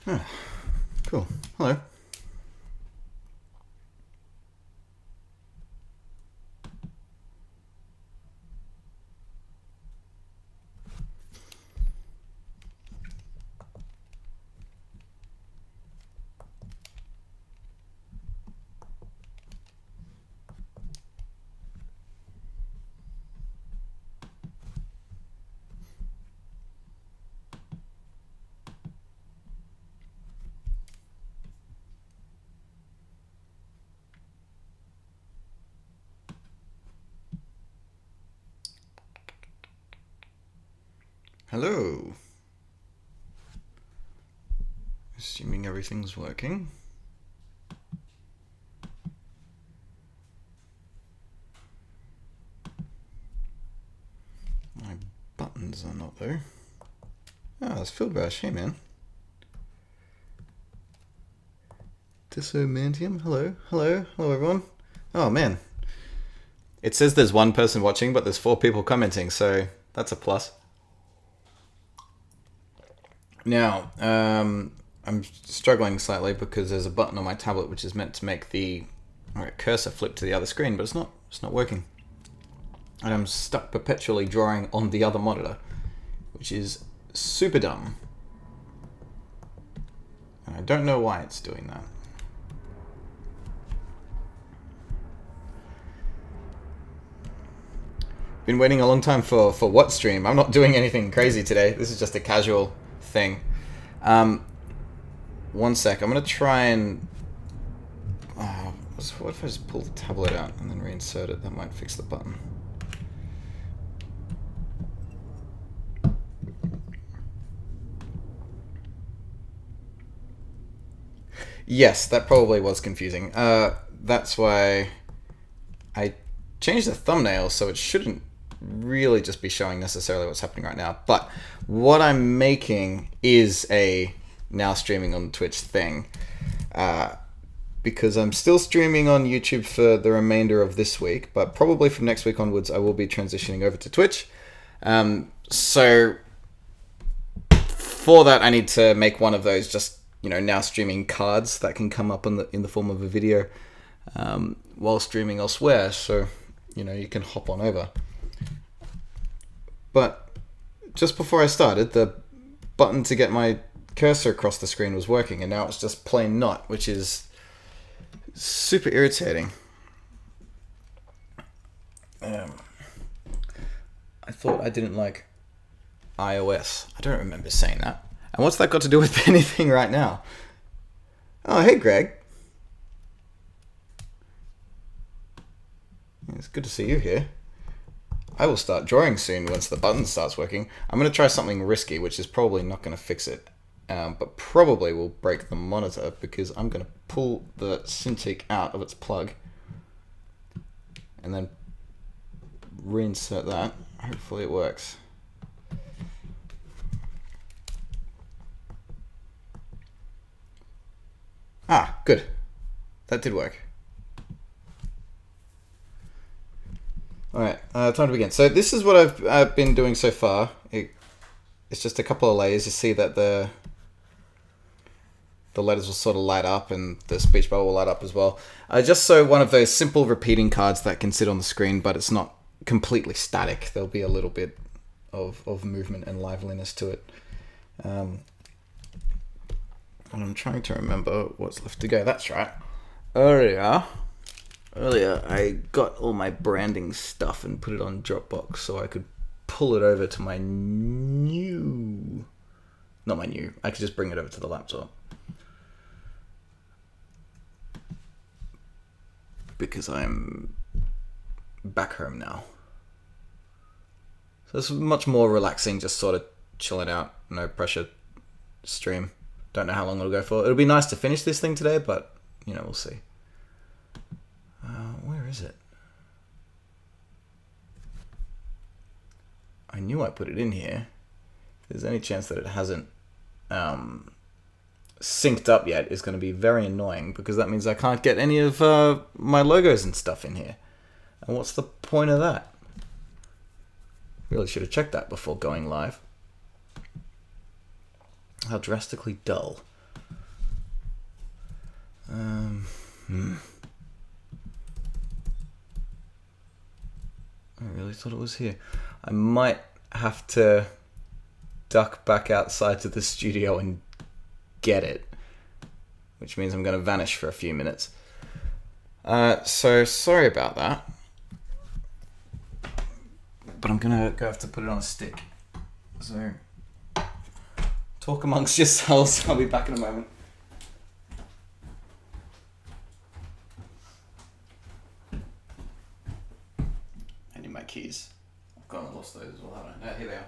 Ah, cool. Hello. Hello. Assuming everything's working. My buttons are not though. Ah, it's Fieldbash. Hey man. Disomantium. Hello. Hello. Hello everyone. Oh man. It says there's one person watching, but there's 4 people commenting, so that's a plus. Now, I'm struggling slightly because there's a button on my tablet which is meant to make the cursor flip to the other screen, but it's not. It's not working. And I'm stuck perpetually drawing on the other monitor, which is super dumb. And I don't know why it's doing that. Been waiting a long time for what stream? I'm not doing anything crazy today. This is just a casual thing. One sec. I'm going to try and... what if I just pull the tablet out and then reinsert it? That might fix the button. Yes, that probably was confusing. That's why I changed the thumbnail so it shouldn't really just be showing necessarily what's happening right now. But what I'm making is a now streaming on Twitch thing. Because I'm still streaming on YouTube for the remainder of this week, but probably from next week onwards I will be transitioning over to Twitch. So for that I need to make one of those just now streaming cards that can come up in the form of a video while streaming elsewhere, so you can hop on over. But just before I started, the button to get my cursor across the screen was working, and now it's just plain not, which is super irritating. I thought I didn't like iOS. I don't remember saying that. And what's that got to do with anything right now? Oh, hey, Greg. It's good to see you here. I will start drawing soon once the button starts working. I'm going to try something risky, which is probably not going to fix it, but probably will break the monitor, because I'm going to pull the Cintiq out of its plug and then reinsert that. Hopefully it works. Ah, good. That did work. Alright, time to begin. So this is what I've been doing so far. It's just a couple of layers. You see that the letters will sort of light up and the speech bubble will light up as well. Just so one of those simple repeating cards that can sit on the screen, but it's not completely static. There'll be a little bit of movement and liveliness to it. And I'm trying to remember what's left to go. That's right. Earlier I got all my branding stuff and put it on Dropbox so I could pull it over to my new... Not my new. I could just bring it over to the laptop. Because I'm back home now. So it's much more relaxing, just sort of chilling out, no pressure stream. Don't know how long it'll go for. It'll be nice to finish this thing today, but, we'll see. Where is it? I knew I put it in here. If there's any chance that it hasn't synced up yet, is going to be very annoying, because that means I can't get any of my logos and stuff in here. And what's the point of that? Really should have checked that before going live. How drastically dull. Hmm. I really thought it was here. I might have to duck back outside to the studio and get it, which means I'm going to vanish for a few minutes. So sorry about that, but I'm going to have to put it on a stick. So talk amongst yourselves. I'll be back in a moment. I need my keys. I've gone and lost those as well, haven't I? No, here they are.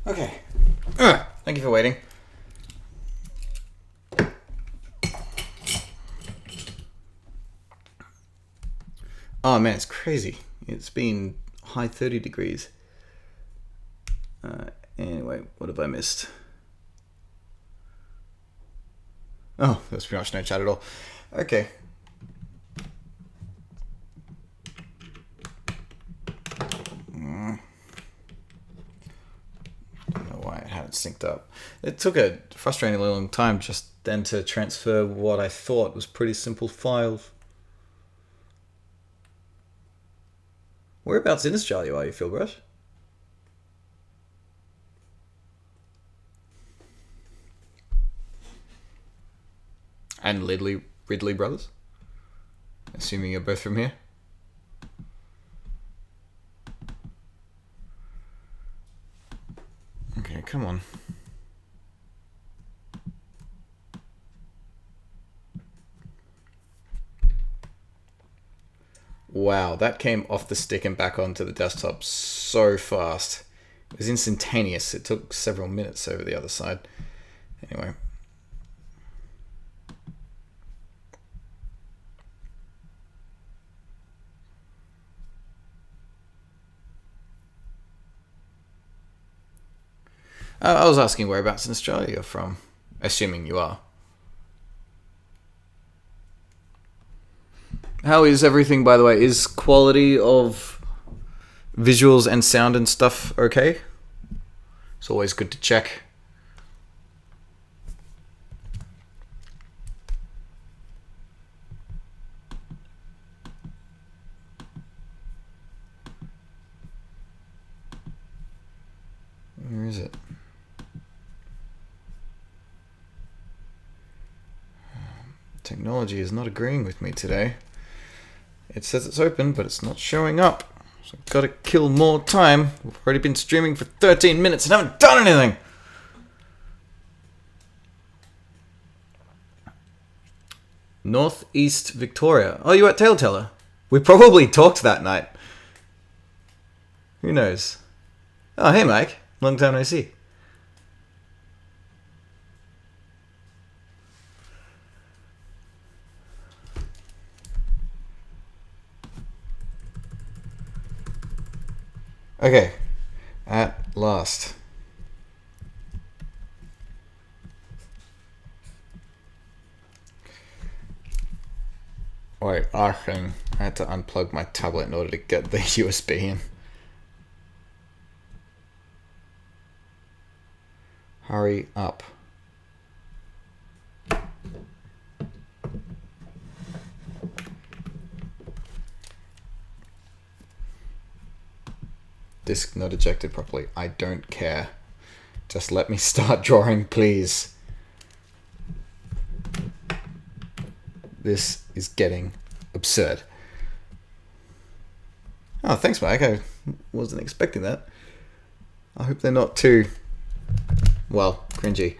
Okay. Thank you for waiting. Oh man, it's crazy. It's been high 30 degrees. Anyway, what have I missed? Oh, there's pretty much no chat at all. Okay. Don't know why it hadn't synced up. It took a frustratingly long time just then to transfer what I thought was pretty simple files. Whereabouts in Australia are you, Philbrush? And Ridley brothers? Assuming you're both from here? Okay, come on. Wow, that came off the stick and back onto the desktop so fast. It was instantaneous. It took several minutes over the other side. Anyway. I was asking whereabouts in Australia you're from, assuming you are. How is everything, by the way? Is quality of visuals and sound and stuff okay? It's always good to check. Where is it? Technology is not agreeing with me today. It says it's open, but it's not showing up. So I've got to kill more time. We've already been streaming for 13 minutes and haven't done anything. Northeast Victoria. Oh, you at Taleteller? We probably talked that night. Who knows? Oh, hey, Mike. Long time no see. Okay, at last. Wait, I had to unplug my tablet in order to get the USB in. Hurry up. Disk not ejected properly. I don't care. Just let me start drawing, please. This is getting absurd. Oh, thanks, Mike. I wasn't expecting that. I hope they're not too, well, cringy.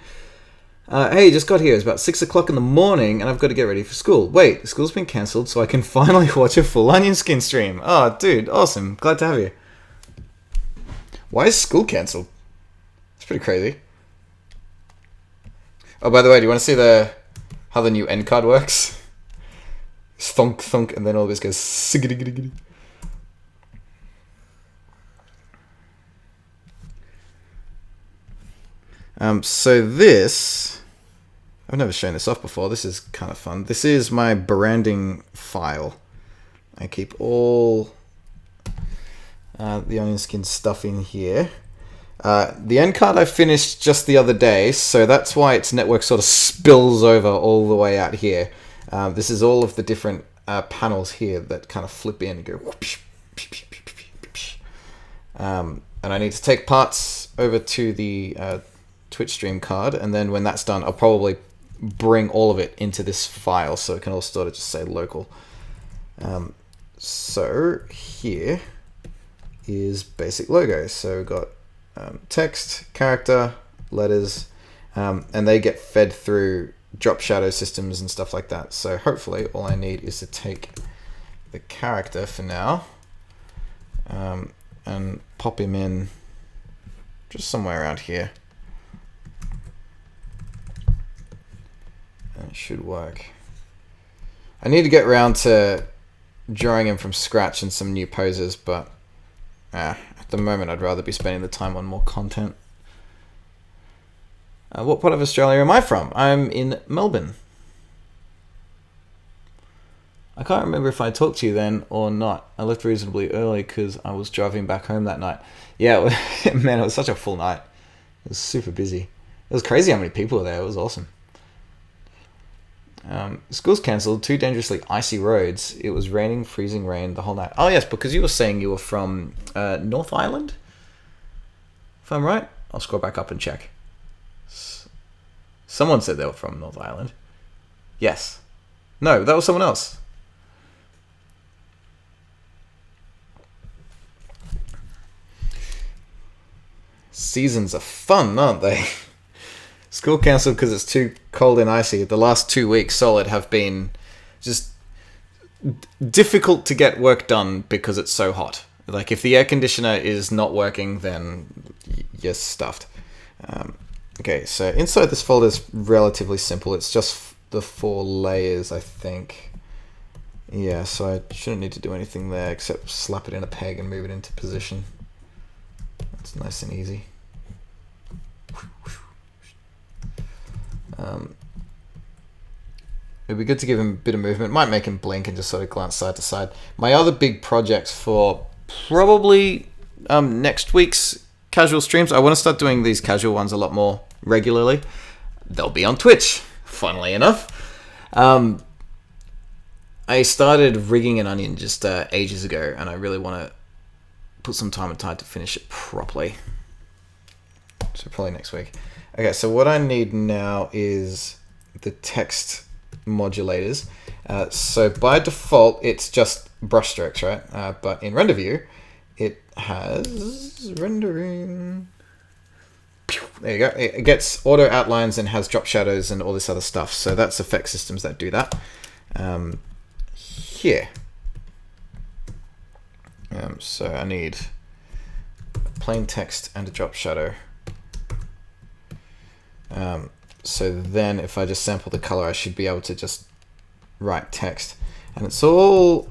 Hey, just got here. It's about 6 o'clock in the morning and I've got to get ready for school. Wait, school's been cancelled so I can finally watch a full Onion Skin stream. Oh, dude, awesome. Glad to have you. Why is school cancelled? It's pretty crazy. Oh, by the way, do you want to see how the new end card works? It's thunk, thunk, and then all this goes siggity. So this, I've never shown this off before. This is kind of fun. This is my branding file. I keep all the Onion Skin stuff in here. The end card I finished just the other day, so that's why its network sort of spills over all the way out here. This is all of the different panels here that kind of flip in and go whoosh, and I need to take parts over to the Twitch stream card, and then when that's done, I'll probably bring all of it into this file so it can all sort of just say local. So here is basic logo. So we've got text, character, letters, and they get fed through drop shadow systems and stuff like that. So hopefully all I need is to take the character for now and pop him in just somewhere around here. And it should work. I need to get around to drawing him from scratch in some new poses, but at the moment I'd rather be spending the time on more content. What part of Australia am I from? I'm in Melbourne. I can't remember if I talked to you then or not. I left reasonably early because I was driving back home that night. Yeah, man, it was such a full night. It was super busy. It was crazy how many people were there. It was awesome. School's cancelled. 2 dangerously icy roads. It was raining, freezing rain the whole night. Oh yes, because you were saying you were from North Island? If I'm right? I'll scroll back up and check. Someone said they were from North Island. Yes. No, that was someone else. Seasons are fun, aren't they? School cancelled because it's too cold and icy. The last 2 weeks solid have been just difficult to get work done because it's so hot. Like, if the air conditioner is not working, then you're stuffed. Okay, so inside this folder is relatively simple. It's just the 4 layers, I think. Yeah, so I shouldn't need to do anything there except slap it in a peg and move it into position. It's nice and easy. It'd be good to give him a bit of movement. Might make him blink and just sort of glance side to side. My other big project for probably next week's casual streams, I want to start doing these casual ones a lot more regularly. They'll be on Twitch, funnily enough. I started rigging an onion just ages ago, and I really want to put some time aside to finish it properly. So probably next week. Okay, so what I need now is the text modulators. So by default, it's just brush strokes, right? But in render view, it has rendering. There you go. It gets auto outlines and has drop shadows and all this other stuff. So that's effect systems that do that. Here. So I need plain text and a drop shadow. So then if I just sample the color, I should be able to just write text. And it's all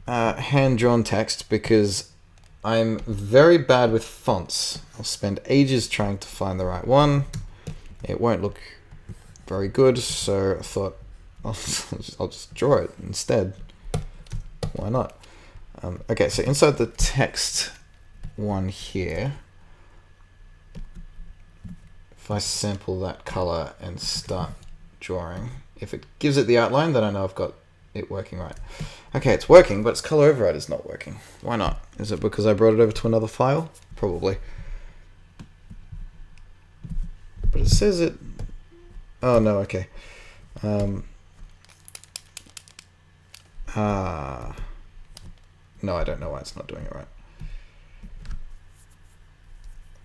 hand-drawn text because I'm very bad with fonts. I'll spend ages trying to find the right one. It won't look very good, so I thought I'll just draw it instead. Why not? Okay, so inside the text one here, if I sample that color and start drawing, if it gives it the outline, then I know I've got it working right. Okay, it's working, but its color override is not working. Why not? Is it because I brought it over to another file? Probably. But it says it... Oh, no, okay. No, I don't know why it's not doing it right.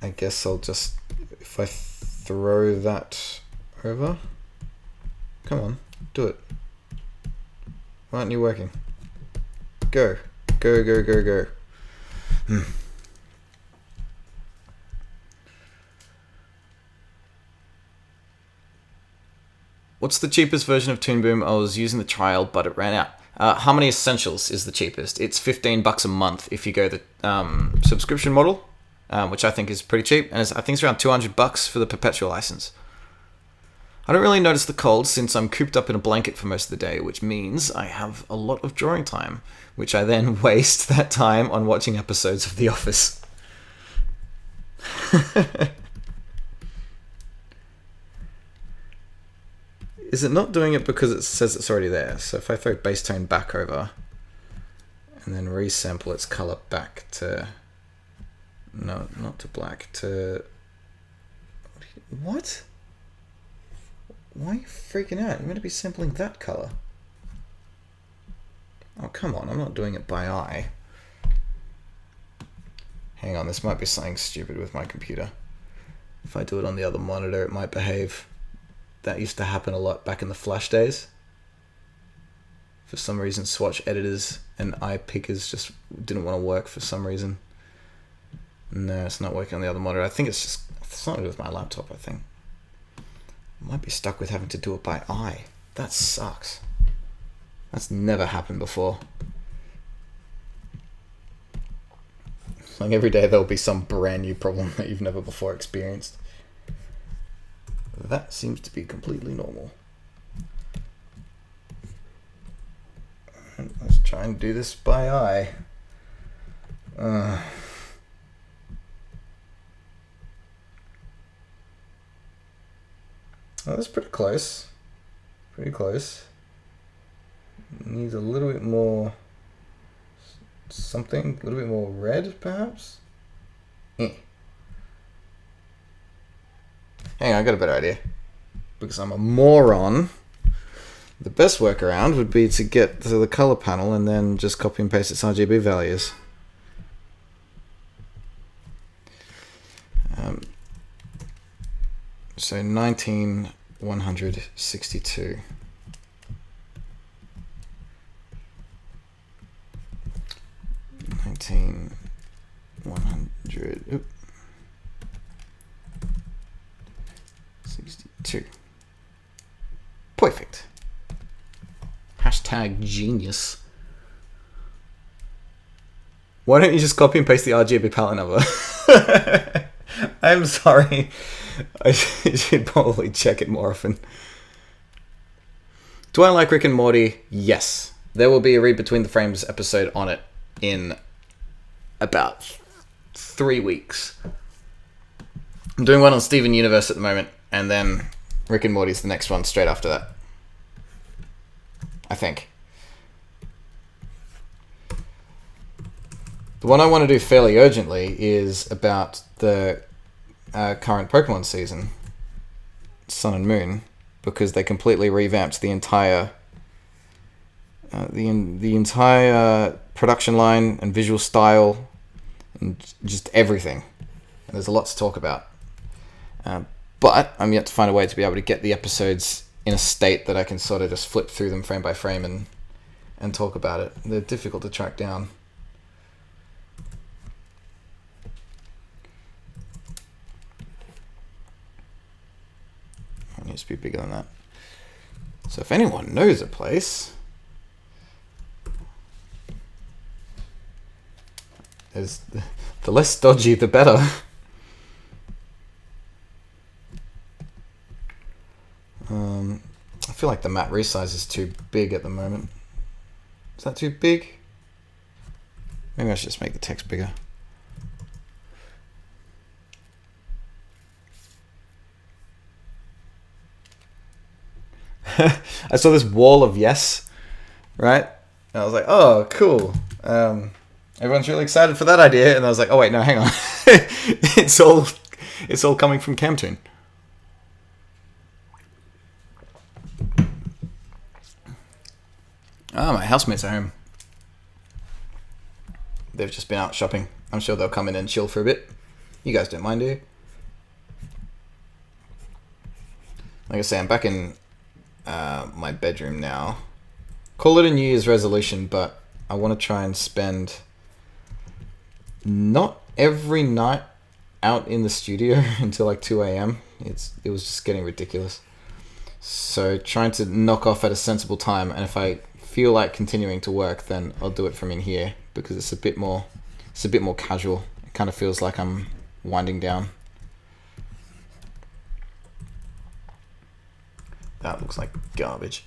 I guess I'll just... If I throw that over... Come on, do it. Why aren't you working? Go. Go, go, go, go. What's the cheapest version of Toon Boom? I was using the trial, but it ran out. Harmony Essentials is the cheapest. It's $15 a month if you go the subscription model, which I think is pretty cheap. And I think it's around $200 for the perpetual license. I don't really notice the cold since I'm cooped up in a blanket for most of the day, which means I have a lot of drawing time, which I then waste that time on watching episodes of The Office. Is it not doing it because it says it's already there? So if I throw base tone back over and then resample its color back to... No, not to black, to... What? Why are you freaking out? You're meant to be sampling that color. Oh, come on. I'm not doing it by eye. Hang on. This might be something stupid with my computer. If I do it on the other monitor, it might behave. That used to happen a lot back in the Flash days. For some reason, swatch editors and eye pickers just didn't want to work for some reason. No, it's not working on the other monitor. I think it's something to do with my laptop, I think. I might be stuck with having to do it by eye. That sucks. That's never happened before. Like every day there'll be some brand new problem that you've never before experienced. That seems to be completely normal. Let's try and do this by eye. Oh, that's pretty close. Pretty close. Needs a little bit more something, a little bit more red, perhaps? Hang on, I got a better idea. Because I'm a moron. The best workaround would be to get to the color panel and then just copy and paste its RGB values. So 19162. 100. 62. Perfect. Hashtag genius. Why don't you just copy and paste the RGB palette number? I'm sorry. I should probably check it more often. Do I like Rick and Morty? Yes. There will be a Read Between the Frames episode on it in about 3 weeks. I'm doing one on Steven Universe at the moment, and then Rick and Morty's the next one straight after that. I think. The one I want to do fairly urgently is about the current Pokemon season, Sun and Moon, because they completely revamped the entire the entire production line and visual style and just everything. And there's a lot to talk about. But I'm yet to find a way to be able to get the episodes in a state that I can sort of just flip through them frame by frame and talk about it. They're difficult to track down. It needs to be bigger than that. So if anyone knows a place, the less dodgy, the better. I feel like the matte resize is too big at the moment. Is that too big? Maybe I should just make the text bigger. I saw this wall of yes, right? And I was like, oh, cool. Everyone's really excited for that idea. And I was like, oh, wait, no, hang on. It's all coming from Camtoon. Oh, my housemates are home. They've just been out shopping. I'm sure they'll come in and chill for a bit. You guys don't mind, do you? Like I say, I'm back in my bedroom now. Call it a New Year's resolution, but I want to try and spend not every night out in the studio until like 2 a.m. It was just getting ridiculous. So trying to knock off at a sensible time, and if I feel like continuing to work, then I'll do it from in here because it's a bit more casual. It kind of feels like I'm winding down. That looks like garbage.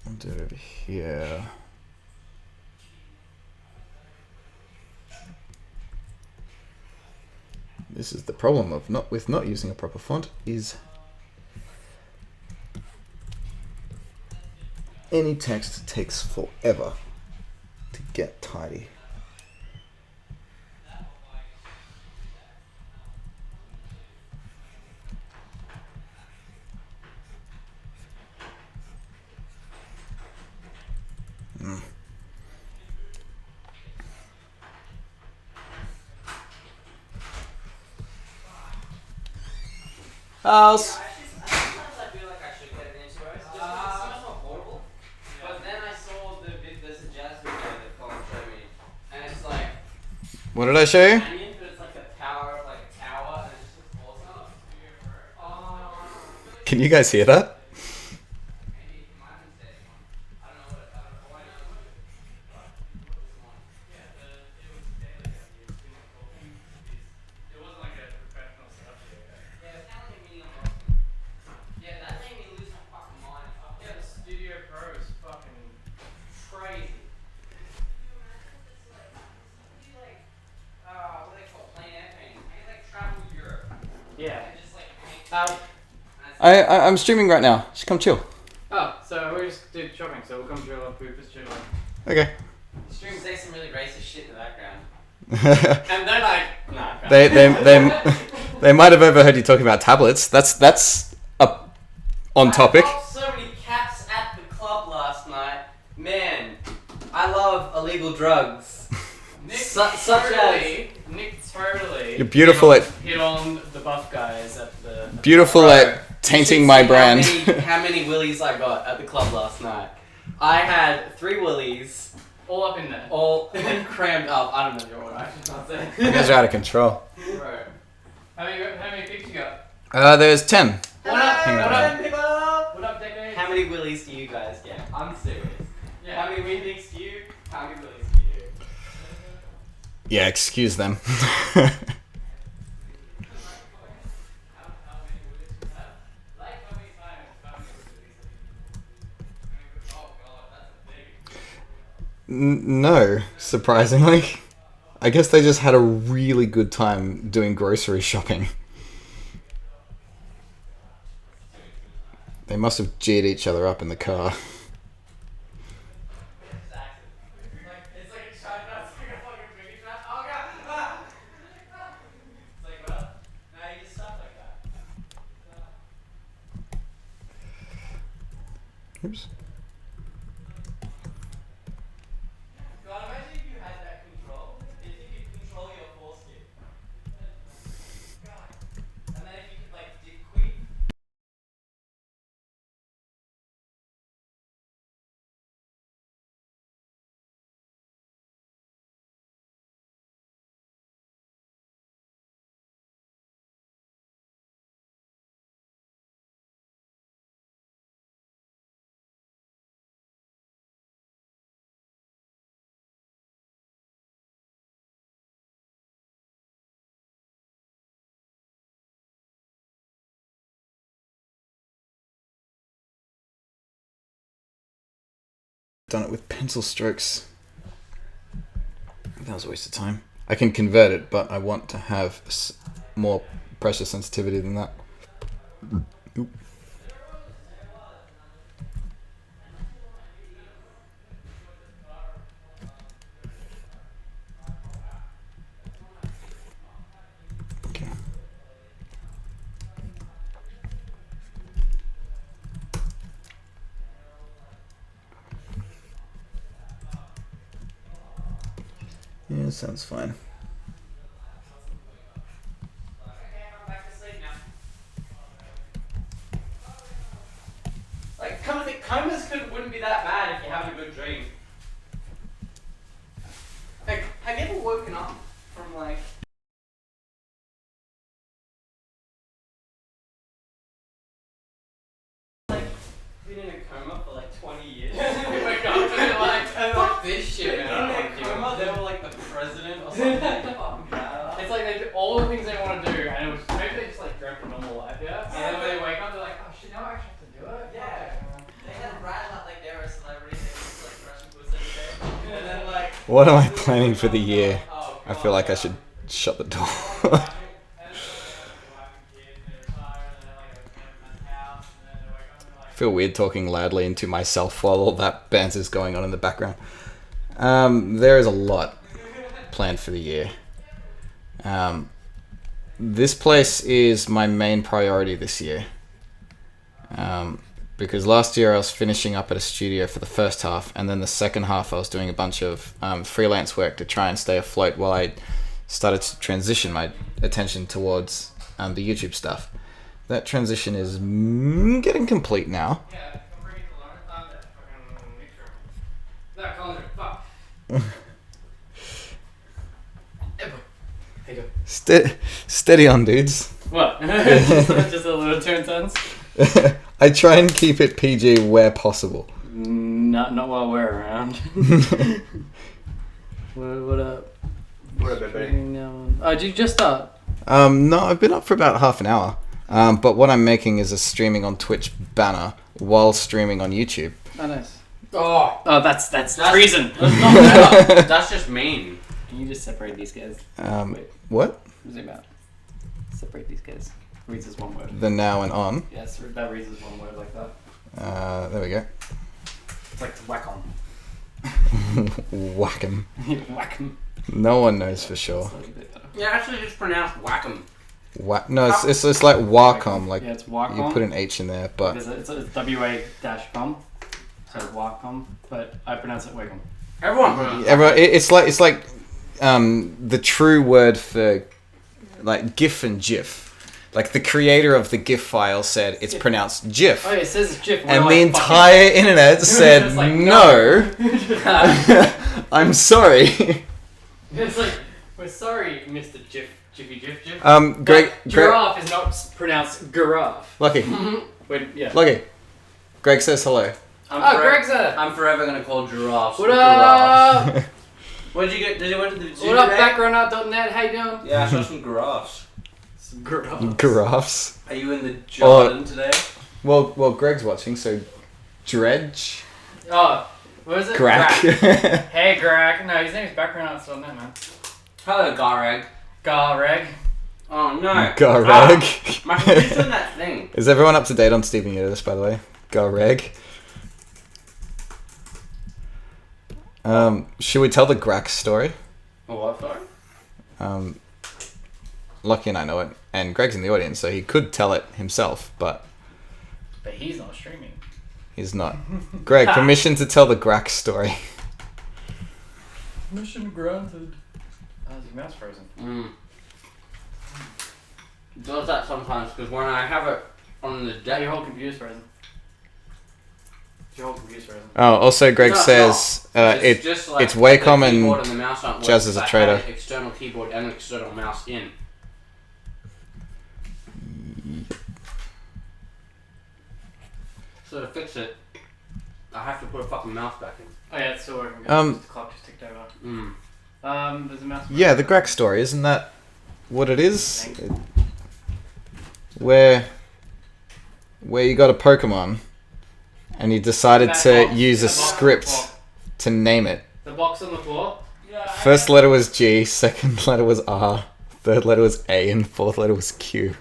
I'll do it over here. This is the problem of not using a proper font, is any text takes forever to get tidy. House. What did I show you? Canyon, but it's like a tower, and it just looks awesome. Can you guys hear that? Maybe it might have been steady one. I don't know what I don't know. All I know is this one. Yeah, it was daily. It wasn't like a professional setup video. Yeah, it sounded like a mini unboxing. Yeah, that made me lose my fucking mind. Yeah, the Studio Pro is fucking crazy. What do they call it? Plein air painting. I can like travel Europe. Yeah. And just like paint. I'm streaming right now. Just come chill. Oh, so we just did shopping, so we'll come chill on Poopers chill. Okay. Stream say some really racist shit in the background. And they're like, nah. They might have overheard you talking about tablets. That's up on topic. I popped so many caps at the club last night. Man, I love illegal drugs. Nick totally. You're beautiful hit on the buff guys at the beautiful Bro, at tainting my brand. How many willies I got at the club last night? I had 3 willies. All up in there. All crammed up. I don't know your order. I should not say. You guys are out of control. Bro. How many picks you got? There's 10. What up, people? What up, Decade? How many willies do you guys get? I'm serious. Yeah. How many wee picks do you? How many willies do you? Yeah, excuse them. No, surprisingly. I guess they just had a really good time doing grocery shopping. They must have G'd each other up in the car. Oops. God, imagine if you had that control. If you could control your foreskin. God. And then if you could like dip quick. Done it with pencil strokes. That was a waste of time. I can convert it, but I want to have more pressure sensitivity than that. Oop. Okay. Yeah, sounds fine. I'm back to sleep now. Like, comas wouldn't be that bad if you have a good dream. Like, have you ever woken up from like been in a coma for like 20 years? You wake up and you're like, fuck this shit, man. In a coma, they were like the president or something. Fucking bad. It's like they do all the things they want to do, and it was maybe they just like dreamt a normal life, yeah. And then when they wake up, they're like, oh shit, now I actually have to do it. Yeah. They had Brad like they were a celebrity. They were just like brushing puss every day, and then like. What am I planning for the year? I feel like I should shut the door. I feel weird talking loudly into myself while all that banter's going on in the background. There is a lot planned for the year. This place is my main priority this year. Because last year I was finishing up at a studio for the first half, and then the second half I was doing a bunch of freelance work to try and stay afloat while I started to transition my attention towards the YouTube stuff. That transition is getting complete now. Yeah, come bring it to learn. That fucking mixture. That color, fuck. Okay, go. Steady on, dudes. What? Just a little turn sentence? I try and keep it PG where possible. Not while we're around. What up? What up, baby? Oh, did you just start? No, I've been up for about half an hour. But what I'm making is a streaming on Twitch banner while streaming on YouTube. Oh, nice. Oh, That's treason. that's not better. That's just mean. Can you just separate these guys? Wait, What? zoom out. Separate these guys. Reads as one word. The now and on. Yes, that reads as one word like that. There we go. It's like whack on. Whack 'em. Whack 'em. No one knows for sure. That's a bit better. Yeah, actually, just pronounced whack'em. No, it's like Wacom. Like Yeah, it's Wacom. you put an H in there, but It's WA-com. So Wacom, but I pronounce it Wacom. Everyone. it's like the true word for like GIF and GIF. Like the creator of the GIF file said it's pronounced GIF. Oh, yeah, it says it's GIF. And the entire internet said It's like, no. I'm sorry. It's like, we're sorry, Mr. Jiffy. Greg, Giraffe is not pronounced giraffe. Lucky, Wait, yeah. Lucky. Greg says hello. Greg's there. I'm forever gonna call giraffes. What up? What did you get? Did you went to the zoo What up, today? backgroundart.net? How you doing? Yeah, I saw some giraffes. Some giraffes. Giraffes. Are you in the garden today? Well, Greg's watching, so Dredge. Oh, what is it? Grack. Hey, Grack. No, his name's backgroundart.net, man. Hello, Gareg. Garreg. Oh no. Gareg. My computer's doing that thing. Is everyone up to date on Stephen Universe, by the way? Gareg. Should we tell the Grack story? What, sorry? Lucky and I know it, and Greg's in the audience, so he could tell it himself, but But he's not streaming. he's not. Greg, permission to tell the Grack story. Mission granted. Oh, is your mouse frozen? Does that sometimes, because when I have it on the Yeah, deck... your whole computer's frozen. Your whole computer's frozen. Oh, also Greg No, it's says it's just like it's Wacom the and keyboard and the mouse aren't Jazz working, is a so I traitor. had an external keyboard and an external mouse in. So to fix it, I have to put a fucking mouse back in. Oh yeah, it's still working. The clock just ticked over. There's a mouse. yeah, the Grack story, isn't that what it is? Where you got a Pokemon and you decided That to box, use a that box on the script floor. to name it. The box on the floor. First letter was G, second letter was R, third letter was A, and fourth letter was Q.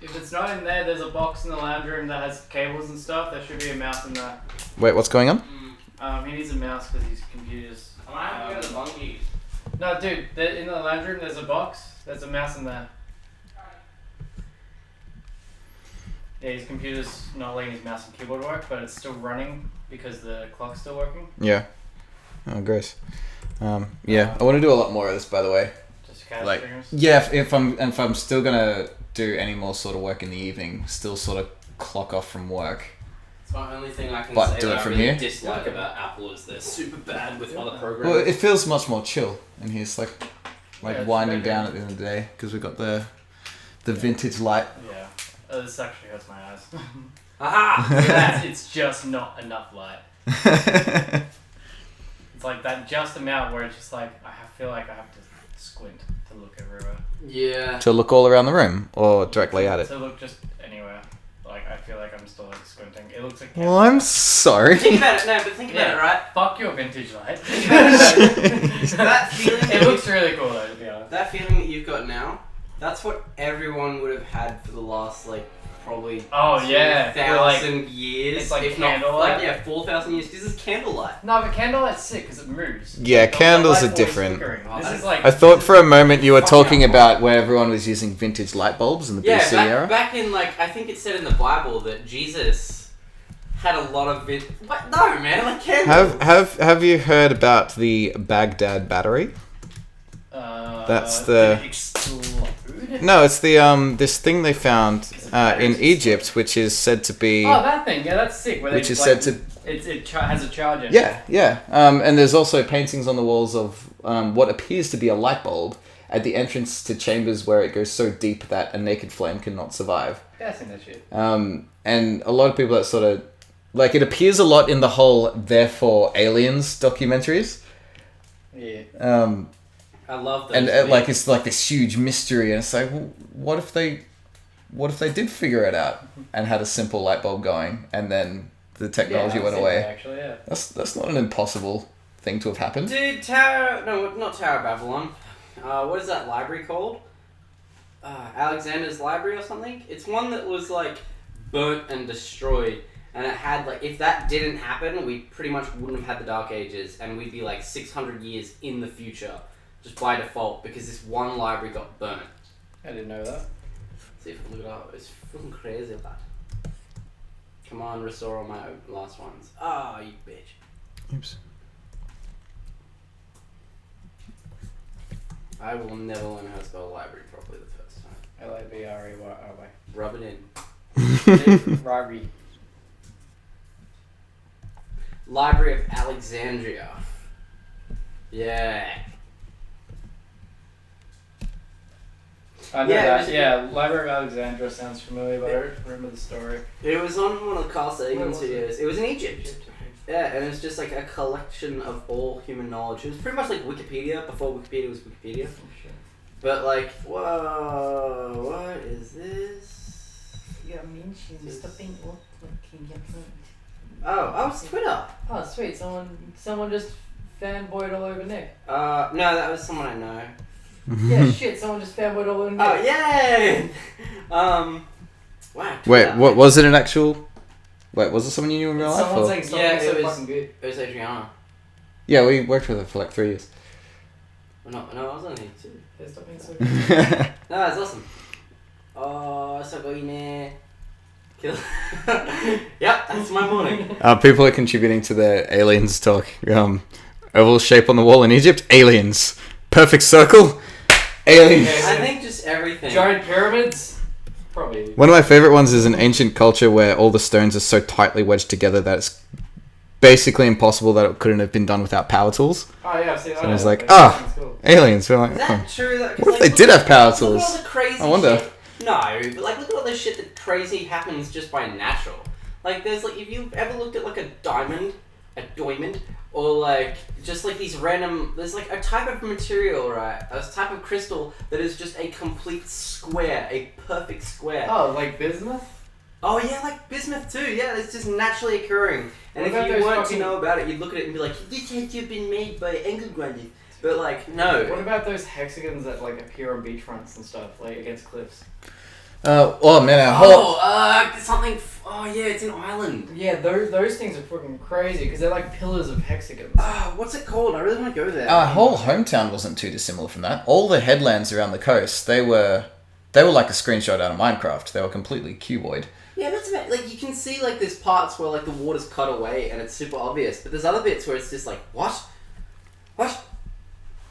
If it's not in there, there's a box in the lounge room that has cables and stuff. There should be a mouse in there. Wait, what's going on? He needs a mouse because his computer's. I might have to go to the monkeys. No, dude. In the lounge room, there's a box. There's a mouse in there. Yeah, his computer's not letting his mouse and keyboard work, but it's still running because the clock's still working. Yeah. Oh, gross. Yeah, I want to do a lot more of this, by the way. Just cat Like, fingers. yeah, if I'm still gonna do any more sort of work in the evening, still sort of clock off from work. It's the only thing I can But say do that it I from really here? dislike about Apple is they're super bad with other programs. Well, it feels much more chill, and he's like Yeah, it's winding better. down at the end of the day because we got the vintage light. Yeah. This actually hurts my eyes. Aha! It's just not enough light. It's like that just amount where it's just like feel like I have to squint to look everywhere. Yeah. To look all around the room or directly at it. To look just anywhere. Like I feel like I'm still like squinting. It looks like. Well, I'm sorry. Think about it, no, but think about it, right? Fuck your vintage light. That feeling. It looks really cool though, to be honest. That feeling that you've got now, that's what everyone would have had for the last probably Oh yeah, 4,000 years, it's like if not candlelight? 4,000 years. This is candlelight. No, but candlelight's sick because it moves. Yeah, The candles light are always different. flickering. Oh, This that is is- like. I thought for a moment you were Fucking talking hell. about where everyone was using vintage light bulbs in the Yeah, BC era. back in I think it said in the Bible that Jesus had a lot of What? No, man, like candles. Have you heard about the Baghdad battery? That's the- did it explode? No, it's the this thing they found in Egypt, which is said to be Oh, that thing. Yeah, that's sick. Where they which is just, said to It has a charger. Yeah. And there's also paintings on the walls of what appears to be a light bulb at the entrance to chambers where it goes so deep that a naked flame cannot survive. Yeah, I've seen that shit. And a lot of people that sort of... Like, it appears a lot in the whole Therefore Aliens documentaries. Yeah. I love those. And like, it's like this huge mystery, and it's like, well, what if they did figure it out and had a simple light bulb going, and then the technology went away? Actually, yeah. That's not an impossible thing to have happened. Dude, not Tower of Babylon. What is that library called? Alexander's Library or something? It's one that was like burnt and destroyed, and it had like, if that didn't happen, we pretty much wouldn't have had the Dark Ages, and we'd be like 600 years in the future, just by default, because this one library got burnt. I didn't know that. See if I can look it up. It's fucking crazy, that. Come on, restore all my last ones. Ah, you bitch. Oops. I will never learn how to spell library properly the first time. Library. Rub it in. Library. Library of Alexandria. Yeah. I know Yeah, that. Yeah, Library of Alexandria sounds familiar, but I don't remember the story. It was on one of the Carl Sagan Where was videos. It was in Egypt. Yeah, and it's just like a collection of all human knowledge. It was pretty much like Wikipedia before Wikipedia was Wikipedia. Oh, shit. But like, whoa, what is this? Oh, it's Twitter. Oh, sweet. Someone just fanboyed all over Nick. No, that was someone I know. Yeah, shit. Someone just fanboyed all over Nick. Oh, yay! Wow. Wait, Twitter. what was it an actual... Wait, was it someone you knew in real life? Someone's or- saying something Yeah, so it was- fucking good. It was Adriana. Yeah, we worked with her for like 3 years. No, I was only 2. Yeah, stop being so No, it's awesome. Oh, Sagoine. Kill. Yep, that's my morning. People are contributing to the aliens talk. Oval shape on the wall in Egypt, aliens. Perfect circle, aliens. I think just everything. Giant pyramids? Probably. One of my favorite ones is an ancient culture where all the stones are so tightly wedged together that it's basically impossible that it couldn't have been done without power tools. Oh, yeah, I've seen that. So I was Yeah, like, that's cool. aliens. We're like, Is oh. that true? That, 'cause, What if like, they did have power Look at tools? all the crazy I wonder. shit. No, but like look at all the shit that crazy happens just by natural. Like there's like, if you've ever looked at like a diamond, or like just like these random, there's like a type of material, right? A type of crystal that is just a complete square, a perfect square. Oh, like bismuth? Oh yeah, like bismuth too. Yeah, it's just naturally occurring. And What about if you those weren't fucking- to know about it, you'd look at it and be like, this had to have been made by angle grinding. But like, no. What about those hexagons that like appear on beachfronts and stuff, like against cliffs? Oh man, our whole... Something. Oh yeah, it's an island. Yeah, those things are fucking crazy because they're like pillars of hexagons. What's it called? I really want to go there. Our whole hometown wasn't too dissimilar from that. All the headlands around the coast, they were like a screenshot out of Minecraft. They were completely cuboid. Yeah, that's about, like you can see like there's parts where like the water's cut away and it's super obvious, but there's other bits where it's just like what?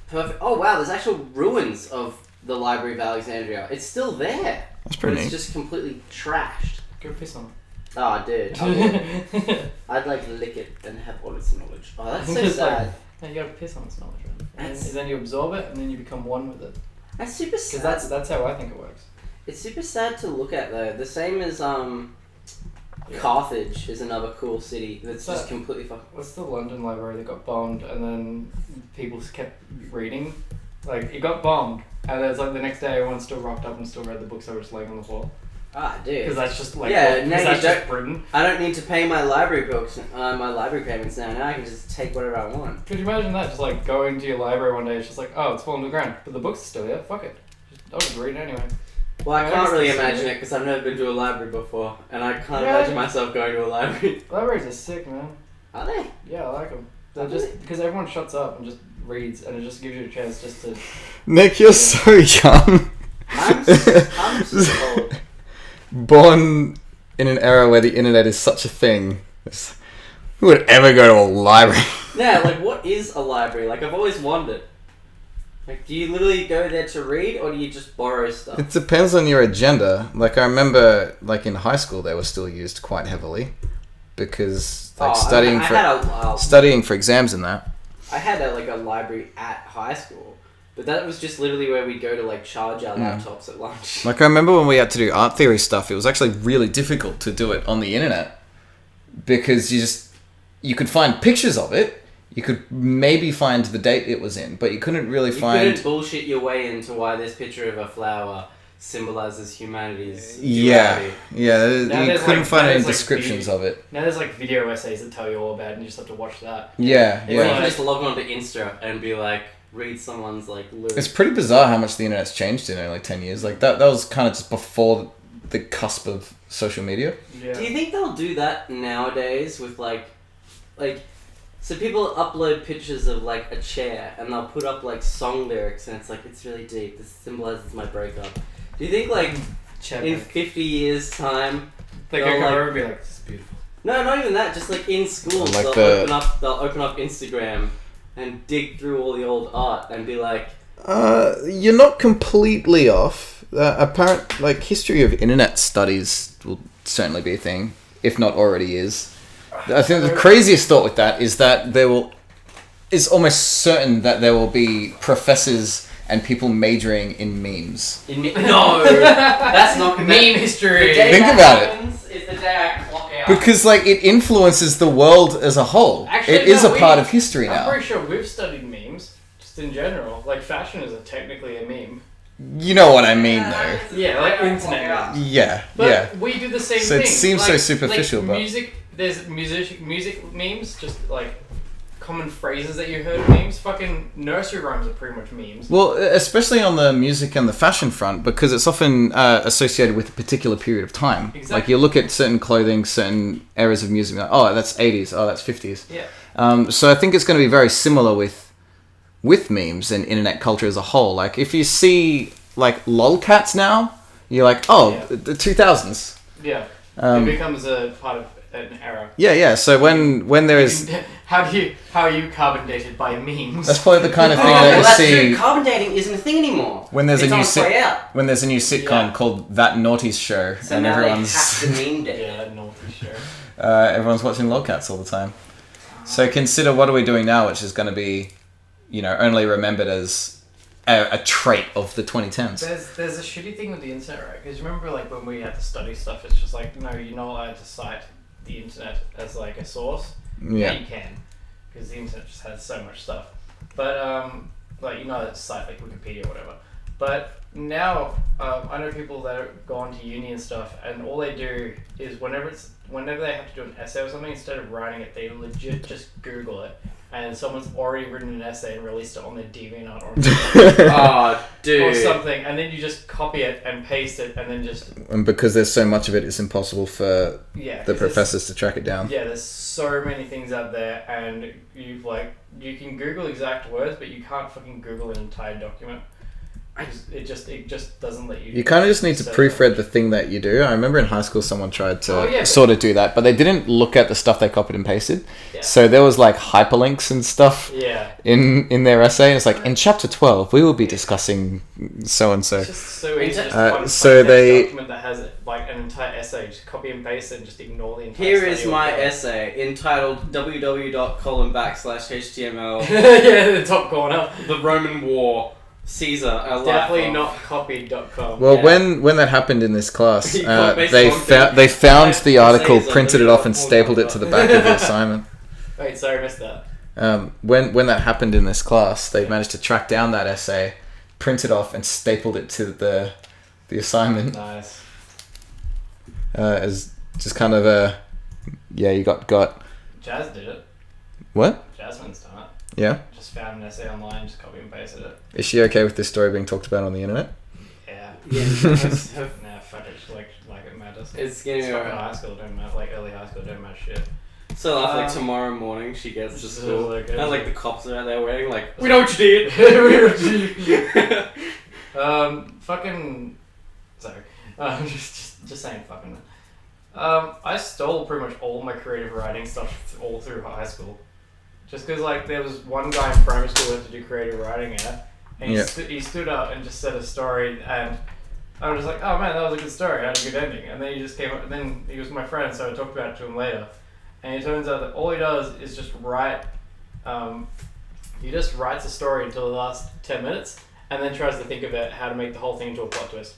Perfect. Oh wow, there's actual ruins of the Library of Alexandria. It's still there. That's pretty But neat. it's just completely trashed. Go piss on Oh, dude. it. I'd like to lick it and have all its knowledge. Oh, that's so It's like- sad. No, you gotta piss on its knowledge, right? And That's- then you absorb it, and then you become one with it. That's super Because sad. that's how I think it works. It's super sad to look at though. The same as Yeah. Carthage is another cool city that's What's just that? completely fucking. What's the London library that got bombed, and then people kept reading? Like, it got bombed, and then it's like the next day everyone still rocked up and still read the books that were just laying on the floor. Ah, dude. Because that's just like, Yeah, because now you that's just don't- Britain. I don't need to pay my library books, my library payments now. Now I can just take whatever I want. Could you imagine that? Just like going to your library one day, it's just like, oh, it's fallen to the ground, but the books are still there. Fuck it. I'll just read it anyway. Well, I Yeah, can't that's really the same. imagine it because I've never been to a library before, and I can't Yeah. imagine myself going to a library. Libraries are sick, man. Are they? Yeah, I like them. They're Are just they? because everyone shuts up and just reads, and it just gives you a chance just to. Nick, you're so young. I'm so old. Born in an era where the internet is such a thing. Who would ever go to a library? Yeah, like what is a library? Like I've always wondered. Like, do you literally go there to read, or do you just borrow stuff? It depends on your agenda. Like, I remember, like, in high school, they were still used quite heavily. because like Oh, studying I for had studying for exams and that. I had a library at high school, but that was just literally where we'd go to like charge our laptops at lunch. Like I remember when we had to do art theory stuff, it was actually really difficult to do it on the internet because you could find pictures of it, you could maybe find the date it was in, but you couldn't really You find. couldn't bullshit your way into why this picture of a flower symbolizes humanity's Yeah, duality. yeah, Now you there's, couldn't like- find now any there's, like, descriptions of it. Now there's like video essays that tell you all about it and you just have to watch that. Yeah, Or you yeah. can just log on to Insta and be like, read someone's like lyrics. It's pretty bizarre how much the internet's changed in only 10 years. Like that was kind of just before the cusp of social media. Yeah. Do you think they'll do that nowadays with like, so people upload pictures of like a chair and they'll put up like song lyrics and it's like, it's really deep, this symbolizes my breakup. Do you think like in 50 years time, They they'll, go like- over and be like, this is beautiful. no, not even that, just like in schools, Like they'll open up Instagram and dig through all the old art and be like, You're not completely off. Apparent like history of internet studies will certainly be a thing, if not already is. I think the craziest thought with that is that it's almost certain that there will be professors and people majoring in memes. no, that's not Meme The history. day Think that about it. happens is the day I clock out. Because like it influences the world as a whole. Actually, it is no, a part of history I'm now. pretty sure we've studied memes, just in general. Like fashion is technically a meme. You know what I mean, though. Yeah, like internet memes. Yeah, But yeah. we do the same So thing. it seems so Like- superficial, like but- music. There's music memes, just like common phrases that you heard memes. Fucking nursery rhymes are pretty much memes. Well, especially on the music and the fashion front, because it's often associated with a particular period of time. Exactly. Like you look at certain clothing, certain eras of music, like, oh, that's 80s, oh, that's 50s. Yeah. So I think it's going to be very similar with memes and internet culture as a whole. Like if you see like lolcats now, you're like, oh, Yeah. the 2000s. Yeah. Um, it becomes a part of an era. Yeah. So when there is, How are you carbon dated by memes? that's probably the kind of thing Oh, that well, you that's see true. Carbon dating isn't a thing anymore. when there's it's a new on its way out. when there's a new sitcom Yeah. called That Naughty's Show, So and now everyone's they have to meme date. Yeah, that naughty show. everyone's watching lolcats all the time. So consider what are we doing now, which is going to be, only remembered as a trait of the 2010s. There's a shitty thing with the internet, right? Because remember, like when we had to study stuff, it's just like, no, you're not allowed to cite the internet as like a source. Yeah. you can, because the internet just has so much stuff. But like to cite like Wikipedia or whatever. But now I know people that have gone to uni and stuff, and all they do is whenever they have to do an essay or something, instead of writing it, they legit just Google it. And someone's already written an essay and released it on their DeviantArt Oh, dude. or something, and then you just copy it and paste it, and then just And because there's so much of it, it's impossible for the the professors to track it down. Yeah, there's so many things out there, and you can Google exact words, but you can't fucking Google an entire document. It just doesn't let you. You kind of just need to So- proofread the thing that you do. I remember in high school someone tried to Oh, yeah, but- sort of do that, but they didn't look at the stuff they copied and pasted. Yeah. So there was like hyperlinks and stuff Yeah, in their essay. And it's like, in chapter 12, we will be discussing so and so. it's just so easy. Just Uh, one so plain text they- document that has like an entire essay, just copy and paste it, and just ignore the entire. Here is study my altogether. essay entitled www.colon/html Yeah, the top corner. The Roman War, Caesar, a life Definitely of- not copied.com. Well, Yeah. when that happened in this class, You got they based on they found the the article, essays on printed it off, and the stapled it to the back of the assignment. Wait, sorry, I missed that. When that happened in this class, they managed to track down that essay, print it off, and stapled it to the assignment Nice. as just kind of a you got Jazz did it. what? Jasmine's done it. Yeah, Just found an essay online, just copy and pasted it. is she okay with this story being talked about on the internet? Yeah. Yeah, Nah, fuck it. Like it matters. it's getting It's fucking alright. high school, don't matter. Like early high school, don't matter shit. So like tomorrow morning she gets to Just school like- and like the cops are out there waiting like We know what you did. Fucking. Sorry. Just saying fucking. I stole pretty much all my creative writing stuff all through high school. Just because, like, there was one guy in primary school who had to do creative writing, and Yeah. he stood up and just said a story, and I was just like, oh man, that was a good story, it had a good ending. And then he just came up, and then he was my friend, so I talked about it to him later. and it turns out that all he does is just write. He just writes a story until the last 10 minutes, and then tries to think about how to make the whole thing into a plot twist.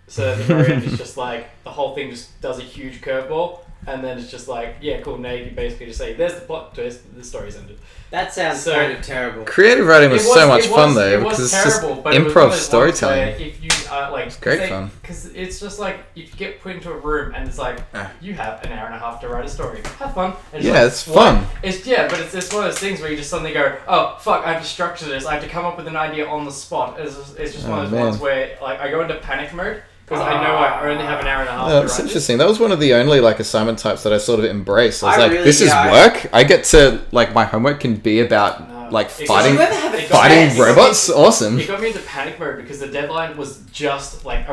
So at the very end, it's just like the whole thing just does a huge curveball, and then it's just like, yeah, cool. Now you can basically just say, "There's the plot twist. The story's ended." That sounds So- kind of terrible. Creative writing was so much fun though, It because was it's just terrible, but it was one improv of those ones storytelling. where if you like, It's great fun. because it's just like if you get put into a room and it's like you have an hour and a half to write a story. Have fun. And Yeah, like, it's what? fun. It's but it's one of those things where you just suddenly go, oh fuck, I have to structure this. I have to come up with an idea on the spot. It's just one of those man. ones where like I go into panic mode because I know I only have an hour and a half. Oh, to that's write this. interesting. That was one of the only like assignment types that I sort of embraced. I was I like, really- this is yeah, work. I get to like my homework can be about No. like It's- fighting Did you ever have a It got- fighting test? robots. Awesome. It got me into panic mode because the deadline was just like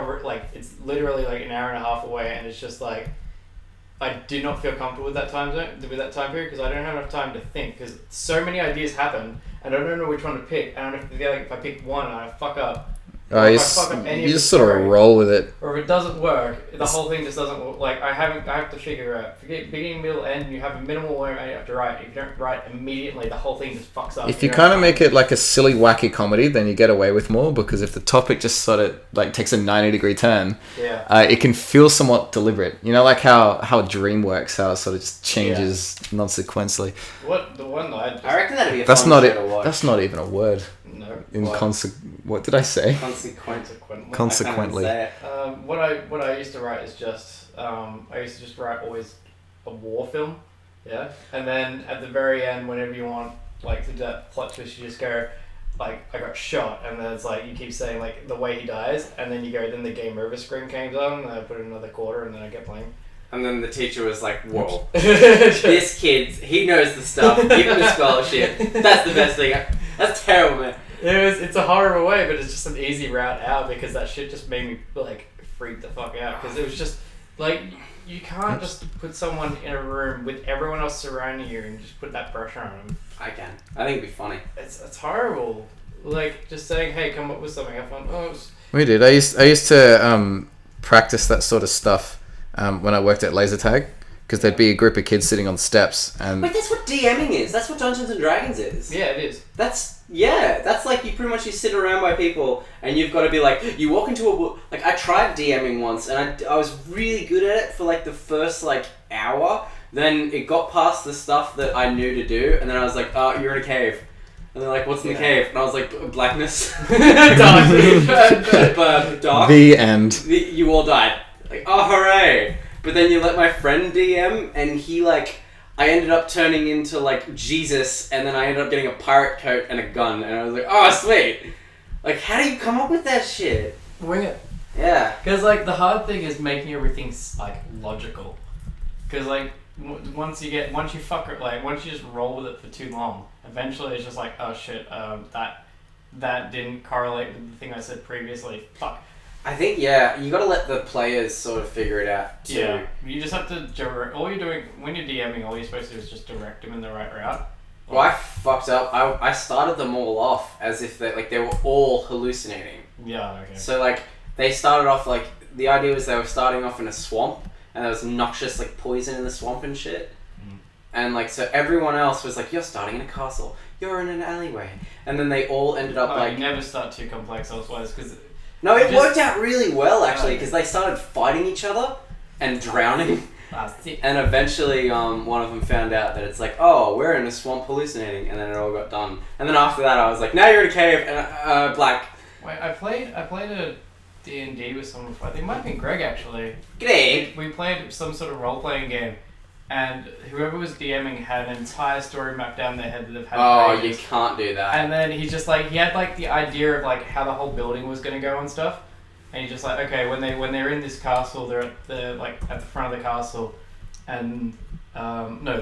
it's literally like an hour and a half away, and it's just like I do not feel comfortable with that time zone, with that time period, because I don't have enough time to think, because so many ideas happen and I don't know which one to pick, and I feel like if I pick one and I fuck up, or You if I fuck up any of the just sort of story, roll with it. or if it doesn't work, the whole thing just doesn't work. Like I have to figure out beginning, middle, end. You have a minimal amount you have to write. If you don't write immediately, the whole thing just fucks up. If you don't kind of have make it like a silly, wacky comedy, then you get away with more, because if the topic just sort of like takes a 90-degree turn, yeah. it can feel somewhat deliberate. You know, like how a dream works, how it sort of just changes non-sequentially. What the one that I reckon that'd be a That's fun not show it. to watch. That's not even a word. no. In What? What did I say? Consequently. Consequently. I can't even What I used to write is just I used to just write always a war film, yeah, and then at the very end, whenever you want like to do that plot twist, you just go like I got shot, and then it's like you keep saying like the way he dies, and then you go then the game over screen came on, and I put in another quarter, and then I get playing. And then the teacher was like, whoa. Just- This kid, he knows the stuff. Give him a scholarship. That's the best thing. That's terrible, man. It's a horrible way, but it's just an easy route out because that shit just made me like freak the fuck out because it was just like you can't just put someone in a room with everyone else surrounding you and just put that pressure on them. I can. I think it'd be funny. It's horrible. Like just saying, hey, come up with something, have fun. Oh, We did. I used to practice that sort of stuff when I worked at laser tag, because there'd be a group of kids sitting on steps and Wait, that's what DMing is. That's what Dungeons and Dragons is. yeah, it is. That's like you pretty much you sit around by people and you've got to be like, you walk into like I tried DMing once and I was really good at it for like the first like hour. Then it got past the stuff that I knew to do, and then I was like, oh, you're in a cave. And they're like, what's in the cave? And I was like, blackness. Dark. the end. You all died. Like, oh, hooray. But then you let my friend DM, and he, like, I ended up turning into, like, Jesus, and then I ended up getting a pirate coat and a gun, and I was like, oh, sweet. Like, how do you come up with that shit? Wing it. Yeah. Because like the hard thing is making everything like logical. Because like once you fuck it, like once you just roll with it for too long, eventually it's just like, oh shit, that didn't correlate with the thing I said previously. Fuck. I think, yeah, you gotta let the players sort of figure it out, too. Yeah. You just have to direct. All you're doing when you're DMing, all you're supposed to do is just direct them in the right route. Well, I fucked up. I started them all off as if they were all hallucinating. Yeah. Okay. So, like, they started off, like, the idea was they were starting off in a swamp, and there was noxious, like, poison in the swamp and shit. Mm. And, like, so everyone else was like, you're starting in a castle, you're in an alleyway. And then they all ended up, You like... never start too complex otherwise, because... No, it just- worked out really well, actually, because they started fighting each other and drowning. sick. And eventually, one of them found out that it's like, oh, we're in a swamp hallucinating, and then it all got done. And then after that, I was like, now you're in a cave, and black. Wait, I played a D&D with someone before. I think it might have been Greg actually. G'day. We played some sort of role-playing game, and whoever was DMing had an entire story mapped down their head that they've had Oh, for you ages. can't do that. And then he just like he had like the idea of like how the whole building was gonna go and stuff, and he's just like, okay, when they're in this castle, they're at the front of the castle, and no,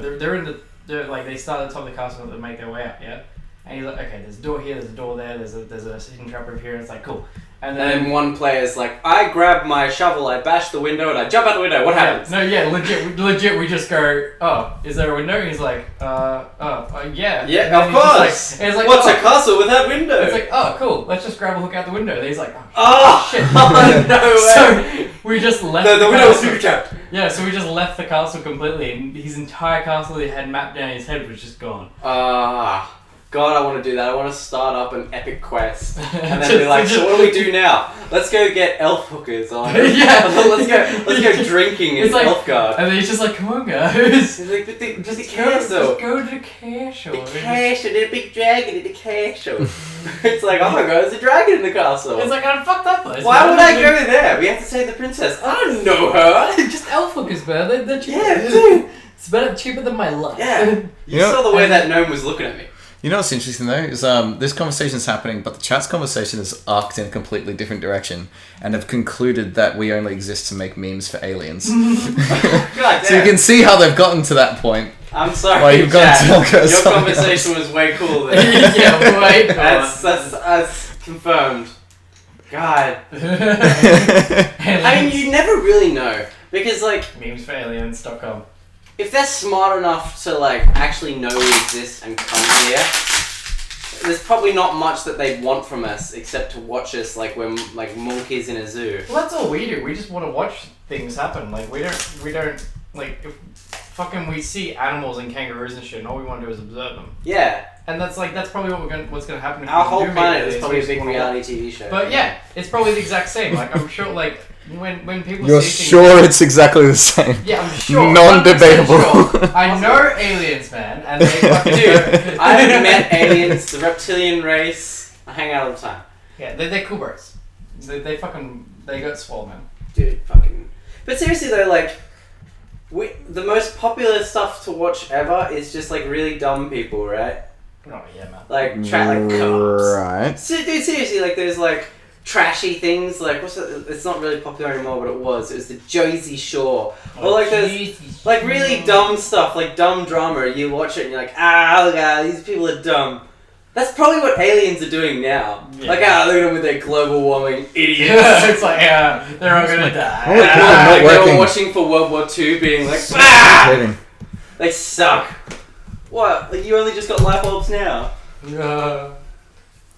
they're like they start at the top of the castle and they make their way up, yeah. And he's like, okay, there's a door here, there's a door there, there's a hidden trap over here, and it's like cool. And And then one player's like, I grab my shovel, I bash the window, and I jump out the window. What happens? Legit. We just go, oh, is there a window? And he's like, yeah. Yeah, And then of he's just course. and it's like, What's oh. a castle without window? It's like, oh, cool. Let's just grab a hook out the window. And he's like, oh, Oh, shit. no way. So we just left. The window was castle. super trapped. Yeah, so we just left the castle completely, and his entire castle he had mapped down his head was just gone. God, I want to do that. I want to start up an epic quest, and then be like, so what do we do now? Let's go get elf hookers on. Yeah. let's go drinking in Elfgard. And then he's just like, come on, guys. He's like, but the castle. Just go to the castle. The castle, there's a big dragon in the castle. It's like, oh my god, there's a dragon in the castle. It's like, I fucked up place. Why would I go there? We have to save the princess. I don't know her. Just elf hookers, man. They're cheap. Yeah, dude. It's better, cheaper than my life. Yeah. You saw the way that gnome was looking at me. You know what's interesting though is this conversation's happening, but the chat's conversation is arced in a completely different direction, and have concluded that we only exist to make memes for aliens. God So you can see how they've gotten to that point. I'm sorry, Well, you've got Chad. to tell us Your something conversation was way cooler. Yeah, way cooler. That's confirmed. God. I I mean, you never really know because like memesforaliens.com. if they're smart enough to like actually know we exist and come here, there's probably not much that they want from us except to watch us like we're like monkeys in a zoo. Well, that's all we do. We just want to watch things happen. Like we don't like if fucking we see animals and kangaroos and shit, and all we want to do is observe them. Yeah, And that's probably what's gonna happen. If our we whole do make planet aliens. is probably We a just big wanna reality TV show. But yeah, it's probably the exact same. Like I'm sure, like when people You're see sure things, it's exactly the same? yeah, I'm sure. Non-debatable. 100% sure. I know aliens, man, and they fucking Dude, I've met aliens, the reptilian race. I hang out all the time. Yeah, they're cool bros. They got swole, man. Dude, fucking. But seriously though, like, the most popular stuff to watch ever is just like really dumb people, right? Oh yeah, man. Like like cops. Right. Dude, seriously, like there's like trashy things. Like what's it? It's not really popular anymore, but it was. It was the Jersey Shore. Or like there's like really dumb stuff, like dumb drama. You watch it and you're like, look at these people are dumb. That's probably what aliens are doing now. Yeah. Like, look at them with their global warming idiots. It's like, they're all gonna die. Holy crap, not Like they were working. watching for World War II, being like, Kidding. they suck. What? Like, you only just got light bulbs now?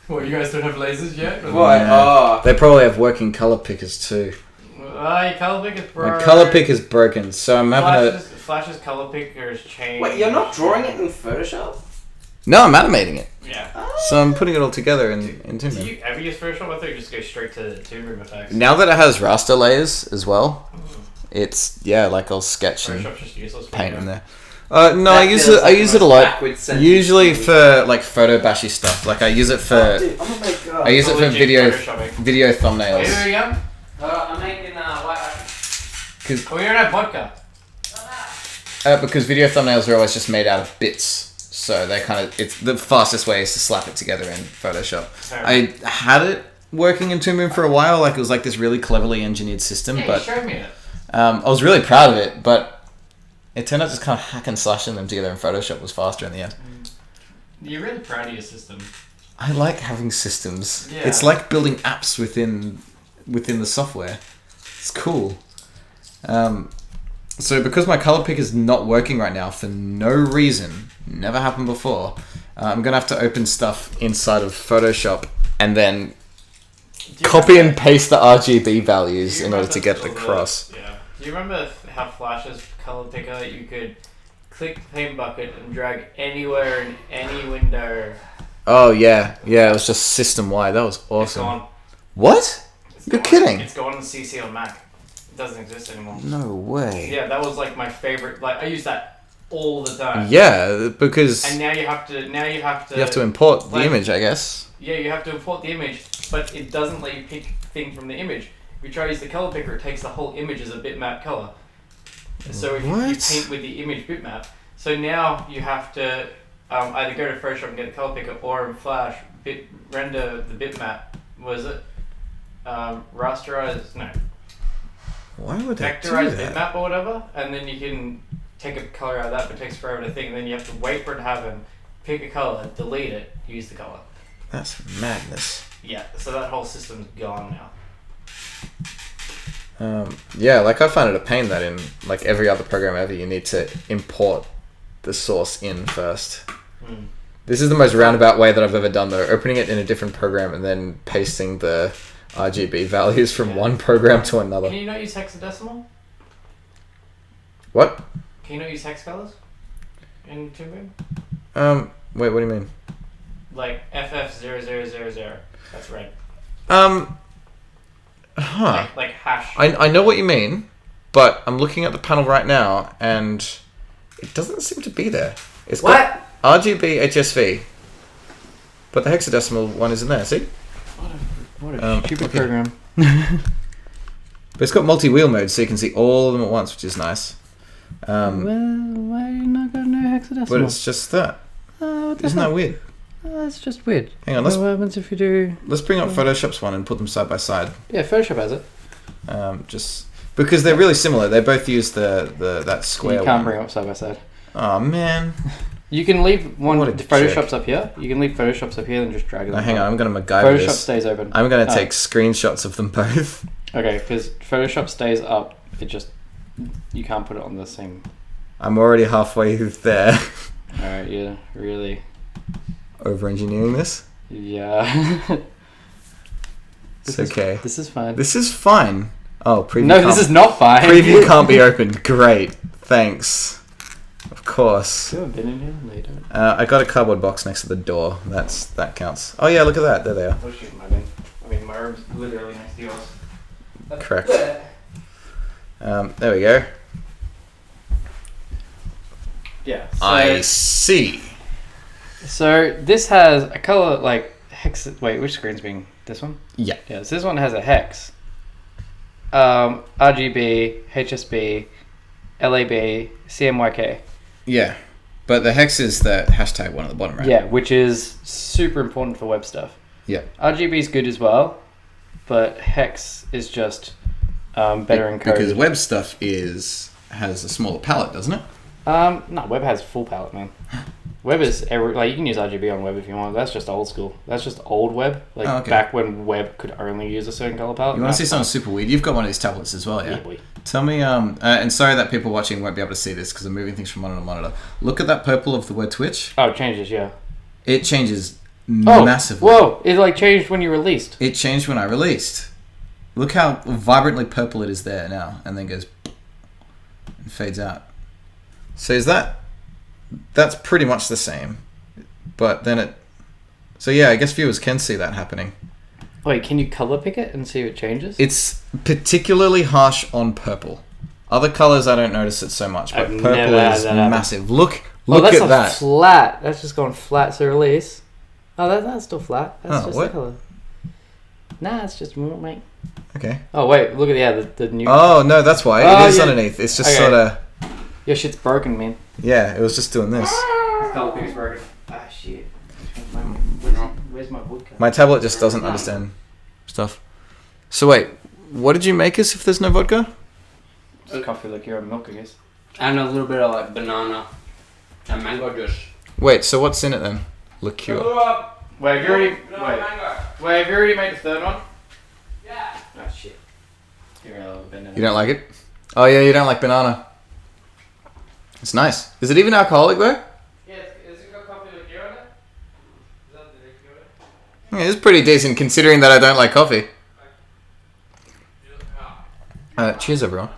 What, you guys don't have lasers yet? What? Yeah. Oh. They probably have working color pickers too. Your color pick is My broken. color pick is broken, so I'm having Flash's color picker has changed. Wait, you're not drawing it in Photoshop? No, I'm animating it. Yeah. So I'm putting it all together in Toon Do Room. you ever use Photoshop? I thought you just go straight to Toon Room effects. Now that it has raster layers as well, it's like I'll sketch and Photoshop's just useless. for paint you. in there. No, I use it. I use it a lot. Usually for like photo bashy stuff. Like I use it for. Dude, oh my god. I use it for Legit video photoshopping. video Here thumbnails. we go. I'm making white. Oh, we don't have vodka. Because video thumbnails are always just made out of bits. So they kind of, it's the fastest way is to slap it together in Photoshop. Fair. I had it working in Toon Boom for a while, like it was like this really cleverly engineered system, Yeah, you but showed me it. I was really proud of it, but it turned out just kind of hack and slashing them together in Photoshop was faster in the end. You're really proud of your system. I like having systems. Yeah. It's like building apps within the software. It's cool. So because my color pick is not working right now for no reason, never happened before, I'm gonna have to open stuff inside of Photoshop and then copy and paste the RGB values in order to get the cross. Yeah. Do you remember how Flash's color picker, you could click Paint Bucket and drag anywhere in any window? Oh yeah, it was just system wide. That was It's awesome. gone. What? It's You're gone. kidding? It's gone on CC on Mac. It doesn't exist anymore. No way. Yeah, that was like my favorite. Like I use that all the time. Yeah, because And now you have to. you have to import the like- image, I guess. Yeah, you have to import the image, but it doesn't let you pick thing from the image. If you try to use the color picker, it takes the whole image as a bitmap color. So if you What? paint with the image bitmap, so now you have to either go to Photoshop and get the color picker, or in Flash render the bitmap. Was it rasterize? No, Why would they do vectorize that? bitmap or whatever, and then you can take a color out of that, but it takes forever to think. And then you have to wait for it to happen, pick a color, delete it, use the color. That's madness. Yeah, so that whole system's gone now. Yeah, like I find it a pain that in like every other program ever, you need to import the source in first. Mm. This is the most roundabout way that I've ever done though, opening it in a different program and then pasting the RGB values from Yeah. one program to another. Can you not use hexadecimal? What? Can you not use hex colors in Toon Boom? Wait, what do you mean? Like FF0000. That's red. Like hash. I know what you mean, but I'm looking at the panel right now, and it doesn't seem to be there. It's got RGB HSV, but the hexadecimal one isn't there. See? What a stupid program. But it's got multi-wheel mode, so you can see all of them at once, which is nice. Well, why you not got no hexadecimal? But it's just that. Isn't that weird? That's just weird. Hang on, what happens if you do... Let's bring up Photoshop's one and put them side by side. Yeah, Photoshop has it. Just because they're really similar. They both use that square. You can't one. bring it up side by side. Oh man. You can leave one. What a Photoshop's jerk. up here. You can leave Photoshop's up here and just drag it. No, hang on, I'm gonna MacGyver Photoshop this. stays open. I'm gonna take screenshots of them both. Okay, because Photoshop stays up. It just you can't put it on the same. I'm already halfway there. All right, yeah, really. Over-engineering this. Yeah. It's okay. This is fine. This is fine. Oh, preview. No, this is not fine. Preview can't be opened. Great. Thanks. Of course. You haven't been in here? No, you don't. I got a cardboard box next to the door. That counts. Oh yeah, look at that. There they are. Oh shit, my bin. I mean, my room's literally next to yours. Correct. There we go. Yeah. I see. So this has a color like hex. Wait, which screen's being this one? Yeah. Yeah. So this one has a hex. RGB, HSB, LAB, CMYK. Yeah. But the hex is the hashtag one at the bottom, right? Yeah, which is super important for web stuff. Yeah. RGB is good as well, but hex is just better encoded. Because web stuff has a smaller palette, doesn't it? No, web has full palette, man. Web is you can use RGB on web if you want. That's just old school. That's just old web. Like back when web could only use a certain color palette. You want to see something super weird? You've got one of these tablets as well, yeah? Yeah, boy. Tell me, and sorry that people watching won't be able to see this because I'm moving things from monitor to monitor. Look at that purple of the word Twitch. Oh, it changes, yeah. It changes Oh, massively. whoa! It like changed when you released. It changed when I released. Look how vibrantly purple it is there now, and then goes and fades out. So that's pretty much the same, but then so yeah, I guess viewers can see that happening. Wait, can you color pick it and see if it changes? It's particularly harsh on purple. Other colors I don't notice it so much, but I've purple never had is that happen. massive. Look that's at not that. flat. That's just going flat to release. Oh, that's still flat. That's just what? the color. Nah, it's just more, mate. Okay. Oh wait, look at the new. Oh no, that's why Oh, it is yeah. underneath. It's just Okay. sort of Your shit's broken, man. yeah. It was just doing this. This color pick's broken. Ah shit. Where's my vodka? My tablet just doesn't understand stuff. So wait, what did you make us if there's no vodka? Just coffee liqueur and milk, I guess. And a little bit of like banana and mango juice. Wait, so what's in it then? Liqueur. Wait, have you already made the third one? Yeah. Oh shit. You're a little bit. You don't like it? Oh yeah, you don't like banana. It's nice. Is it even alcoholic though? Yeah, is it got coffee liqueur in it? Is that the liqueur? Yeah, it's pretty decent considering that I don't like coffee. Cheers everyone.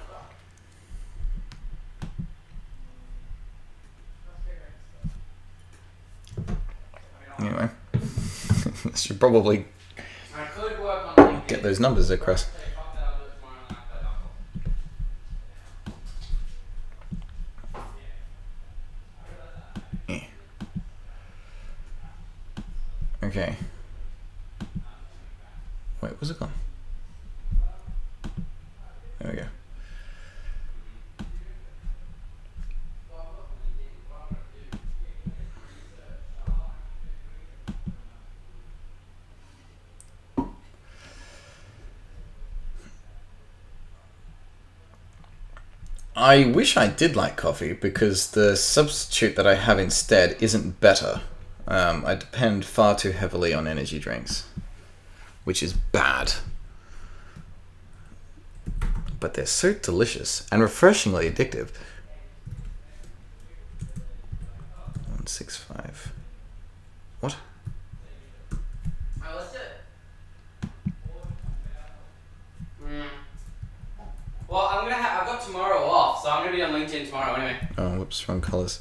Anyway, I should probably I could work on get those numbers across. Yeah. Okay. Wait, where's it gone? There we go. I wish I did like coffee because the substitute that I have instead isn't better. I depend far too heavily on energy drinks, which is bad. But they're so delicious and refreshingly addictive. 165. What? What's it? Well, I've got tomorrow off, so I'm gonna be on LinkedIn tomorrow anyway. Oh, whoops, wrong colors.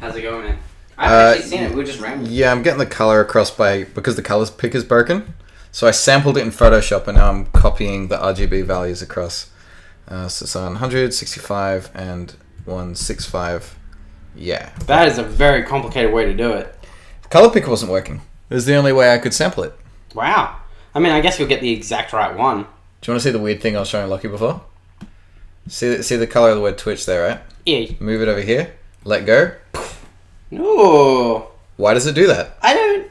How's it going, man? I haven't actually seen it. We were just rambling. Yeah, I'm getting the color across because the colors pick is broken. So I sampled it in Photoshop and now I'm copying the RGB values across. So it's on 165 and 165. Yeah. That is a very complicated way to do it. Color picker wasn't working. It was the only way I could sample it. Wow. I mean, I guess you'll get the exact right one. Do you want to see the weird thing I was showing Lockie before? See the color of the word Twitch there, right? Yeah. Move it over here. Let go. No. Why does it do that? I don't...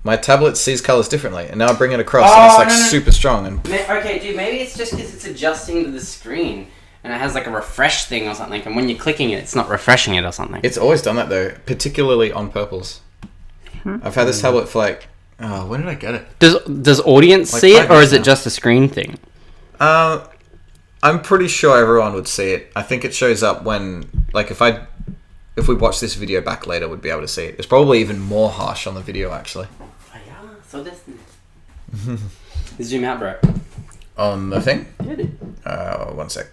My tablet sees colors differently, and now I bring it across, and it's like super strong. And Okay, dude, maybe it's just because it's adjusting to the screen, and it has like a refresh thing or something, and when you're clicking it, it's not refreshing it or something. it's always done that though, particularly on purples. I've had this tablet for like, when did I get it? Does audience Like see it, 5 or years is it now. just a screen thing? I'm pretty sure everyone would see it. I think it shows up when, like, if we watch this video back later, we'd be able to see it. It's probably even more harsh on the video actually. Yeah, so this... Zoom out, bro. On the thing. Yeah, dude. 1 sec.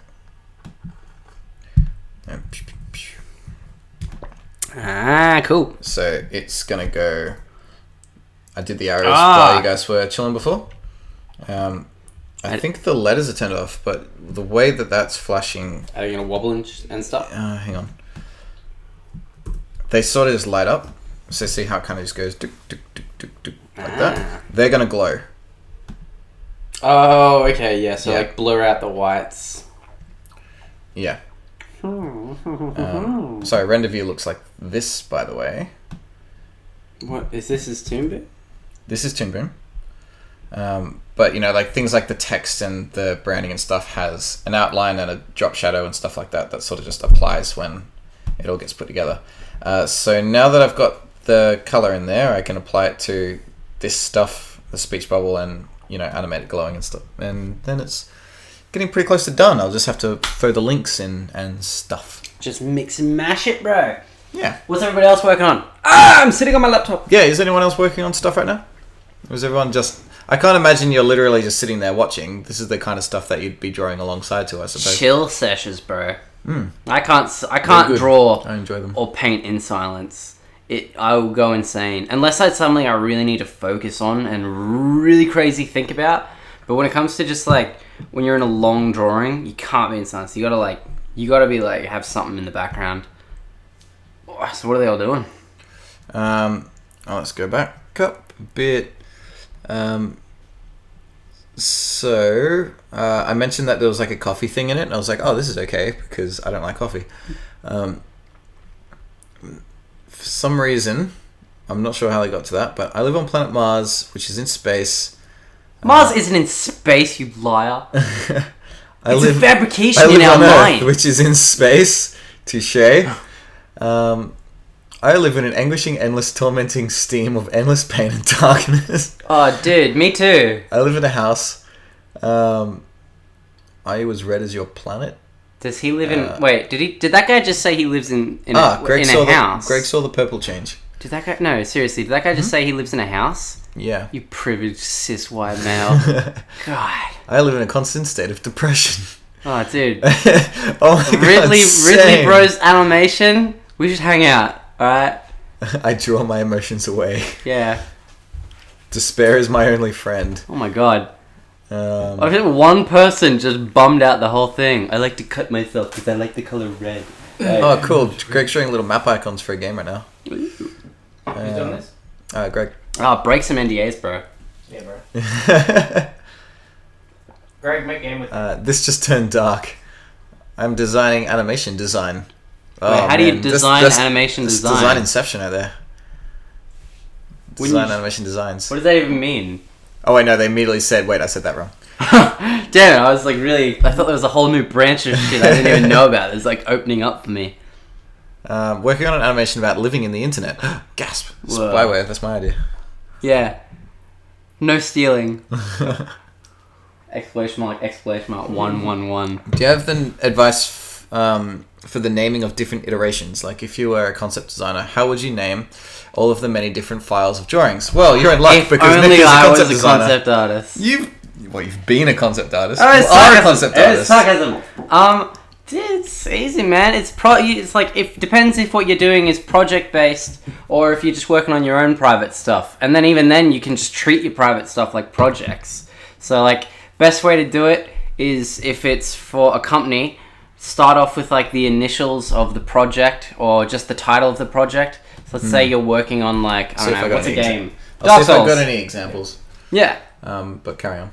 Ah, cool. So it's gonna go. I did the arrows Ah. while you guys were chilling before. I think the letters are turned off, but the way that that's flashing. Are you gonna wobble and stuff? Hang on. They sort of just light up. So see how it kind of just goes like that. They're gonna glow. Oh, okay, yeah. So Yeah. like blur out the whites. Yeah. Sorry, render view looks like this, by the way. What is this? Is Toon Boom? This is Toon Boom. But, you know, like things like the text and the branding and stuff has an outline and a drop shadow and stuff like that that sort of just applies when it all gets put together. So now that I've got the color in there, I can apply it to this stuff, the speech bubble, and, you know, animate it glowing and stuff. And then it's getting pretty close to done. I'll just have to throw the links in and stuff. Just mix and mash it, bro. Yeah. What's everybody else working on? I'm sitting on my laptop. Yeah, is anyone else working on stuff right now? Or is everyone just... I can't imagine you're literally just sitting there watching. This is the kind of stuff that you'd be drawing alongside to, I suppose. Chill sessions, bro. Mm. I can't good. draw I enjoy them. or paint in silence. I will go insane unless it's something I really need to focus on and really crazy think about. But when it comes to just like when you're in a long drawing, you can't be in silence. You gotta be like have something in the background. So what are they all doing? Let's go back up a bit. I mentioned that there was like a coffee thing in it, and I was like, oh, this is okay because I don't like coffee. For some reason, I'm not sure how they got to that, but I live on planet Mars, which is in space. Mars isn't in space, you liar. It's a fabrication I live in our on Earth, mind. which is in space. Touche. I live in an anguishing, endless, tormenting steam of endless pain and darkness. Oh, dude, me too. I live in a house. Are you as red as your planet? Does he live in? Wait, did that guy just say he lives in a house? Greg saw the purple change. Did that guy? No, seriously. Did that guy just say he lives in a house? Yeah. You privileged cis white male. God. I live in a constant state of depression. Oh, dude. Oh my God, Ridley same. Bros animation. We should hang out. All right. I draw my emotions away. Yeah. Despair is my only friend. Oh my God. Um, I think one person just bummed out the whole thing. I like to cut myself because I like the color red. oh, cool. Greg's showing little map icons for a game right now. Who's doing this? Greg. Oh, break some NDAs, bro. Yeah, bro. Greg, make game with me. This just turned dark. I'm designing animation design. Wait, how do you design animation this design? Design Inception out there. Wouldn't Design you- animation designs. What does that even mean? Oh wait, no, they immediately said, wait, I said that wrong. Damn, I was like really... I thought there was a whole new branch of shit I didn't even know about. It's like opening up for me. Working on an animation about living in the internet. Gasp. Whoa. Spyware, that's my idea. Yeah. No stealing. Exclamation mark 111. Do you have the advice for the naming of different iterations? Like if you were a concept designer, how would you name all of the many different files of drawings? Well, you're in luck If because Nick only is a I concept was a designer. concept artist. You've been a concept artist. Oh, You it's are a sarcasm. concept It's artist. sarcasm. It's easy, man. It's like it depends if what you're doing is project based or if you're just working on your own private stuff. And then even then, you can just treat your private stuff like projects. So like, best way to do it is if it's for a company, start off with like the initials of the project or just the title of the project. So let's say you're working on like I don't know what's a game. I'll see if I've got any examples. Yeah. But carry on.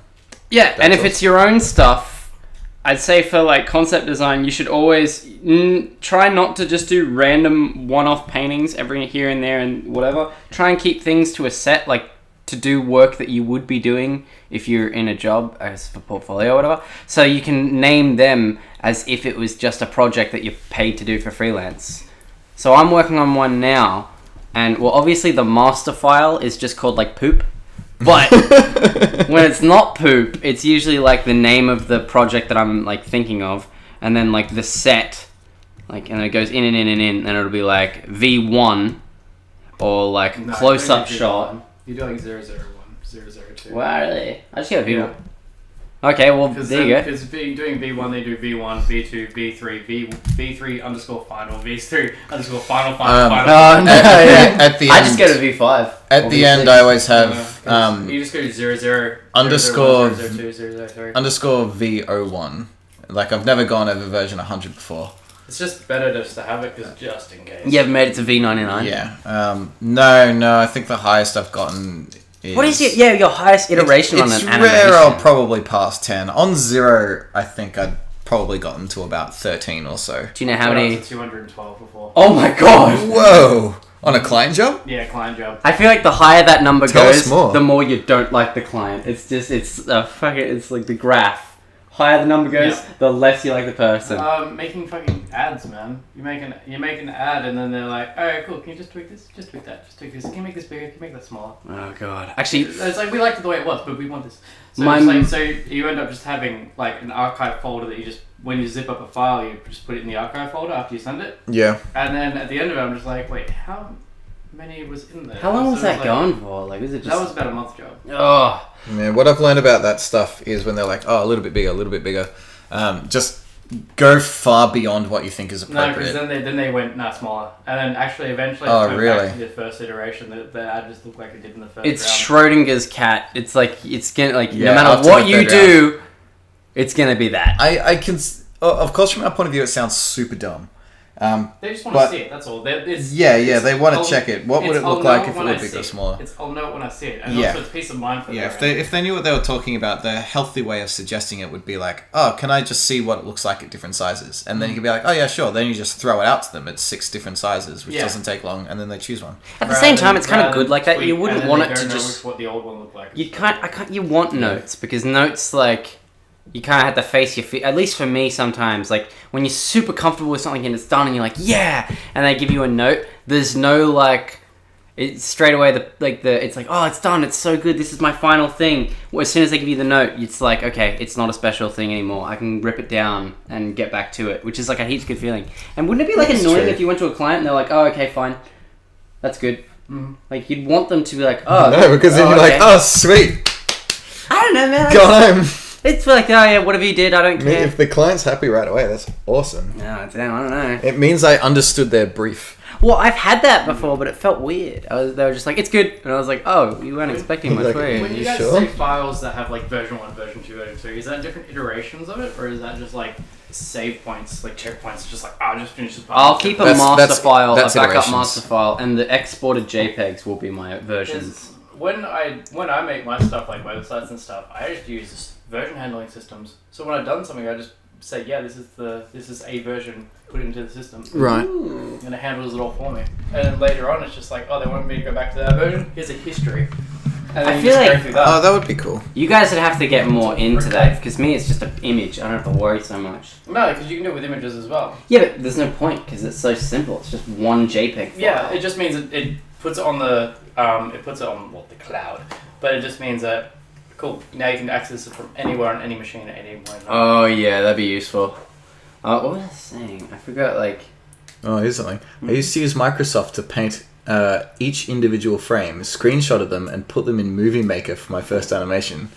Yeah, and if it's your own stuff, I'd say for like concept design, you should always try not to just do random one-off paintings every here and there and whatever. Try and keep things to a set, like to do work that you would be doing if you're in a job as for portfolio or whatever. So you can name them as if it was just a project that you're paid to do for freelance. So I'm working on one now, and well, obviously the master file is just called like poop. But when it's not poop, it's usually like the name of the project that I'm like thinking of, and then like the set, like, and it goes in and in and in, and it'll be like V1 or like close-up shot. You do like 001, 002. Wow, really? I just get a V1. Okay, well, there you go. Because doing V1, they do V1, V2, V3, V3 underscore final, V3 underscore final. Oh, no, yeah. At the end, I just get a V5. At the end, I always have you just go to 00 underscore 002, 003. underscore V01. Like I've never gone over version 100 before. It's just better just to have it because just in case. You haven't made it to V99? Yeah. No. I think the highest I've gotten. What is it? Yeah, your highest iteration on an animation. It's rare I'll probably pass 10. On 0, I think I'd probably gotten to about 13 or so. Do you know how many? 212 before. Oh my god! Whoa! On a client job? Yeah, client job. I feel like the higher that number Tell us goes, more. the more you don't like the client. It's like the graph. Higher the number goes, the less you like the person. Making fucking ads, man. You make an ad, and then they're like, "Alright, cool. Can you just tweak this? Just tweak that. Just tweak this. Can you make this bigger? Can you make that smaller?" Oh god. Actually, it's like we liked it the way it was, but we want this. So so you end up just having like an archive folder that you just when you zip up a file, you just put it in the archive folder after you send it. Yeah. And then at the end of it, I'm just like, wait, how many was in there? How long was that like, going for? Like, was it just? That was about a month job. Oh. Yeah, what I've learned about that stuff is when they're like, oh, a little bit bigger. Just go far beyond what you think is appropriate. No, because then they went smaller, and then actually eventually Oh, it went really? back to the first iteration. The ad just looked like it did in the first. It's round. Schrodinger's cat. It's like it's gonna like Yeah, no matter after what the you third do, it's gonna be that. I can, of course, from our point of view, it sounds super dumb. They just want to see it. That's all. They want to check it. What would it look like if it were bigger or smaller? I'll know it when I see it, and also it's peace of mind for them. Yeah, if they knew what they were talking about, the healthy way of suggesting it would be like, oh, can I just see what it looks like at different sizes? And then you could be like, oh yeah, sure. Then you just throw it out to them at 6 different sizes, which doesn't take long, and then they choose one. At the same time, it's kind of good like that. You wouldn't want it to just. What the old one looked like. You want notes because notes like. You kind of have to face your feet. At least for me, sometimes, like when you're super comfortable with something and it's done, and you're like, yeah, and they give you a note. There's no like, it's straight away it's like, oh, it's done. It's so good. This is my final thing. Well, as soon as they give you the note, it's like, okay, it's not a special thing anymore. I can rip it down and get back to it, which is like a heaps good feeling. And wouldn't it be like annoying if you went to a client and they're like, oh, okay, fine, that's good. Mm-hmm. Like you'd want them to be like, oh, no, because then you're okay. like, oh, sweet. I don't know, man. Go home. It's like, oh yeah, whatever you did, I don't care. If the client's happy right away, that's awesome. No, damn, I don't know. It means I understood their brief. Well, I've had that before, but it felt weird. They were just like, it's good. And I was like, oh, you weren't expecting much, were you? When you guys say files that have like version 1, version 2, version 3, is that different iterations of it? Or is that just like save points, like checkpoints, just like, oh, just finish this file? I'll keep a master file, a backup iterations. master file, and the exported JPEGs will be my versions. When I make my stuff, like websites and stuff, I just use version handling systems. So when I've done something, I just say, yeah, this is a version, put it into the system. Right. And it handles it all for me. And then later on, it's just like, oh, they want me to go back to that version. Here's a history. And then I you feel just like- go through that. Oh, that would be cool. You guys would have to get more into that, because me, it's just an image. I don't have to worry so much. No, because you can do it with images as well. Yeah, but there's no point, because it's so simple. It's just one JPEG file. Yeah, it just means it puts it on the the cloud. But it just means that, cool, now you can access it from anywhere on any machine at any point. Oh, yeah, that'd be useful. What was I saying? I forgot, like... Oh, here's something. I used to use Microsoft to paint each individual frame, screenshotted them, and put them in Movie Maker for my first animation.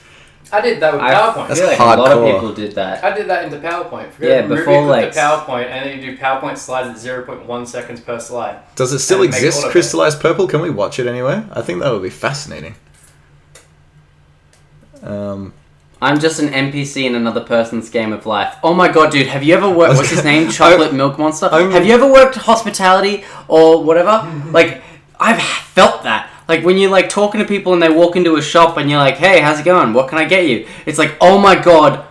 I did that with I PowerPoint. That's feel like a lot of hardcore. people did that. I did that into PowerPoint. Yeah, Movie before, clip like- to PowerPoint, and then you do PowerPoint slides at 0.1 seconds per slide. Does it still And make exist, all of it. Crystallized Purple? Can we watch it anywhere? I think that would be fascinating. I'm just an NPC in another person's game of life. Oh my god, dude, have you ever worked... What's his name? Chocolate Milk Monster? Have you ever worked hospitality or whatever? Like, I've felt that. Like, when you're, like, talking to people and they walk into a shop and you're like, hey, how's it going? What can I get you? It's like, oh my god,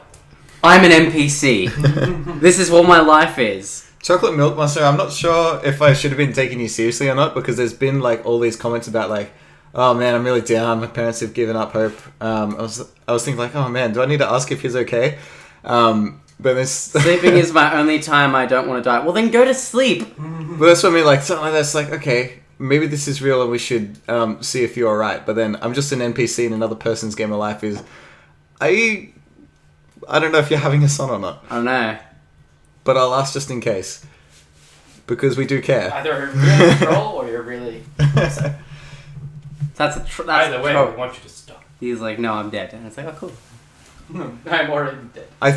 I'm an NPC. This is what my life is. Chocolate Milk Monster, I'm not sure if I should have been taking you seriously or not, because there's been, like, all these comments about, like, oh man, I'm really down, my parents have given up hope. I was thinking, like, oh man, do I need to ask if he's okay? But this... Sleeping is my only time I don't want to die. Well, then go to sleep. But that's what I mean, like, something like that's like, okay, maybe this is real and we should see if you're alright. But then I'm just an NPC in another person's game of life is... I don't know if you're having us on or not, I don't know. but I'll ask just in case. Because we do care. Either you're really a troll or you're really... That's Either way, troll. we want you to stop. He's like, no, I'm dead. And it's like, oh, cool. I'm already dead. I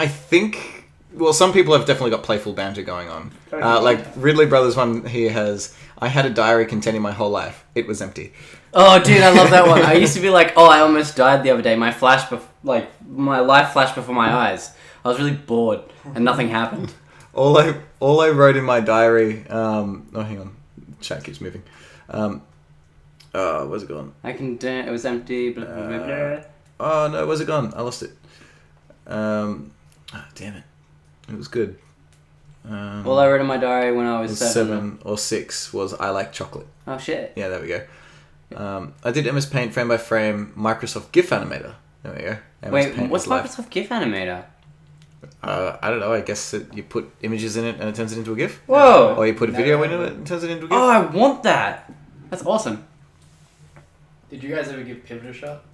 think... Well, some people have definitely got playful banter going on. Like, Ridley Brothers one here has... I had a diary containing my whole life. It was empty. Oh, dude, I love that one. I used to be like, oh, I almost died the other day. My life flashed before my eyes. I was really bored, and nothing happened. All I wrote in my diary... oh, hang on. Chat keeps moving. Where's it gone? I can do it was empty. Blah, blah, blah, blah. Oh, no, where's it gone? I lost it. Damn it. It was good. All I wrote in my diary when I It was was 7. 7 or 6 was I like chocolate. Oh, shit. Yeah, there we go. I did MS Paint frame by frame, Microsoft GIF Animator. There we go. MS Wait, Paint what's is live. Microsoft GIF Animator? I don't know. I guess you put images in it and it turns it into a GIF. Whoa! Or you put a video into it and it turns it into a GIF. Oh, I want that. That's awesome. Did you guys ever give Pivot a shot?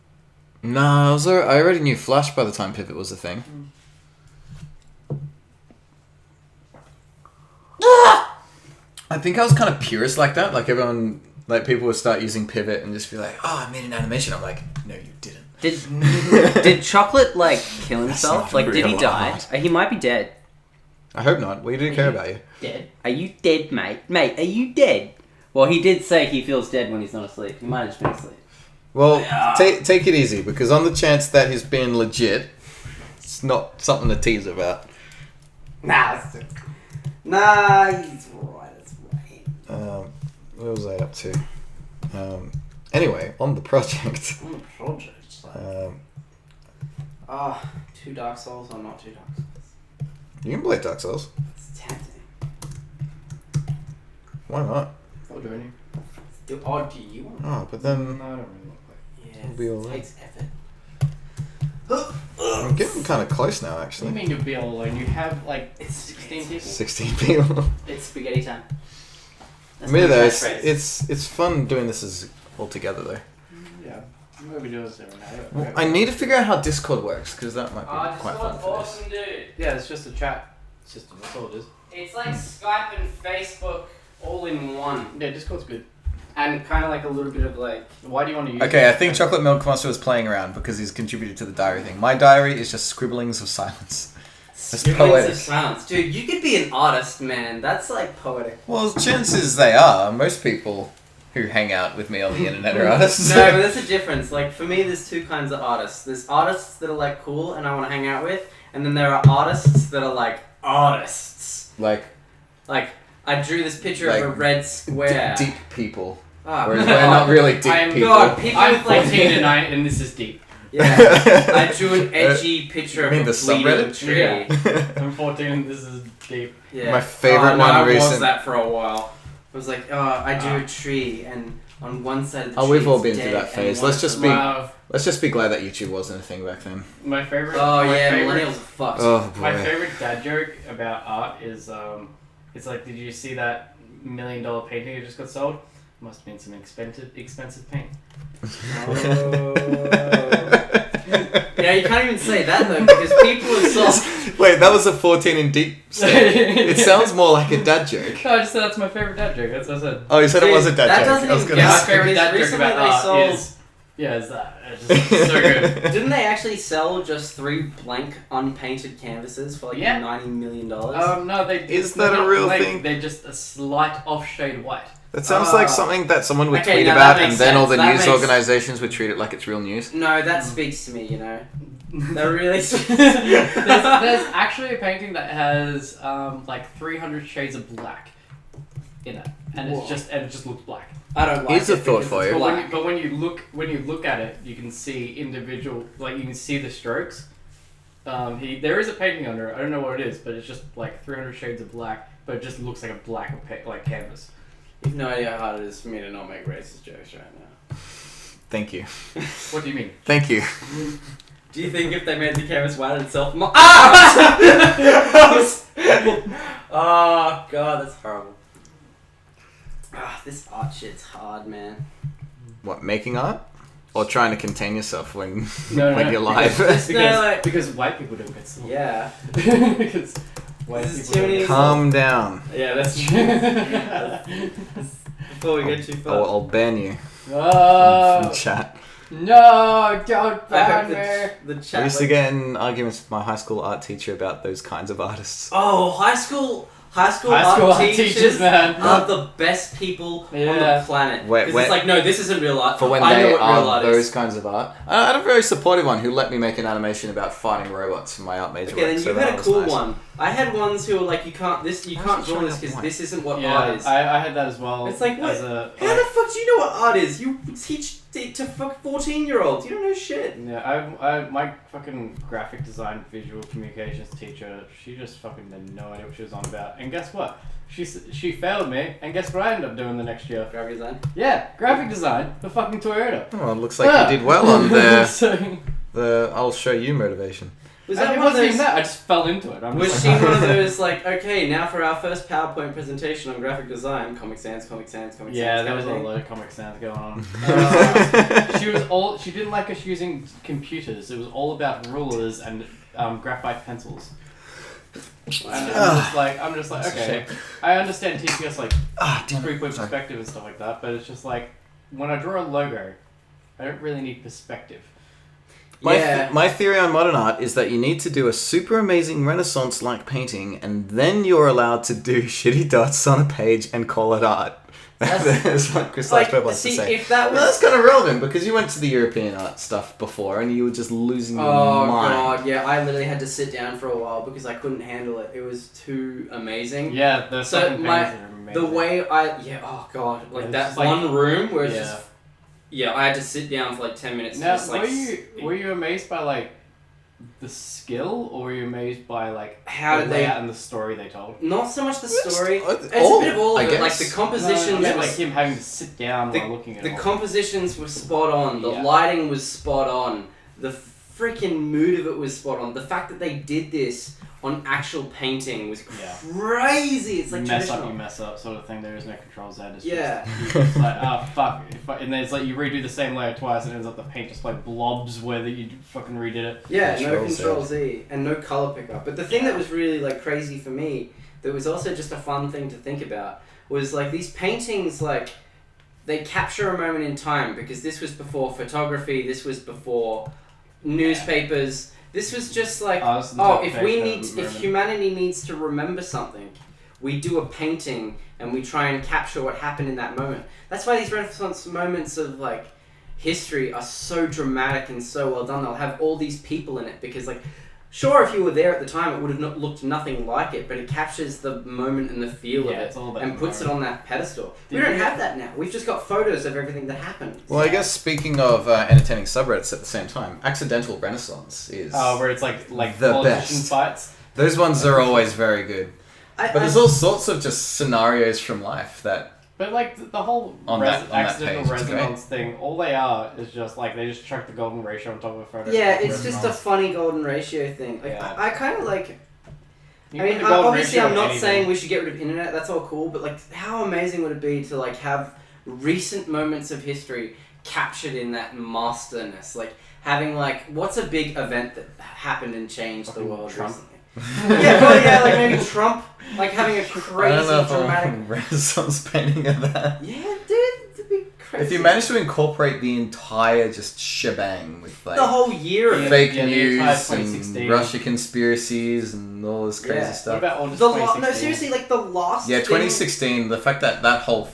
No, I already knew Flash by the time Pivot was a thing. I think I was kind of purist like that. Like everyone, like people would start using Pivot and just be like, "Oh, I made an animation." I'm like, "No, you didn't." Did Chocolate like kill himself? not Like, did he real die? art. He might be dead. I hope not. We do care about you. Dead? Are you dead, mate? Mate, are you dead? Well, he did say he feels dead when he's not asleep. He might have just been asleep. Well, take it easy because on the chance that he's been legit, it's not something to tease about. Nah, he's right. That's right. What was I up to? Anyway, on the project. On the project. Two Dark Souls or not two Dark Souls? You can play Dark Souls. It's tempting. Why not? I'll join you. Do you want? Oh, but then No, I don't really look like Yeah, It'll be alright. it takes effort. I'm getting kind of close now, What do you actually. mean you'll be all alone? You have like It's 16 people? 16 people. It's spaghetti time. I That's mean, my though, catchphrase. it's fun doing this as all together, though. Yeah. Maybe do this every night. Well, I need to figure out how Discord works because that might be quite fun for this. awesome, dude. Yeah, it's just a chat system. That's all it is. It's like Skype and Facebook all in one. Yeah, Discord's good. And kind of like a little bit of like... Why do you want to use Okay, it? I think Chocolate Milk Monster was playing around because he's contributed to the diary thing. My diary is just scribblings of silence. Scribblings poetic. of silence. Dude, you could be an artist, man. That's like poetic. Well, chances they are. Most people who hang out with me on the internet are artists. No, but there's a difference. Like, for me, there's two kinds of artists. There's artists that are like cool and I want to hang out with. And then there are artists that are like artists. Like Like, I drew this picture Like, of a red square. deep people. Ah, Whereas we're not really deep I am people. God, people I'm with like 14 and and this is deep. Yeah. I drew an edgy picture You of mean a the bleeding subreddit? tree. Yeah. I'm 14 and this is deep. Yeah. My favorite Oh, no, one I was recent- that for a while. It was like, I drew a tree, and on one side of the Oh, tree we've all it's been through dead, that phase. and Let's one just side- be- Wow. Let's just be glad that YouTube wasn't a thing back then. My favorite. Oh my yeah, favorite, millennials are fucked. Oh My boy. favorite dad joke about art is it's like, did you see that $1 million painting that just got sold? Must have been some expensive paint. Yeah, you can't even say that though because people are soft. Wait, that was a 14 in deep state. It sounds more like a dad joke. No, I just said that's my favorite dad joke. That's what I said. Oh, you said it was a dad That joke. doesn't I was even gonna count. say- My favorite dad joke Recently about they art sold- is Yeah, it's that. It's just so good. Didn't they actually sell just 3 blank unpainted canvases for like Yeah. $90 million? No, they. Is they're that a not real blank, thing? They're just a slight off shade white. That sounds like something that someone would Okay, tweet now about, that and makes then all the sense. That news makes- organizations would treat it like it's real news. No, that speaks to me, you know. They're really... There's actually a painting that has like 300 shades of black in it, and Whoa. it just looks black. I don't like Here's a it thought because for it's you. black. But when you look at it, you can see individual, like you can see the strokes. There is a painting under it. I don't know what it is, but it's just like 300 shades of black, but it just looks like a black like canvas. You have no idea how hard it is for me to not make racist jokes right now. Thank you. What do you mean? Thank you. Do you think if they made the canvas white itself... Oh, God, that's horrible. This art shit's hard, man. What, making art? Or trying to contain yourself when No, when you're live? Because white people don't get sold. Yeah. Because white This is people too don't many- get Calm down. Yeah, that's true. Before we get too far. I'll ban you Oh, from chat. no, don't I ban hope me. the chat... I used to like- get in arguments with my high school art teacher about those kinds of artists. Oh, high school High school art teachers, man. are the best people on Yeah. the planet. Wait, 'Cause wait. it's like, no, this isn't real art. For when I know they what real are art those is. kinds of art. I had a very supportive one who let me make an animation about fighting robots for my art major Okay, work, then so you that had a was cool nice. one. I had ones who were like, you can't Why draw is it this showing because up this isn't what Yeah, art is. I had that as well. It's like, what? As a, How the fuck do you know what art is? You teach to fuck 14-year-olds. You don't know shit. Yeah, I my fucking graphic design visual communications teacher, she just fucking had no idea what she was on about. And guess what? She failed me, and guess what I ended up doing the next year? Graphic design. Yeah, graphic design for fucking Toyota. Oh, it looks like you did well on So, the I'll show you motivation. Was it that one of wasn't even those? that, I just fell into it. I'm Was just she like, one of those like, okay, now for our first PowerPoint presentation on graphic design, Comic Sans, Comic Sans, Comic Sans. Yeah, there kind was of a thing? lot of Comic Sans going on. Uh, She didn't like us using computers. It was all about rulers and graphite pencils. And I'm just like, okay, I understand teaching us like Damn it. 3-point Sorry. perspective and stuff like that, but it's just like when I draw a logo, I don't really need perspective. yeah. My theory on modern art is that you need to do a super amazing Renaissance-like painting, and then you're allowed to do shitty dots on a page and call it art. That's what Chris like, Purple likes see, to say. if that was... Well, that's kind of relevant because you went to the European art stuff before, and you were just losing your Oh mind. god, yeah, I literally had to sit down for a while because I couldn't handle it. It was too amazing. Yeah, the So fucking my- paintings are amazing. The way oh god, like Yeah, that it's like- one room where it's Yeah. just... Yeah, I had to sit down for like 10 minutes to Now, just like... were you amazed by like the skill, or were you amazed by like How the did they... layout and the story they told? Not so much the story. It's a all, bit of all I of it. Like guess. the compositions... I meant was- like him having to sit down while looking at The it. compositions were spot on. The Yeah. lighting was spot on. The freaking mood of it was spot on. The fact that they did this on actual painting was Yeah. crazy. It's like mess up, traditional. you mess up, sort of thing. There is no controls there. It's Yeah. just, it's like, oh fuck. And then it's like you redo the same layer twice, and it ends up the paint just like blobs where you fucking redid it. Yeah, no Control Z. Control Z and no color pickup. But the thing that was really like crazy for me, that was also just a fun thing to think about, was like these paintings like they capture a moment in time because this was before photography, this was before newspapers. This was just like, This is the oh, top if we page need, moment. if humanity needs to remember something, we do a painting and we try and capture what happened in that moment. That's why these Renaissance moments of like history are so dramatic and so well done. They'll have all these people in it because like, sure, if you were there at the time, it would have not looked nothing like it, but it captures the moment and the feel Yeah, of it's it all about and the puts it moment. on that pedestal. We Did don't you- have that now. We've just got photos of everything that happened. Well, I guess speaking of entertaining subreddits at the same time, Accidental Renaissance is... Oh, where it's like The politician best. fights. Those ones are always very good. But there's I- all sorts of just scenarios from life that... But like the whole On that accidental page, it's resonance thing, all they are is just like they just chuck the golden ratio on top of a photo. yeah, of it's just a resonance. funny golden ratio thing. Like, Yeah. I kind of like... You I put mean, the golden obviously, ratio I'm on not anything. saying we should get rid of internet. That's all cool, but like, how amazing would it be to like have recent moments of history captured in that masterness? Like having like, what's a big event that happened and changed the Fucking world Trump. recently? Yeah, well, yeah, like maybe Trump, like having a I don't crazy know if dramatic. I'm Renaissance painting of that. Yeah, dude, it'd be crazy. If you manage to incorporate the entire just shebang with like the whole year of it. fake the entire news 2016. and Russia conspiracies and all this crazy Yeah. What stuff. about all just No, 2016? seriously, like the last. Yeah, thing- 2016. The fact that that whole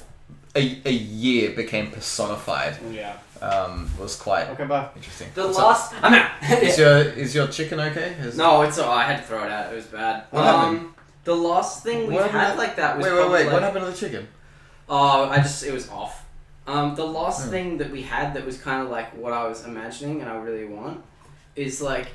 a year became personified Yeah. was quite Okay, bye. interesting. The What's last. I'm out. up? Is your chicken okay? No, it's alright. I had to throw it out. It was bad. What happened? The last thing we What had happened? like that was Wait. probably What like- happened to the chicken? Oh, it was off. The last Hmm. thing that we had that was kind of like what I was imagining and I really want is like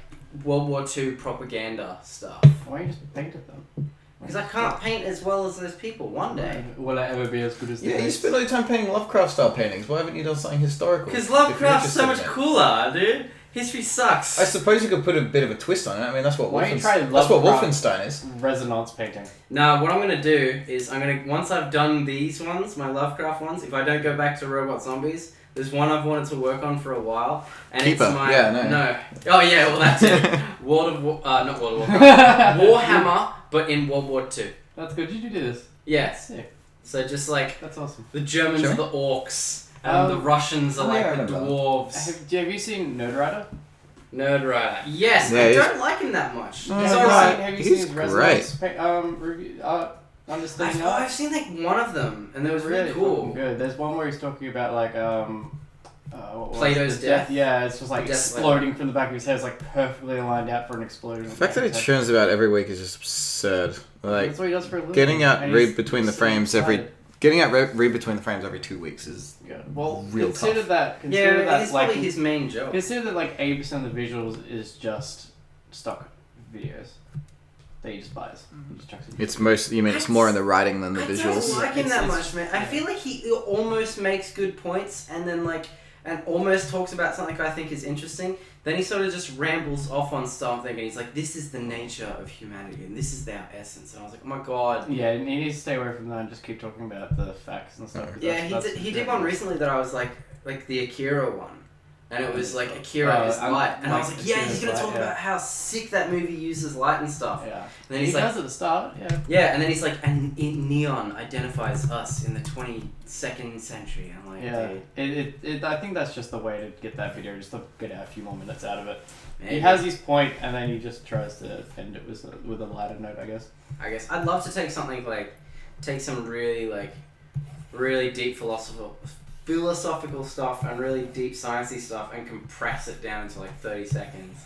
World War II propaganda stuff. Why don't you just painted them? Because I can't paint as well as those people one day. Will I ever be as good as Yeah, you these? spend all your time painting Lovecraft style paintings. Why haven't you done something historical? Because If you're Lovecraft's so much interested in it? cooler, dude. History sucks. I suppose you could put a bit of a twist on it. I mean, that's what Why don't you try that's what Lovecraft? Wolfenstein is. Resonance painting. Now, what I'm gonna do is once I've done these ones, my Lovecraft ones, if I don't go back to Robot Zombies, there's one I've wanted to work on for a while, and Keeper. it's my Yeah, no. Oh yeah, well that's it. not World of Warcraft. Warhammer, but in World War II. That's good. Did you do this? Yes. Sick. So just like That's awesome. the Germans Sure. are the orcs, and the Russians are oh, yeah, I like the remember that. dwarves. Have you seen Nerd Rider? Nerd Rider. Yes, Yeah, I he's- don't like him that much. No, He's no, alright. Have you He's seen his Resonance great. review? Understanding I've Art? seen like one of them, and it was really fucking cool. good. There's one where he's talking about like what was Plato's it? The death? Yeah, it's just like The death exploding from the back of his head. It's like perfectly lined out for an explosion. The fact that he churns about every week is just absurd. Like that's what he does for a living. getting out And read he's between the so frames excited. read between the frames every 2 weeks is Yeah. Well, real consider tough. that. Consider Yeah, that it's like probably his main job. consider that like 80% of the visuals is just stock videos that he just buys. He just chucks it. it's more in the writing than the I visuals. don't like him that It's- much, man. I feel like he almost makes good points and then and almost talks about something I think is interesting. Then he sort of just rambles off on something and he's like, this is the nature of humanity and this is our essence. And I was like, oh my god. Yeah, and he needs to stay away from that and just keep talking about the facts and stuff. 'cause Yeah, that's he did one recently that I was like the Akira one. And it was like Akira is I light. And I was like like, yeah, he's Akira's going to light, talk yeah. about how sick that movie uses light and stuff. Yeah. And then He he's like, does at the start. Yeah. yeah, and then he's like, and neon identifies us in the 22nd century. I'm like, Yeah, dude, I think that's just the way to get that video, just to get a few more minutes out of it. maybe. He has his point, and then he just tries to end it with a lighter note, I guess. I guess I'd love to take something take some really deep philosophical stuff and really deep sciencey stuff and compress it down into 30 seconds.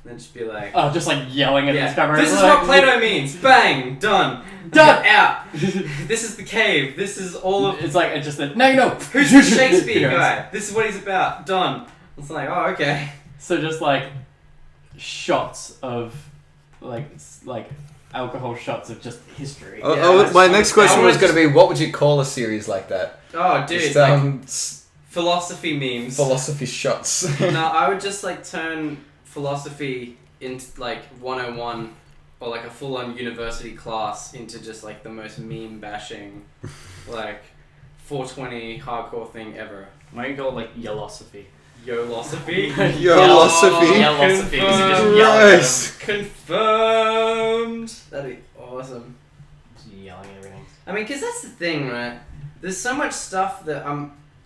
And then just be like, Oh, just like yelling at his camera. this is like, what Plato means. Bang, done, Done! out. This is the cave. This is all of. It's like just a no. Who's the Shakespeare Yes. guy? This is what he's about. Done. It's like, oh, okay. So just like shots of like alcohol shots of just history. Yeah, my next question I was wanna going to be, what would you call a series like that? Oh, dude, Just, philosophy memes. philosophy shots. No, I would just turn philosophy into 101 or a full-on university class into just the most meme bashing 420 hardcore thing ever. Why don't you call it like yellosophy? Yolosophy. Yolosophy. Yellosophy. Confirmed. Just yelling at Nice. Confirmed. That'd be awesome. Just yelling at everything. I mean, because that's the thing, right? There's so much stuff that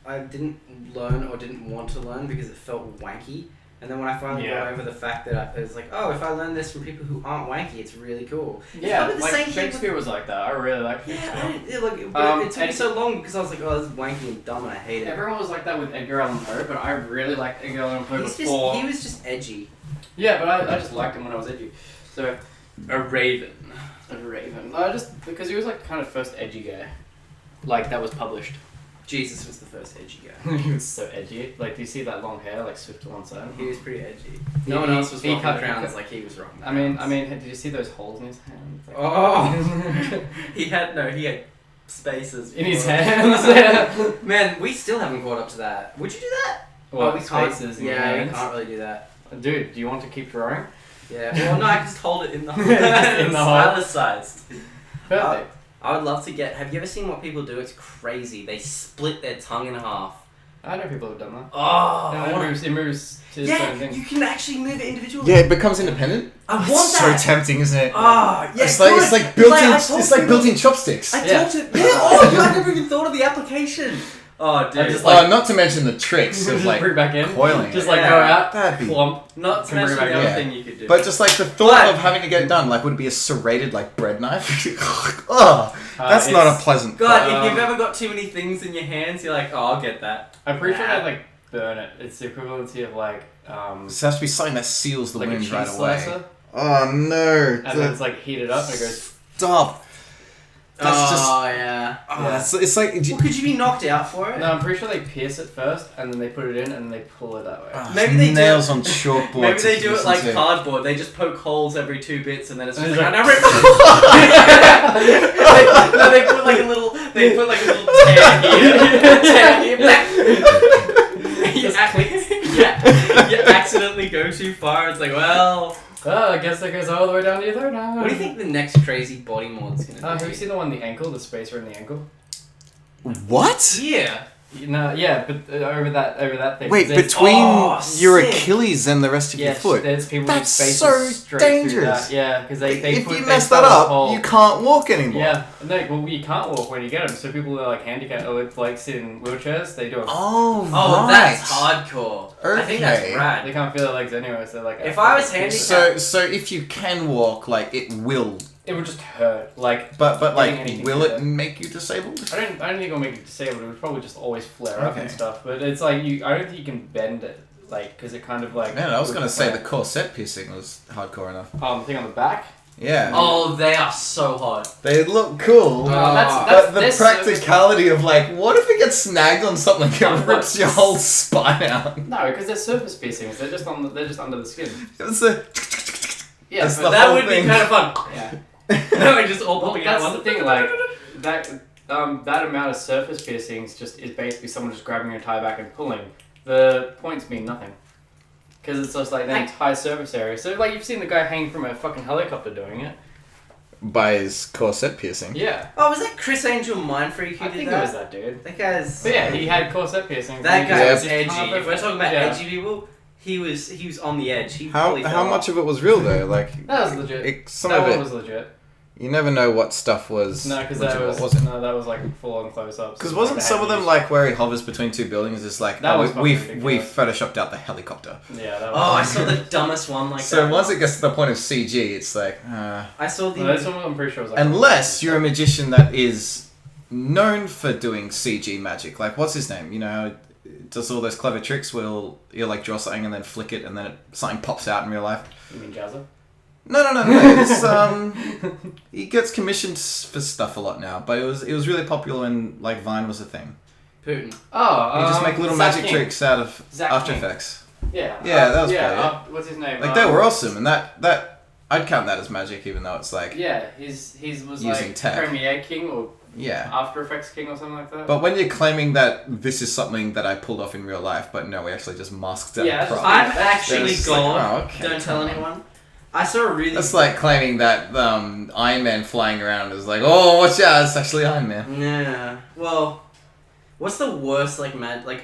I didn't learn or didn't want to learn because it felt wanky. And then when I finally got over the fact that it was oh, if I learn this from people who aren't wanky, it's really cool. Yeah, probably the like same thing Shakespeare was like that. I really like Shakespeare. Yeah, but it took me and- so long because I was like, oh, this is wanky and dumb and I hate it. Everyone was like that with Edgar Allan Poe, but I really liked Edgar Allan Poe before. He was just edgy. Yeah, but I just liked him when I was edgy. So, A raven. a Raven. Just because he was kind of first edgy guy. That was published. Jesus was the first edgy guy. He was so edgy. Do you see that long hair, swift to one side? He was pretty edgy. He- No one else was he rocking cut- crowns he like he was rocking I mean, crowns. did you see those holes in his hand? Oh! he had spaces. In his before. hands. Man, we still haven't caught up to that. Would you do that? What, we can't. spaces in your Yeah, we hands? can't really do that. Dude, do you want to keep drawing? Yeah. Well, no, I can just hold it in the In the hole. stylus sized. Perfect. I would love to get. Have you ever seen what people do? It's crazy. They split their tongue in half. I know people who've done that. Oh, I No, wanna- it moves to certain yeah, things. you can actually move it individually. Yeah, it becomes independent. I want It's that. so tempting, isn't it? Oh, yeah. it's good. like built-in. I It's talked like to- built-in chopsticks. I Yeah. talked to. Yeah. Oh, I never even thought of the application. Oh, dude. I'm just like- not to mention the tricks of just like bring it back in. coiling Just it. like Yeah. go out, That'd be- plump. Not to Can bring mention it back the other in. thing you could do. But just like the thought But- of having to get it done, like would it be a serrated like bread knife? Oh, that's not a It's- pleasant. God, thought. if you've ever got too many things in your hands, you're like, oh, I'll get that. I'm pretty sure Nah. they like burn it. It's the equivalency of like This has to be something that seals the like a wound cheese right away. slicer, Oh no! and then it's like heated up and it goes. Stop. That's just. yeah. Oh, Yeah. it's like. Well, could you be knocked out for it? No, I'm pretty sure they pierce it first and then they put it in and they pull it that way. Maybe they do nails it- on chalkboard. Maybe to they do it listen like to. cardboard. They just poke holes every 2 bits, and then it's just And like, it's no, they put like a little tear here, you, you accidentally go too far. It's like, well, Oh, I guess that goes all the way down to your throat now. what do you think the next crazy body mod's gonna be? Have you seen the one, the ankle, the spacer in the ankle? What? Yeah. No, yeah, but over that thing. Wait, There's- between Oh, your sick. Achilles and the rest of your Yes, foot. there's people That's with so spacers straight through dangerous. that. Yeah, because they If put, you they mess that cut a up, hole. you can't walk anymore. Yeah, no, well, you can't walk when you get them. So people that are like handicapped or with like sit in wheelchairs, they do it. Oh, Oh, right. that's hardcore. I think that's Okay. rad. They can't feel their legs anyway, so like. If I was handicapped- So if you can walk, like it will, it would just hurt. Like, but like, anything will to it that. make you disabled? I don't think it'll make you disabled. It would probably just always flare up and Okay. stuff. But it's like I don't think you can bend it, like, because it kind of like. Man, I was would gonna say the flare. corset piercing was hardcore enough. The thing on the back. Yeah. Oh, they are so hot. They look cool. That's But the this practicality of like, what if it gets snagged on something No, and rips your whole spine out? No, because they're surface piercings. They're just under the skin. It's a, Yeah, That's but the That whole would thing. be kind of fun. yeah. Like just all Well, popping out. that's the thing. Like that amount of surface piercings just is basically someone just grabbing your entire back and pulling. The points mean nothing. Because it's just like the entire surface area. So like you've seen the guy hang from a fucking helicopter doing it. by his corset piercing. Yeah. Oh, was that Chris Angel Mind Freak who I did think that? it was that dude. That guy's. But yeah, he had corset piercings. That and guy he was just edgy. half of If we're talking about yeah. edgy people, he was on the edge. He How probably how fell much off. of it was real though? Like That was legit. some that of one it was legit. you never know what stuff was. No, because legit, that was what wasn't. no, that was like full on close ups. Because wasn't some of them like where he hovers between two buildings? It's like That was we fucking we ridiculous. photoshopped out the helicopter. Yeah, that was. Oh, I saw the dumbest one like So that. once it gets to the point of CG, it's like I saw the. No, this one I'm pretty sure was like. unless you're a magician that is known for doing CG magic. Like what's his name? You know, how it does all those clever tricks where you'll like draw something and then flick it and then something pops out in real life. You mean Jazza? No. It's, he gets commissioned for stuff a lot now, but it was really popular when like Vine was a thing. Putin. Oh, You just make little Zach magic King. tricks out of Zach After King. Effects. Yeah. Yeah, that was yeah. probably it. What's his name? Like they were awesome, and that I'd count that as magic, even though it's like Yeah, his was Using like tech. Premiere King or yeah. After Effects King or something like that. But when you're claiming that this is something that I pulled off in real life, but no, we actually just masked it Yeah, up that's prop. I'm That's actually just God. like, oh, okay, Don't tell come on. anyone. I saw a really. That's like claiming that Iron Man flying around is like, oh, watch out, it's actually Iron Man. Yeah. Well, what's the worst like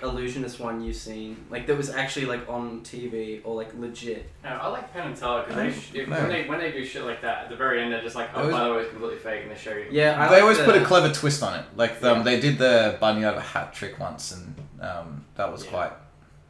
illusionist one you've seen? Like that was actually like on TV or like legit. no, I like Penn and Teller because No. when they do shit like that at the very end, they're just like, oh, Always- by the way, it's completely fake, and they show you. Yeah. I They like always the- put a clever twist on it. Like Yeah. they did the bunny out of a hat trick once, and that was Yeah. quite.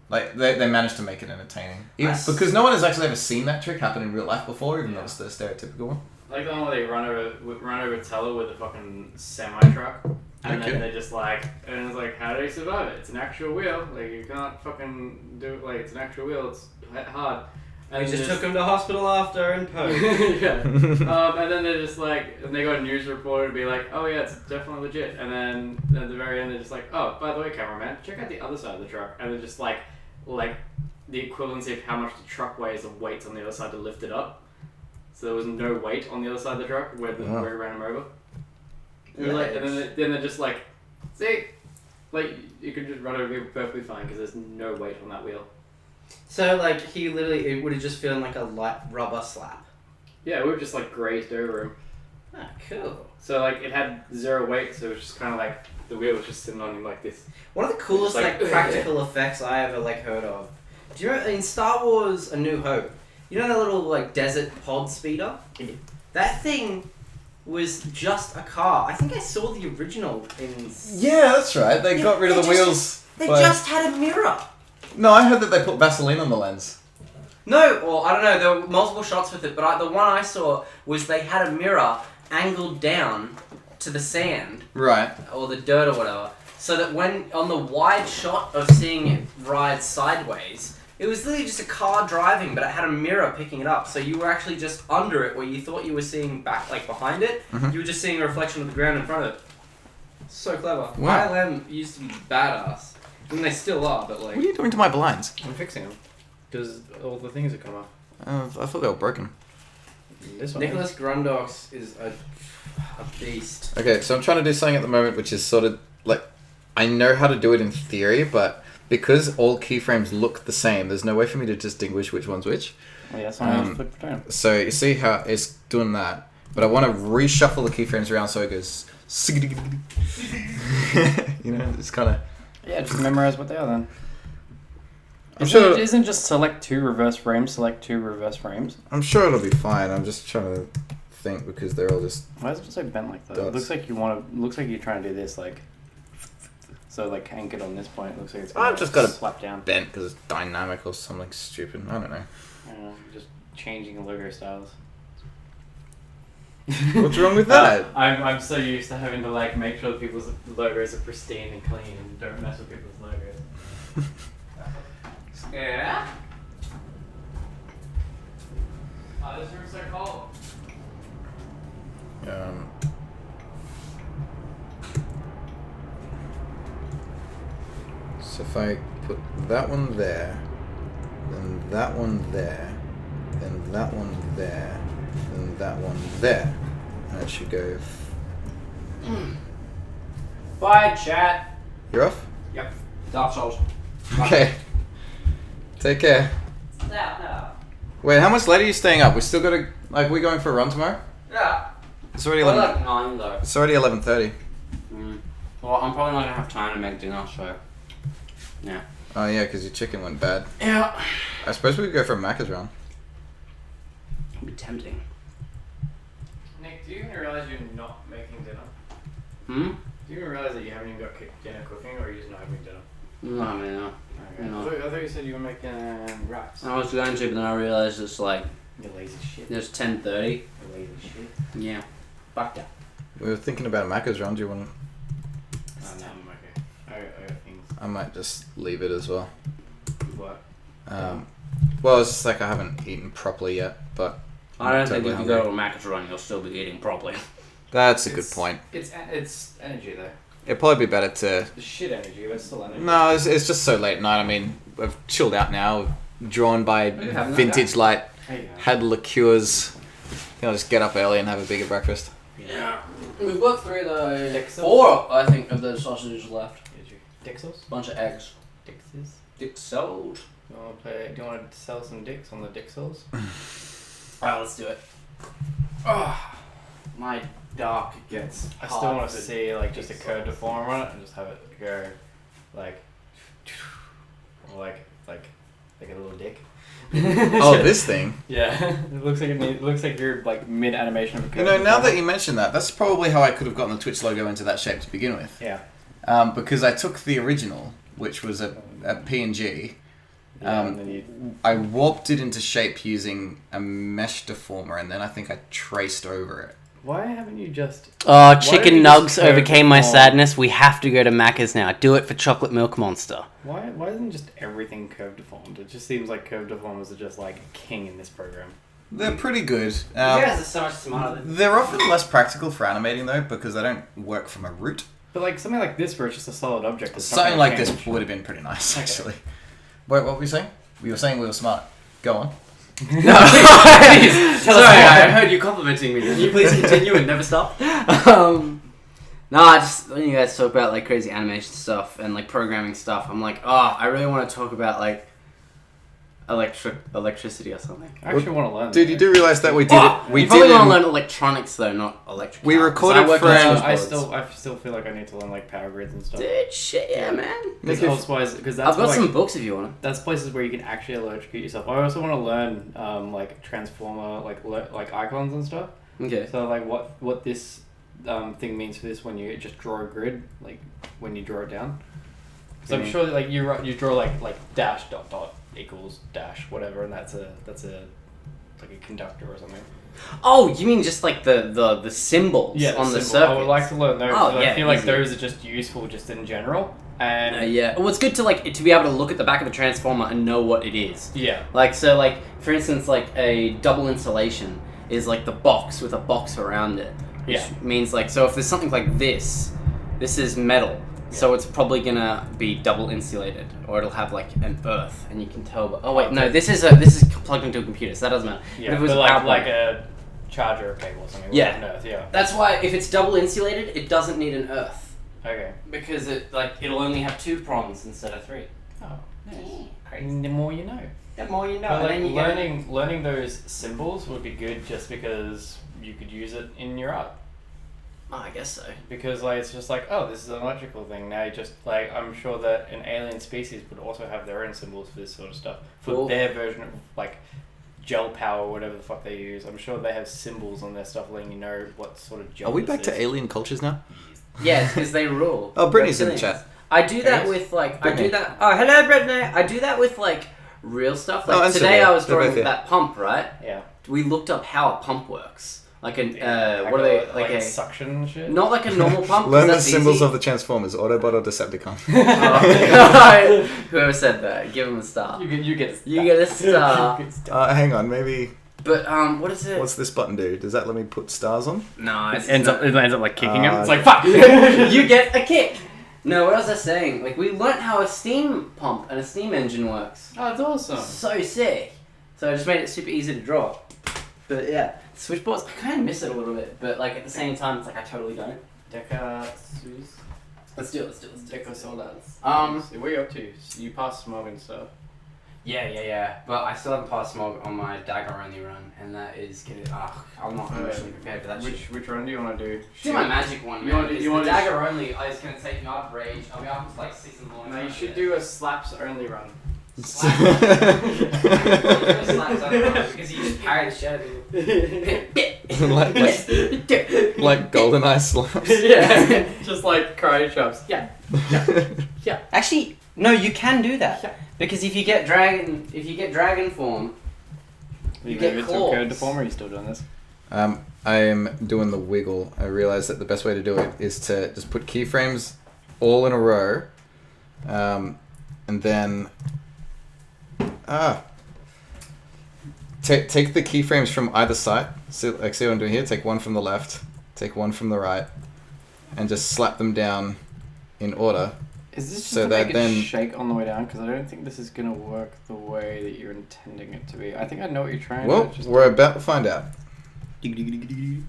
Like they managed to make it entertaining, s- because no one has actually ever seen that trick happen in real life before, even though it's the stereotypical one. Like the one where they run over Teller with a fucking semi truck, and Okay. then they just like, and it's like, how do they survive it? It's an actual wheel. Like you can't fucking do it. Like it's an actual wheel. It's hard. We just took him to hospital after and poked. yeah. And then they're just like, and they got a news reporter to be like, oh yeah, it's definitely legit. And then at the very end, they're just like, oh, by the way, cameraman, check out the other side of the truck. And they're just like the equivalency of how much the truck weighs of weights on the other side to lift it up. So there was no weight on the other side of the truck where Wow. where it ran him over. And they're like, and then they're just like, see, like you could just run over me perfectly fine because there's no weight on that wheel. So like he literally it would have just feeling like a light rubber slap. Yeah, we were just like grazed over him. Ah, cool. So like it had zero weight, so it was just kind of like the wheel was just sitting on him like this. One of the coolest Just like- like practical effects I ever like heard of. Do you remember in Star Wars: A New Hope? You know that little like desert pod speeder? Yeah. That thing was just a car. I think I saw the original in... Yeah, that's right. They Yeah, got rid of they the just- wheels. They by- just had a mirror. No, I heard that they put Vaseline on the lens. No, well, I don't know. There were multiple shots with it, but the one I saw was they had a mirror angled down to the sand Right. or the dirt or whatever, so that when on the wide shot of seeing it ride sideways, it was literally just a car driving, but it had a mirror picking it up. So you were actually just under it, where you thought you were seeing back, like behind it. Mhm. You were just seeing a reflection of the ground in front of it. So clever. Wow. ILM used to be badass. I mean, they still are, but like. What are you doing to my blinds? I'm fixing them. Because all the things have come off. I thought they were broken. This one. Nicholas Grundos is a beast. Okay, so I'm trying to do something at the moment which is sort of like, I know how to do it in theory, but because all keyframes look the same, there's no way for me to distinguish which one's which. Oh, yeah, someone flip between. So you see how it's doing that, but I want to reshuffle the keyframes around so it goes. You know, it's kind of. Yeah, just memorize what they are then. I'm sure. Isn't just select 2 reverse frames, select 2 reverse frames? I'm sure it'll be fine. I'm just trying to think because they're all just. Why is it so bent like that? Dots. It looks like you want to. Looks like you're trying to do this like. So like anchored on this point. It looks like it's. I've just got to slap down. bent because it's dynamic or something stupid. I don't know. I don't know, just changing logo styles. What's wrong with that? I'm so used to having to like make sure that people's logos are pristine and clean and don't mess with people's logos. Yeah. Oh, this room's so cold. So if I put that one there, then that one there, then that one there, then that one there, and it should go. Bye, chat. You're off? Yep. Dark Souls. Okay. Take care. No. Wait, how much later are you staying up? We still gotta we're going for a run tomorrow? Yeah. It's already Well, 11. like 9 though. It's already 11:30. Well, I'm probably not gonna have time to make dinner, so. Yeah. Oh yeah, because your chicken went bad. Yeah. I suppose we could go for a Macca's run. It'd be tempting. Nick, do you even realize you're not making dinner? Hmm? Do you even realize that you haven't even got dinner cooking, or are you just not having dinner? No, man. Okay. No. I thought you said you were making wraps. I was going to, but then I realized it's like You lazy shit. it's 10:30. You lazy shit. Yeah. Fuck that. We were thinking about a Macca's run. Do you want to? I'm okay. I got things. I might just leave it as well. What? Well, it's just like I haven't eaten properly yet, but I don't totally think if you hungry. go to a Macca's run, you'll still be eating properly. That's a good point. It's energy though. It'd probably be better to. The shit energy, but it's still energy. No, it's just so late at night. I mean, I've chilled out now, drawn by you having that vintage light, There you go. had liqueurs. I think I'll just get up early and have a bigger breakfast. Yeah. We've got 3 of those. Dick sauce? 4, I think, of those sausages left. Did you? Dick sauce? Bunch of eggs. Dixes? Dick sold. Do you want to sell some dicks on the dick sauce? Alright, let's do it. Oh, my dark gets I still want to see like just a curved deform on it and just have it go like or like a little dick. Oh, this thing. Yeah, it looks like it looks like you're like mid animation of a You curved know, now deform. that you mention that, that's probably how I could have gotten the Twitch logo into that shape to begin with. Yeah. Because I took the original, which was a PNG. Yeah, and then you, I warped it into shape using a mesh deformer, and then I think I traced over it. why haven't you just Oh, don't chicken you nugs just curve overcame my the form? sadness. We have to go to Macca's now. Do it for chocolate milk monster. why isn't just everything curved deformed? It just seems like curved deformers are just like king in this program. They're pretty good. are so much smarter than They're often less practical for animating though, because they don't work from a root. But like something like this where it's just a solid object. it's not Something gonna like this change. would have been pretty nice, Okay. actually. Wait, what were you saying? We were saying we were smart. Go on. No, please. Sorry, I heard you complimenting me. Can you please continue and never stop? No, I just when you guys talk about like crazy animation stuff and like programming stuff, I'm like, oh, I really want to talk about like electricity or something. I actually want to learn. Dude, that. you do realize that we did Oh, it. We you probably did want to it. learn electronics though, not electric. We cars, 'cause recorded I work for- on I switchboards. still feel like I need to learn like power grids and stuff. Dude, shit, yeah, man. Because otherwise, because that's I've got like, some books if you want that's places where you can actually electrocute yourself. I also want to learn like transformer like icons and stuff. Okay. So like what this thing means for this when you just draw a grid, like when you draw it down. So I'm sure that, like you draw like dash dot dot equals dash whatever, and that's a like a conductor or something. Oh, you mean just like the symbols on the circuit? I would like to learn those. Oh, yeah, I feel like easy. those are just useful just in general. And Yeah. Well, it's good to be able to look at the back of a transformer and know what it is. yeah. Like, so, like, for instance, like, a double insulation is, like, the box with a box around it. Which Yeah. means, like, so if there's something like this is metal. So it's probably gonna be double insulated, or it'll have, like, an earth, and you can tell, but, oh, wait, no, this is plugged into a computer, so that doesn't matter. Yeah, But if it was but a power like plant- a charger or cable or something. Yeah. No, yeah. That's why, if it's double insulated, it doesn't need an earth. Okay. Because it'll only have 2 prongs instead of 3. Oh, Crazy. the more you know. The more you know, But and like then you learning those symbols would be good just because you could use it in your art. Oh, I guess so. Because like it's just like, oh, this is an electrical thing. Now you just like I'm sure that an alien species would also have their own symbols for this sort of stuff. For Cool. their version of like gel power or whatever the fuck they use. I'm sure they have symbols on their stuff letting you know what sort of gel. Are we this back to is. alien cultures now? Yeah, it's because they rule. Oh, Brittany's in the Reptilians. chat. I do that Yes. with like Brittany. Oh, hello, Brittany. I do that with like real stuff. Like Oh, and today, Sylvia. I was They're drawing both here. that pump. Right? Yeah. We looked up how a pump works. Like what Like are they? a- Like a suction and shit. not like a normal pump. 'cause Learn the that's symbols easy. of the Transformers, Autobot or Decepticon. Oh. Whoever said that, give him a star. You get You get a star. Hang on, maybe... But what is it? What's this button do? Does that let me put stars on? No, It it's ends not. up like kicking him. Uh, It's like fuck. You get a kick. No, what was I saying? Like we learnt how a steam pump and a steam engine works. Oh, it's awesome. So sick. So I just made it super easy to draw. But yeah, switchboards, I kind of miss it a little bit, but like at the same time, it's like I totally don't. Deca Let's do it. Deca Soldats. What are you up to? You passed smog and stuff. Yeah. But I still haven't passed smog on my dagger only run, and that is getting. I'm not emotionally prepared for that shit. Which run do you want to do? Do my magic one, You man. wanna do- because you the wanna do- dagger only is gonna take me out of rage. I'll be up to like 6 in the morning. No, you should do a slaps only run. Because you just parry the shit out of you. like GoldenEye slaps. Yeah, just like karate chops. Yeah. Actually, no, you can do that. Because if you get dragon form, You get moved claws. to code deform, or are you still doing this? I am doing the wiggle. I realized that the best way to do it is to just put keyframes all in a row, and then take the keyframes from either side. See what I'm doing here? Take one from the left, take one from the right, and just slap them down in order. Is this just So to that make then- it shake on the way down? Because I don't think this is gonna work the way that you're intending it to be. I think I know what you're trying Well, to. Just we're about to find out. Yeah, it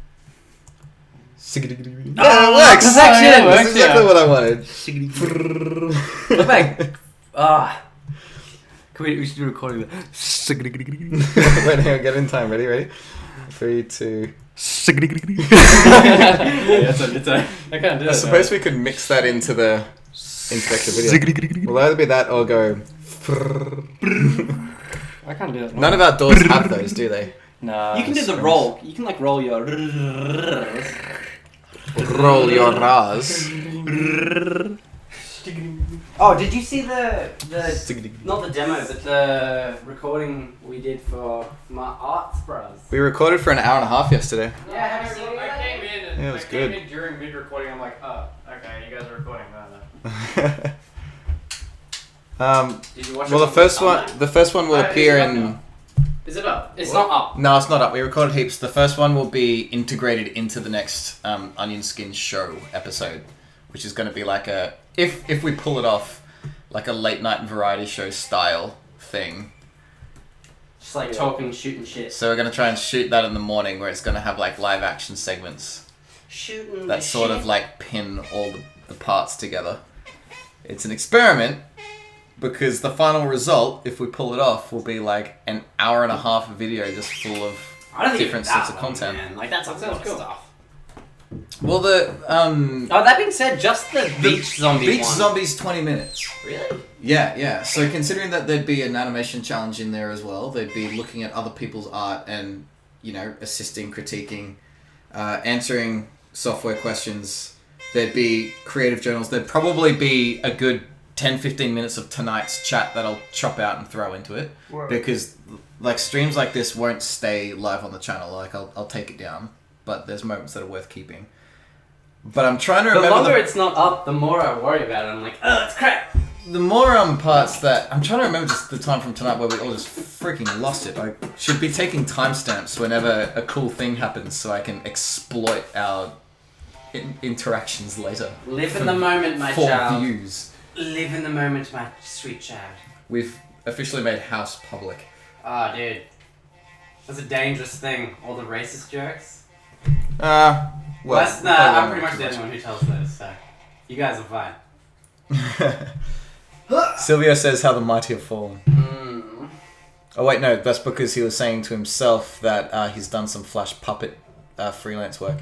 Ah, works! perfection! That's Works, exactly yeah. what I wanted. Look back. We should do recording that. Wait, hang on, get in time. Ready? 3, 2... yeah, it's a, I can't do I that. suppose we could mix that into the extra video. Will either be that or go... I can't do that. None of our doors have those, do they? Nah. You can do the Springs. roll. You can like roll your. Roll your Ras. Oh, did you see the not the demo, but the recording we did for my arts bros? We recorded for an hour and a half yesterday. Yeah, have you seen I that? came in and Yeah, it was I came good. in during mid-recording. I'm like, oh, okay, you guys are recording. No. Did you watch Well, it the first one will Is appear it up in... now? Is it up? It's not up. No, it's not up. We recorded heaps. The first one will be integrated into the next Onion Skin show episode, which is going to be like a... If we pull it off, like a late night variety show style thing. Just like talking, shooting shit. So we're going to try and shoot that in the morning, where it's going to have like live action segments Shooting. that sort of like pin all the parts together. It's an experiment, because the final result, if we pull it off, will be like an hour and a half of video just full of I don't think different it's that sets of long, content. Man. Like that's a That lot sounds of cool. stuff. Well, the Oh, that being said, just the beach zombie Beach one. Zombies 20 minutes. Really? Yeah. So considering that there'd be an animation challenge in there as well, they'd be looking at other people's art and, assisting, critiquing, answering software questions. There'd be creative journals. There'd probably be a good 10-15 minutes of tonight's chat that I'll chop out and throw into it. Right. Because like streams like this won't stay live on the channel. Like I'll take it down, but there's moments that are worth keeping. But I'm trying to The remember longer it's not up, the more I worry about it. I'm like, oh, it's crap. the more parts that I'm trying to remember just the time from tonight where we all just freaking lost it. I should be taking timestamps whenever a cool thing happens so I can exploit our interactions later. Live in the moment, my for child. views. Live in the moment, my sweet child. We've officially made house public. Ah, dude. That's a dangerous thing. All the racist jokes. Well, I'm pretty much the only one who tells those, so you guys are fine. Silvio says how the mighty have fallen. Mm. Oh wait, no, that's because he was saying to himself that he's done some Flash puppet freelance work.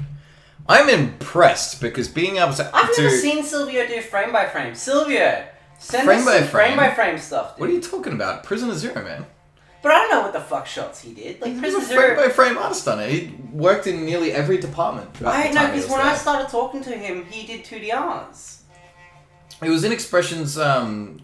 I'm impressed because being able to I've do... never seen Silvio do frame by frame. Silvio, send Frame us by some frame? frame by frame stuff, dude. What are you talking about? Prisoner Zero, man. But I don't know what the fuck shots he did. Like He was Prisoner a Zero. frame by frame artist on it. He worked in nearly every department. throughout I the know time he because was when I there. started talking to him, he did 2DRs. It was in expressions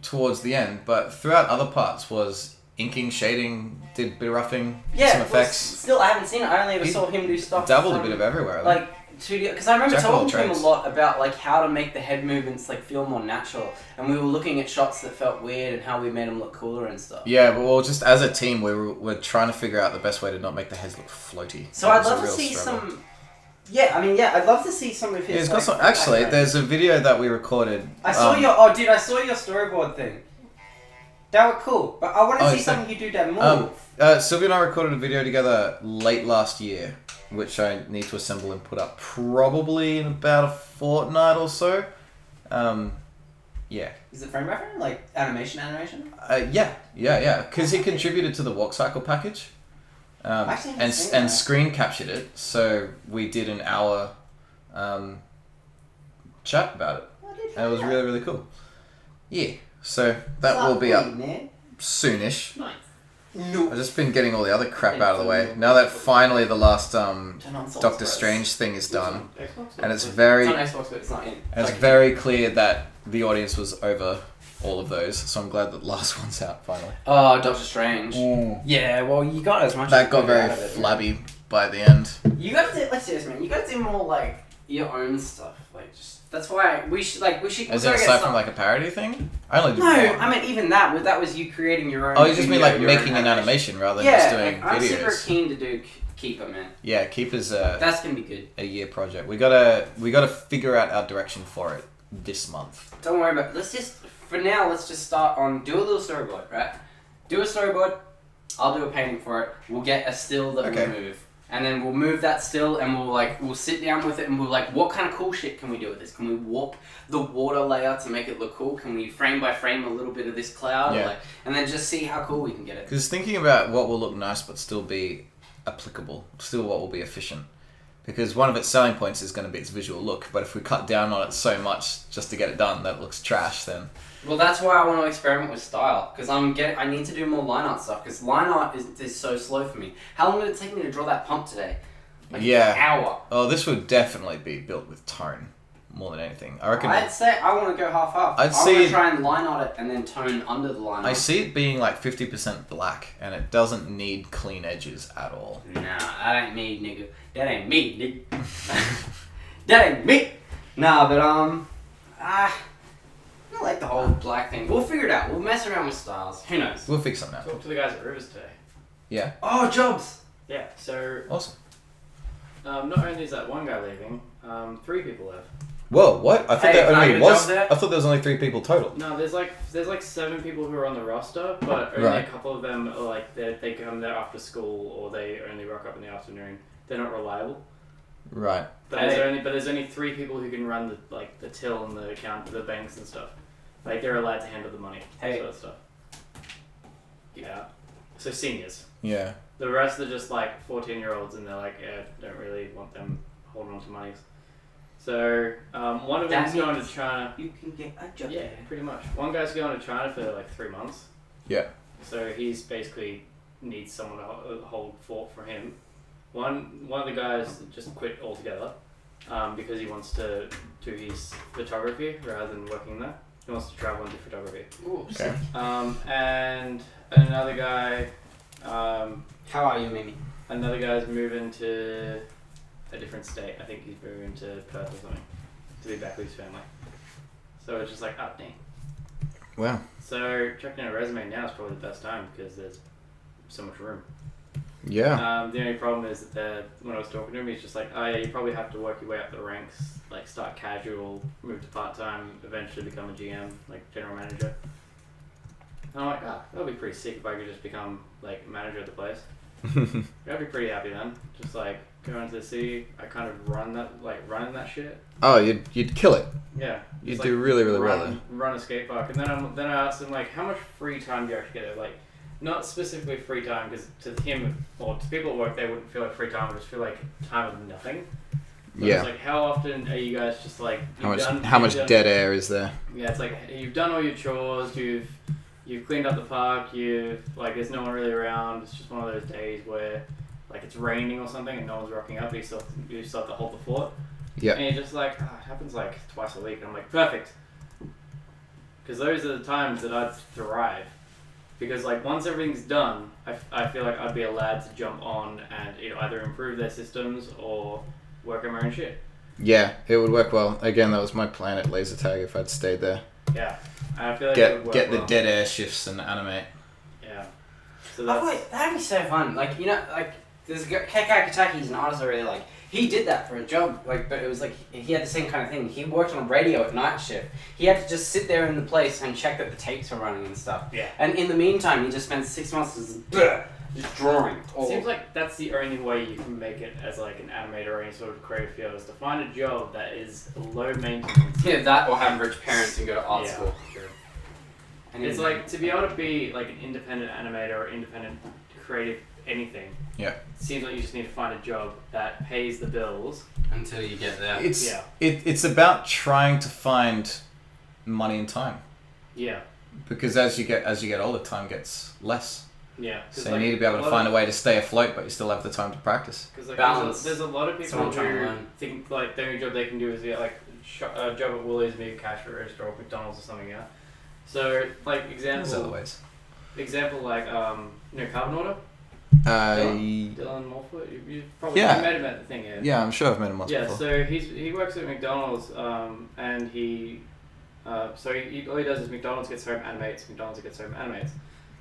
towards the end, but throughout other parts was inking, shading, did a bit of roughing, Yeah, some well, effects. still, I haven't seen it. I only ever He saw him do stuff. Dabbled a from, bit of everywhere. like 2D, because I remember Jack of all talking to him a trades. lot about like how to make the head movements like feel more natural, and we were looking at shots that felt weird and how we made them look cooler and stuff. Yeah, but well, just as a team, we're trying to figure out the best way to not make the heads look floaty. So That I'd was a love to real see struggle. some. Yeah, I mean, yeah, I'd love to see some of his. Yeah, it's got like, some. Actually, background. there's a video that we recorded. I saw your. Oh, dude, I saw your storyboard thing. That were cool, but I want to Oh, see is that- something you do that more. Sylvia and I recorded a video together late last year, which I need to assemble and put up probably in about a fortnight or so. Yeah. Is it frame by frame, like animation? Yeah. Because he contributed to the walk cycle package, Actually, I haven't seen and that. screen captured it. So we did an hour chat about it. And it was really, really cool. Yeah. So that will be up soonish. Nice. No. I've just been getting all the other crap out of the way. Now that finally the last Turn on Soul Doctor Express. Strange thing is done, Xbox? and it's very It's on Xbox, but it's not in. and it's very clear that the audience was over all of those. So I'm glad that the last one's out finally. Oh, Doctor Strange. Yeah, well, you got as much. That as got you very out of it, flabby by the end. You gotta do. Let's do this, man. You gotta do more like your own stuff. Like, just that's why we should. As in aside from like a parody thing, I only did No, one. I mean even that. That was you creating your own. Oh, you just mean video, like your own making an animation rather than Yeah, just doing like, I'm super videos. keen to do Keeper, man. Yeah, Keeper's That's gonna be good. a year project. We gotta figure out our direction for it this month. Don't worry about it. Let's just, for now, let's just start on, do a little storyboard, right? Do a storyboard, I'll do a painting for it, we'll get a still that Okay. we'll move. And then we'll move that still and we'll sit down with it and we'll like, what kind of cool shit can we do with this? Can we warp the water layer to make it look cool? Can we frame by frame a little bit of this cloud? Yeah. Like, and then just see how cool we can get it. Because thinking about what will look nice but still be applicable, still what will be efficient. Because one of its selling points is going to be its visual look, but if we cut down on it so much just to get it done that it looks trash, then... Well, that's why I want to experiment with style, because I need to do more line art stuff, because line art is so slow for me. How long did it take me to draw that pump today? Like Yeah. an hour. Oh, this would definitely be built with tone, more than anything. I reckon... I'd say I want to go half-half. I'd I see want it- to try and line art it and then tone under the line art. I see it being like 50% black, and it doesn't need clean edges at all. Nah, that ain't me, nigga. That ain't me, nigga. That ain't me. Nah, but I don't like the whole black thing. We'll figure it out. We'll mess around with styles. Who knows? We'll fix something out. Talked to the guys at Rivers today. Yeah, Oh, jobs. Yeah, so awesome. not only is that one guy leaving, 3 people left. Whoa, what? I thought Hey, there can I only get a was... job there? I thought there was only 3 people total. No, there's like 7 people who are on the roster, but only Right. a couple of them are like they come there after school or they only rock up in the afternoon. They're not reliable. Right. But there's only 3 people who can run the till and the account, the banks and stuff. Like they're allowed to handle the money, Hey. sort of stuff. Yeah. So seniors. Yeah. The rest are just like 14-year-olds, and they're like, yeah, don't really want them holding on to money. So one of That them's going to means- China. You can get a job. Yeah, pretty much. One guy's going to China for like 3 months. Yeah. So he's basically needs someone to hold fort for him. One of the guys just quit altogether because he wants to do his photography rather than working there. He wants to travel and do photography. Ooh, Okay. And another guy, how are you, Mimi? another guy's moving to a different state. I think he's moving to Perth or something to be back with his family. So it's just like, oh dang. Wow. So checking out a resume now is probably the best time because there's so much room. Yeah. The only problem is that when I was talking to him, he's just like, oh yeah, you probably have to work your way up the ranks, like start casual, move to part-time, eventually become a GM, like general manager. And I'm like, that would be pretty sick if I could just become like manager of the place. I'd be pretty happy then. Just like go into the city, I kind of running that shit. Oh, you'd kill it. Yeah. You'd just, do really well there. Run a skate park, and then I asked him like, how much free time do you actually get? Like, not specifically free time, because to him or to people at work, they wouldn't feel like free time; would just feel like time of nothing. So Yeah. It's like, how often are you guys just like How much dead air is there? Yeah, it's like you've done all your chores, you've cleaned up the park, there's no one really around. It's just one of those days where like it's raining or something and no one's rocking up. You still have to hold the fort. Yeah. And you're just like, it happens like twice a week. And I'm like, perfect. Because those are the times that I'd thrive. Because like once everything's done, I feel like I'd be allowed to jump on and either improve their systems or work on my own shit. Yeah, it would work well. Again, that was my plan at Laser Tag if I'd stayed there. Yeah. I feel like it would work Get the well. dead air shifts and animate. Yeah. So Oh, that's... wait, that'd be so fun. Like, like, there's Kekai Kataki, he's an artist I really like. He did that for a job, like, but it was like, he had the same kind of thing. He worked on radio at night shift. He had to just sit there in the place and check that the tapes were running and stuff. Yeah. And in the meantime, he just spent 6 months just drawing. Seems like that's the only way you can make it as like an animator or any sort of creative field is to find a job that is low maintenance. Yeah, that or have rich parents and go to art Yeah, school. true. And It's like to be able to be like an independent animator or independent creative anything. Yeah. Seems like you just need to find a job that pays the bills. until you get there. It's Yeah. it's about trying to find money and time, Yeah. because as you get older, time gets less. Yeah. So you need to be able to find a way to stay afloat, but you still have the time to practice. Because like Balance. there's a lot of people Someone trying to who learn. think like the only job they can do is get like a job at Woolies, maybe a cash register or McDonald's or something. Yeah. So like There's other ways. example like Carbon Order. Dylan Morfoot. You probably Yeah. you met him at the thing. Yeah. Yeah, I'm sure I've met him once Yeah, before. so he works at McDonald's, and he all he does is McDonald's gets home animates, McDonald's gets home animates.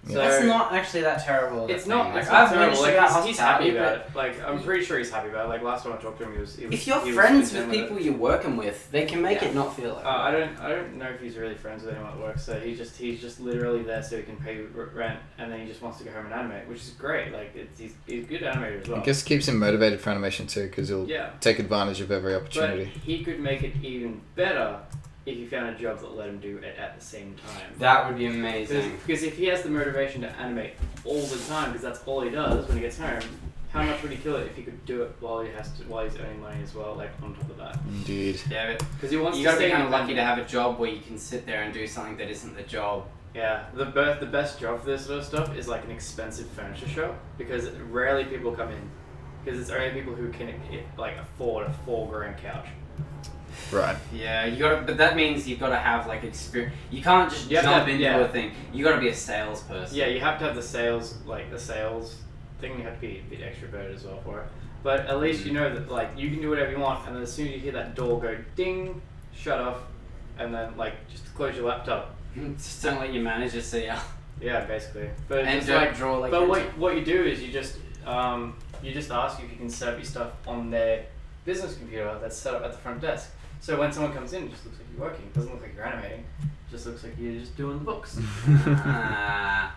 Yeah. So That's not actually that terrible. of a it's thing. not. Like, It's not I've terrible. mentioned Like, about he's happy hospitality, about it. Like I'm pretty sure he's happy about it. Like last time I talked to him, he was. If you're he was friends content with it. people you're working with, they can make Yeah. it not feel like. I don't know if he's really friends with anyone at work. So he's just literally there so he can pay rent, and then he just wants to go home and animate, which is great. Like he's a good animator as well. I guess it keeps him motivated for animation too, because he'll Yeah. take advantage of every But opportunity. he could make it even better if he found a job that let him do it at the same time. That would be amazing. Because if he has the motivation to animate all the time, because that's all he does when he gets home, how much would he kill it if he could do it while he's earning money as well, like on top of that? Indeed. Yeah, but Because he wants you to gotta be stay kind of lucky to independent. have a job where you can sit there and do something that isn't the job. Yeah, the best job for this sort of stuff is like an expensive furniture shop because rarely people come in because it's only people who can like afford a $4,000 couch. Right. Yeah, you gotta. But that means you've got to have like experience. You can't just You have to jump have- into yeah. a thing. You got to be a salesperson. Yeah, you have to have the sales thing. You have to be a bit extroverted as well for it. But at least you know that like you can do whatever you want, and then as soon as you hear that door go ding, shut off, and then like just close your laptop. Just don't let your manager see you. Yeah, basically. But And just don't like, draw like. but a- what you do is you just ask if you can set up your stuff on their business computer that's set up at the front desk. So when someone comes in, it just looks like you're working. It doesn't look like you're animating. It just looks like you're just doing the books. Ah,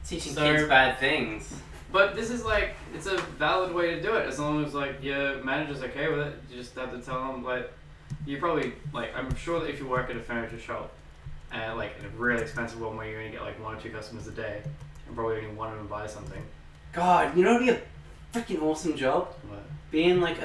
teaching So- kids bad things. But this is like, it's a valid way to do it as long as like your manager's okay with it. You just have to tell them like, you probably, like, I'm sure that if you work at a furniture shop and like in a really expensive one where you only get like 1 or 2 customers a day and probably only one of them buy something. God, you know, it'd be a freaking awesome job. But, Being like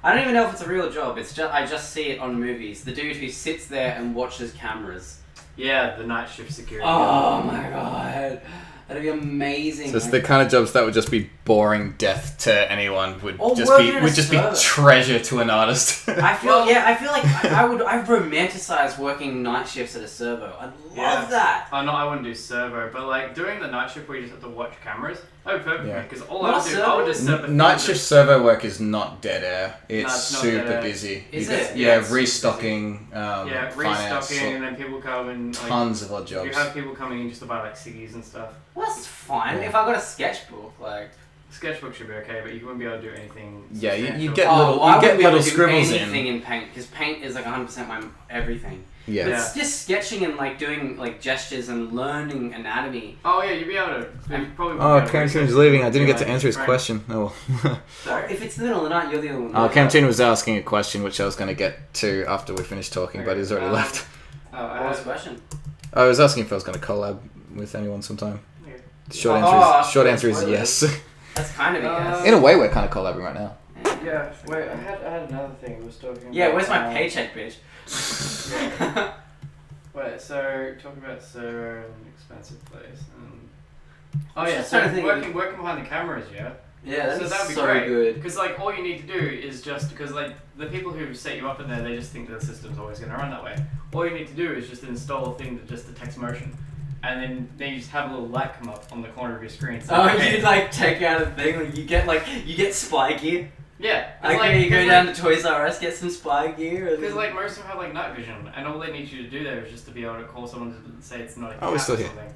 I don't even know if it's a real job. It's just I just see it on movies. The dude who sits there and watches cameras. yeah, the night shift security. Oh my god, that'd be amazing. So it's the kind of jobs that would just be boring death to anyone would Or just working be in a server. treasure to an artist. I feel like I romanticize working night shifts at a servo. I'd love that. Oh no, I wouldn't do servo, but like doing the night shift where you just have to watch cameras, that would be perfect Yeah. because all Not I would do, servo? I would just serve the Night food. shift servo work is not dead air. It's it's not super dead air. busy. Is You it? get- Yeah, Yeah, it's super restocking. Yeah, finance, restocking, and then people come and like, tons of odd you jobs. have people coming in just to buy like ciggies and stuff. Well, that's fine. Yeah. If I got a sketchbook, like. Sketchbook should be okay, but you wouldn't be able to do anything. Yeah, you substantial. get Oh, little, well, I you get wouldn't be able little to do scribbles anything in. in paint because paint is like 100% my everything. Yeah. But Yeah. it's just sketching and like doing like gestures and learning anatomy. Oh yeah, you'd be able to. You probably wouldn't Oh, be able to Camtune research is leaving. I didn't it, get to like, answer his frame. question. Oh well. Sorry. If it's the middle of the night, you're the only one. Oh, Camtune was asking a question which I was going to get to after we finished talking, but Okay, he's already left. Oh, What was the question? I was asking if I was going to collab with anyone sometime. Yeah. Short Oh, answer is spoilers. yes. That's kind of a yes. In a way, we're kind of collabing right now. Yeah. Wait, I had another thing. I was talking. Yeah, about, where's my paycheck, bitch? Wait, so talk about servo and expensive place and. Oh I'm yeah, just so trying to think- working behind the cameras, yeah. Yeah, that'd So be that'd be so great. good. Because like all you need to do is just because like the people who set you up in there, they just think the system's always going to run that way. All you need to do is just install a thing that just detects motion, and then you just have a little light come up on the corner of your screen. So Oh, okay. you like take out a thing, like you get spy gear. Yeah. Like, you go down to Toys R Us, get some spy gear. Because like most of them have like night vision, and all they need you to do there is just to be able to call someone to say it's not a cat Oh, we're or still here. something.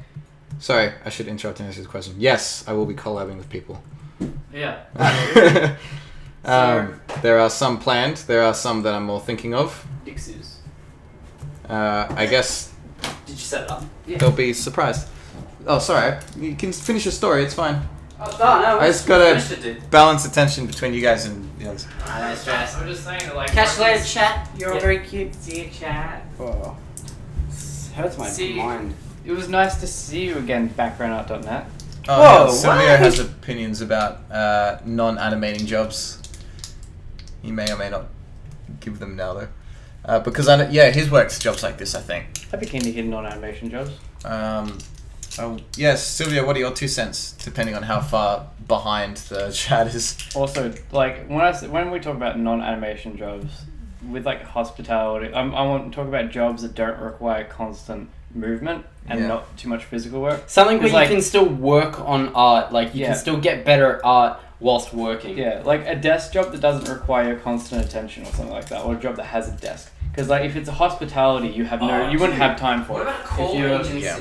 Sorry, I should interrupt and answer his question. Yes, I will be collabing with people. Yeah. There are some planned. There are some that I'm more thinking of. Dixie's. I guess Did you set it up? they'll be surprised. Oh, sorry. You can finish your story. It's fine. Oh, no, I just gotta finished it, dude. balance attention between you guys and the others. No stress. I'm just saying that like. Catch you working- later, chat. You're Yeah. very cute. See you, chat. Oh. Hurts my See- mind. It was nice to see you again, backgroundart.net. Oh, Whoa, yeah, Sylvia what? has opinions about non-animating jobs. He may or may not give them now, though. Because, his work's jobs like this, I think. I'd be keen to hear non-animation jobs. Yes, Sylvia, what are your 2 cents, depending on how far behind the chat is? Also, like when we talk about non-animation jobs, with like hospitality, I want to talk about jobs that don't require constant movement and Yeah. not too much physical work. Something where It's you like- can still work on art, like you Yeah. can still get better at art whilst working. Yeah, like a desk job that doesn't require constant attention or something like that, or a job that has a desk. Because like if it's a hospitality, you wouldn't dude. have time for What it. about a call If you're- agency? Yeah.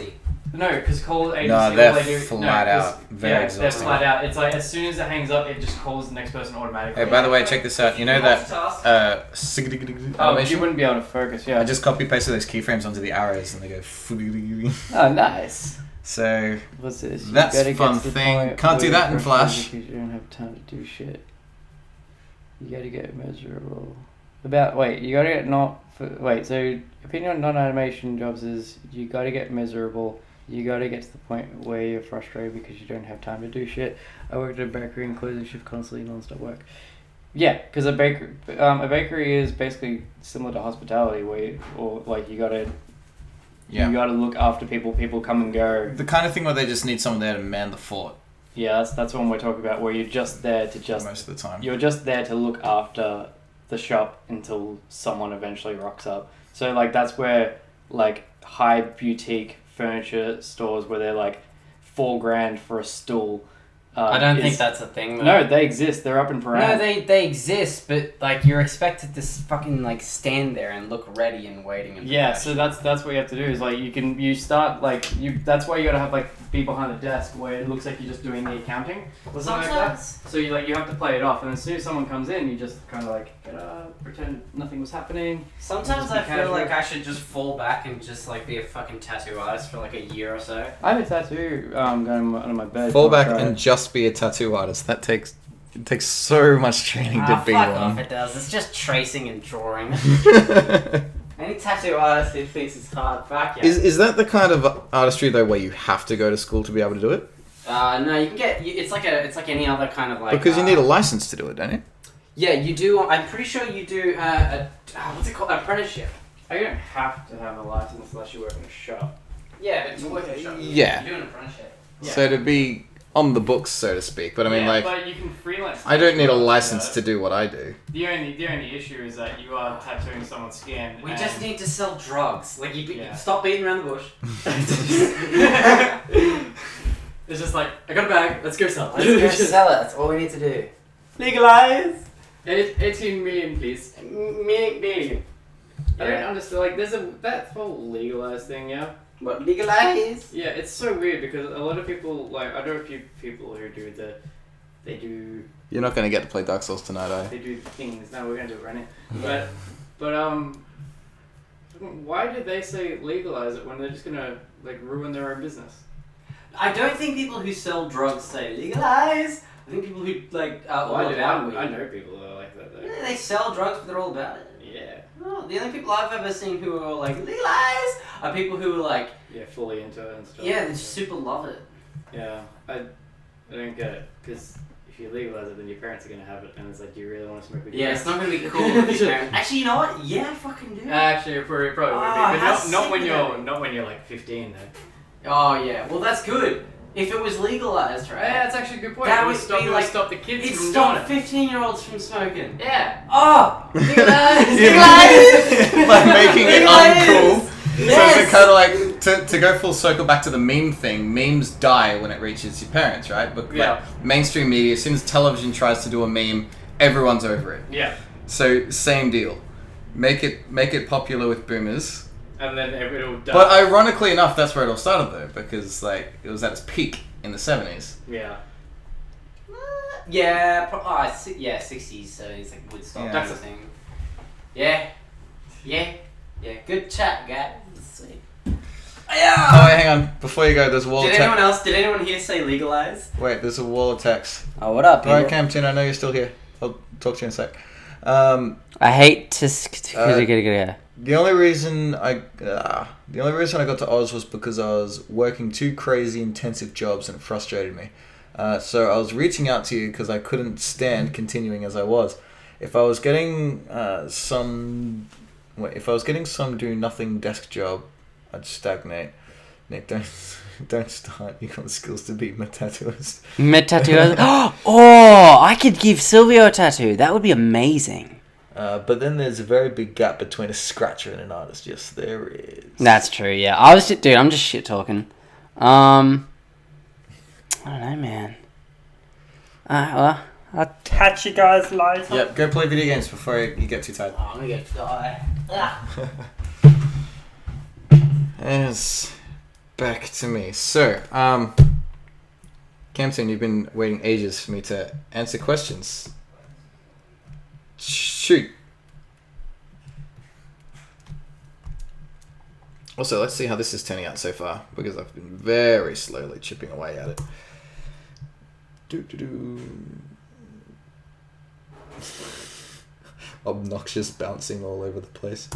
No, because call agency. No, all they're they do, flat 'cause- out. Very yeah, exhausting. they're flat out. It's like as soon as it hangs up, it just calls the next person automatically. Hey, by the way, check this out. You know that Oh, you animation? wouldn't be able to focus. Yeah. I just copy-pasted those keyframes onto the arrows, and they go... Oh, nice. So, What's this? That's a fun thing. Can't do that in Flash. Because you don't have time to do shit. You gotta get measurable. So opinion on non-animation jobs is you gotta get measurable. You gotta get to the point where you're frustrated because you don't have time to do shit. I worked at a bakery and closing shift constantly, non-stop work. Yeah, because a bakery is basically similar to hospitality, where you gotta look after people. People come and go. the kind of thing where they just need someone there to man the fort Yeah, that's what we're talking about. Where you're just there to most of the time. you're just there to look after the shop until someone eventually rocks up. So like that's where like high boutique furniture stores where they're like $4,000 for a stool. I don't think that's a thing. Though. No, they exist. They're up in Paran. No, they exist, but like you're expected to fucking like stand there and look ready and waiting. And Yeah, so that's what you have to do is like that's why you gotta have like be behind the desk where it looks like you're just doing the accounting or something like that. So you have to play it off, and as soon as someone comes in, you just kind of like get up, pretend nothing was happening. Sometimes Just be I feel casual. like I should just fall back and just like be a fucking tattoo artist for like a year or so. I have a tattoo going under my bed. Fall back Try and it. just be a tattoo artist. It takes so much training to be Fuck off, one. it does. It's just tracing and drawing. Any tattoo artist who thinks it's hard, fuck yeah. Is that the kind of artistry though where you have to go to school to be able to do it? No, you can get. It's like any other kind of like. Because you need a license to do it, don't you? Yeah, you do. I'm pretty sure you do. What's it called? Apprenticeship. You don't have to have a license unless you work in a shop. Yeah, but to work in a shop. Yeah. You do an apprenticeship. So to be on the books, so to speak. But I mean, like, but you can freelance. I don't need a tattoos, license so to do what I do. The only issue is that you are tattooing someone's skin. We and just need to sell drugs. Like, you Yeah. stop beating around the bush. It's just like, I got a bag, let's go sell Let's go it. sell it. That's all we need to do. Legalize! 18 million, please. Million. I don't understand, like, that whole legalized thing, yeah? What, legalize? Yeah, it's so weird because a lot of people, like, I know a few people who do they do You're not going to get to play Dark Souls tonight, are you? they do things. No, we're gonna do it right now. But why did they say legalize it when they're just gonna like ruin their own business? I don't think people who sell drugs say legalize. I think people who like are all about weed. I know people that are like that though. Yeah, they sell drugs, but they're all about it. Yeah. Oh, the only people I've ever seen who are like legalize are people who are like, Yeah, fully into it and stuff. yeah, they super love it. Yeah, I don't get it because if you legalize it, then your parents are gonna have it, and it's like, do you really want to smoke with your Yeah, it's parents? not gonna be cool with your parents. Actually, you know what? Yeah, I fucking do. Actually, it probably would be, Ah, but how not sick when would you're that be? not when you're like 15 though. Oh yeah, well that's good. If it was legalized, right? Yeah, that's actually a good point. That It would stop, be it would like- stop the kids It from stopped doing it. 15-year-olds from smoking. Yeah. Oh, legalize, Yeah. Like making it Legalize! uncool. Yes. So it's kind of like, to go full circle back to the meme thing, memes die when it reaches your parents, right? But Yeah. like, mainstream media, as soon as television tries to do a meme, everyone's over it. Yeah. So same deal. Make it popular with boomers. And then it'll die. But ironically enough, that's where it all started though, because like it was at its peak in the 70s. Yeah. Yeah, 60s, 70s, like Woodstock. Yeah. That's the thing. Yeah. Good chat, guys. Sweet. Oh Yeah. wait, hang on. Before you go, there's a wall Did of anyone text. else? Did anyone here say legalize? Wait, there's a wall of text. Oh, what up, Alright, people? Campton, I know you're still here. I'll talk to you in a sec. I hate to... The only reason I got to Oz was because I was working two crazy intensive jobs and it frustrated me. So I was reaching out to you because I couldn't stand continuing as I was. If I was getting some do nothing desk job, I'd stagnate. Nick, don't start. You got the skills to beat my tattooist. Tattoo. Oh, I could give Silvio a tattoo. That would be amazing. But then there's a very big gap between a scratcher and an artist. Yes, there is. That's true, yeah. I'm just shit talking. I don't know, man. Well, I'll catch you guys later. Yep, go play video games before you get too tired. Oh, I'm gonna get to die. Yes, back to me. So, Campton, you've been waiting ages for me to answer questions. Shoot. Also, let's see how this is turning out so far, because I've been very slowly chipping away at it. Obnoxious bouncing all over the place.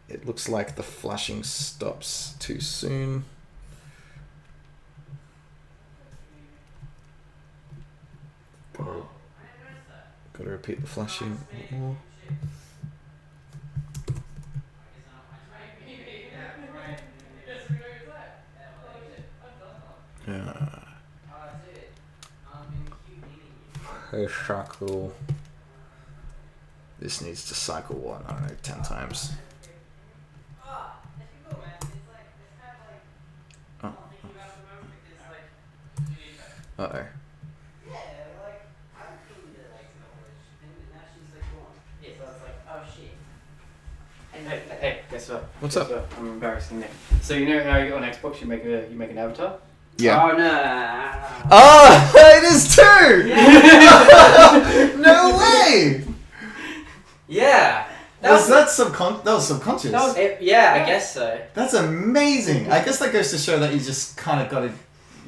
It looks like the flashing stops too soon. Gotta repeat the flashing a bit more. Hey, cycle. This needs to cycle what? I don't know, 10 times. Oh. Uh-oh. Hey, guess what? What's Guess up? what? I'm embarrassing Nick. So you know how you on Xbox you make an avatar? Yeah. Oh no. Oh, it is too! No way! Yeah. That was subconscious. Yeah, I guess so. That's amazing. I guess that goes to show that you just kind of got it.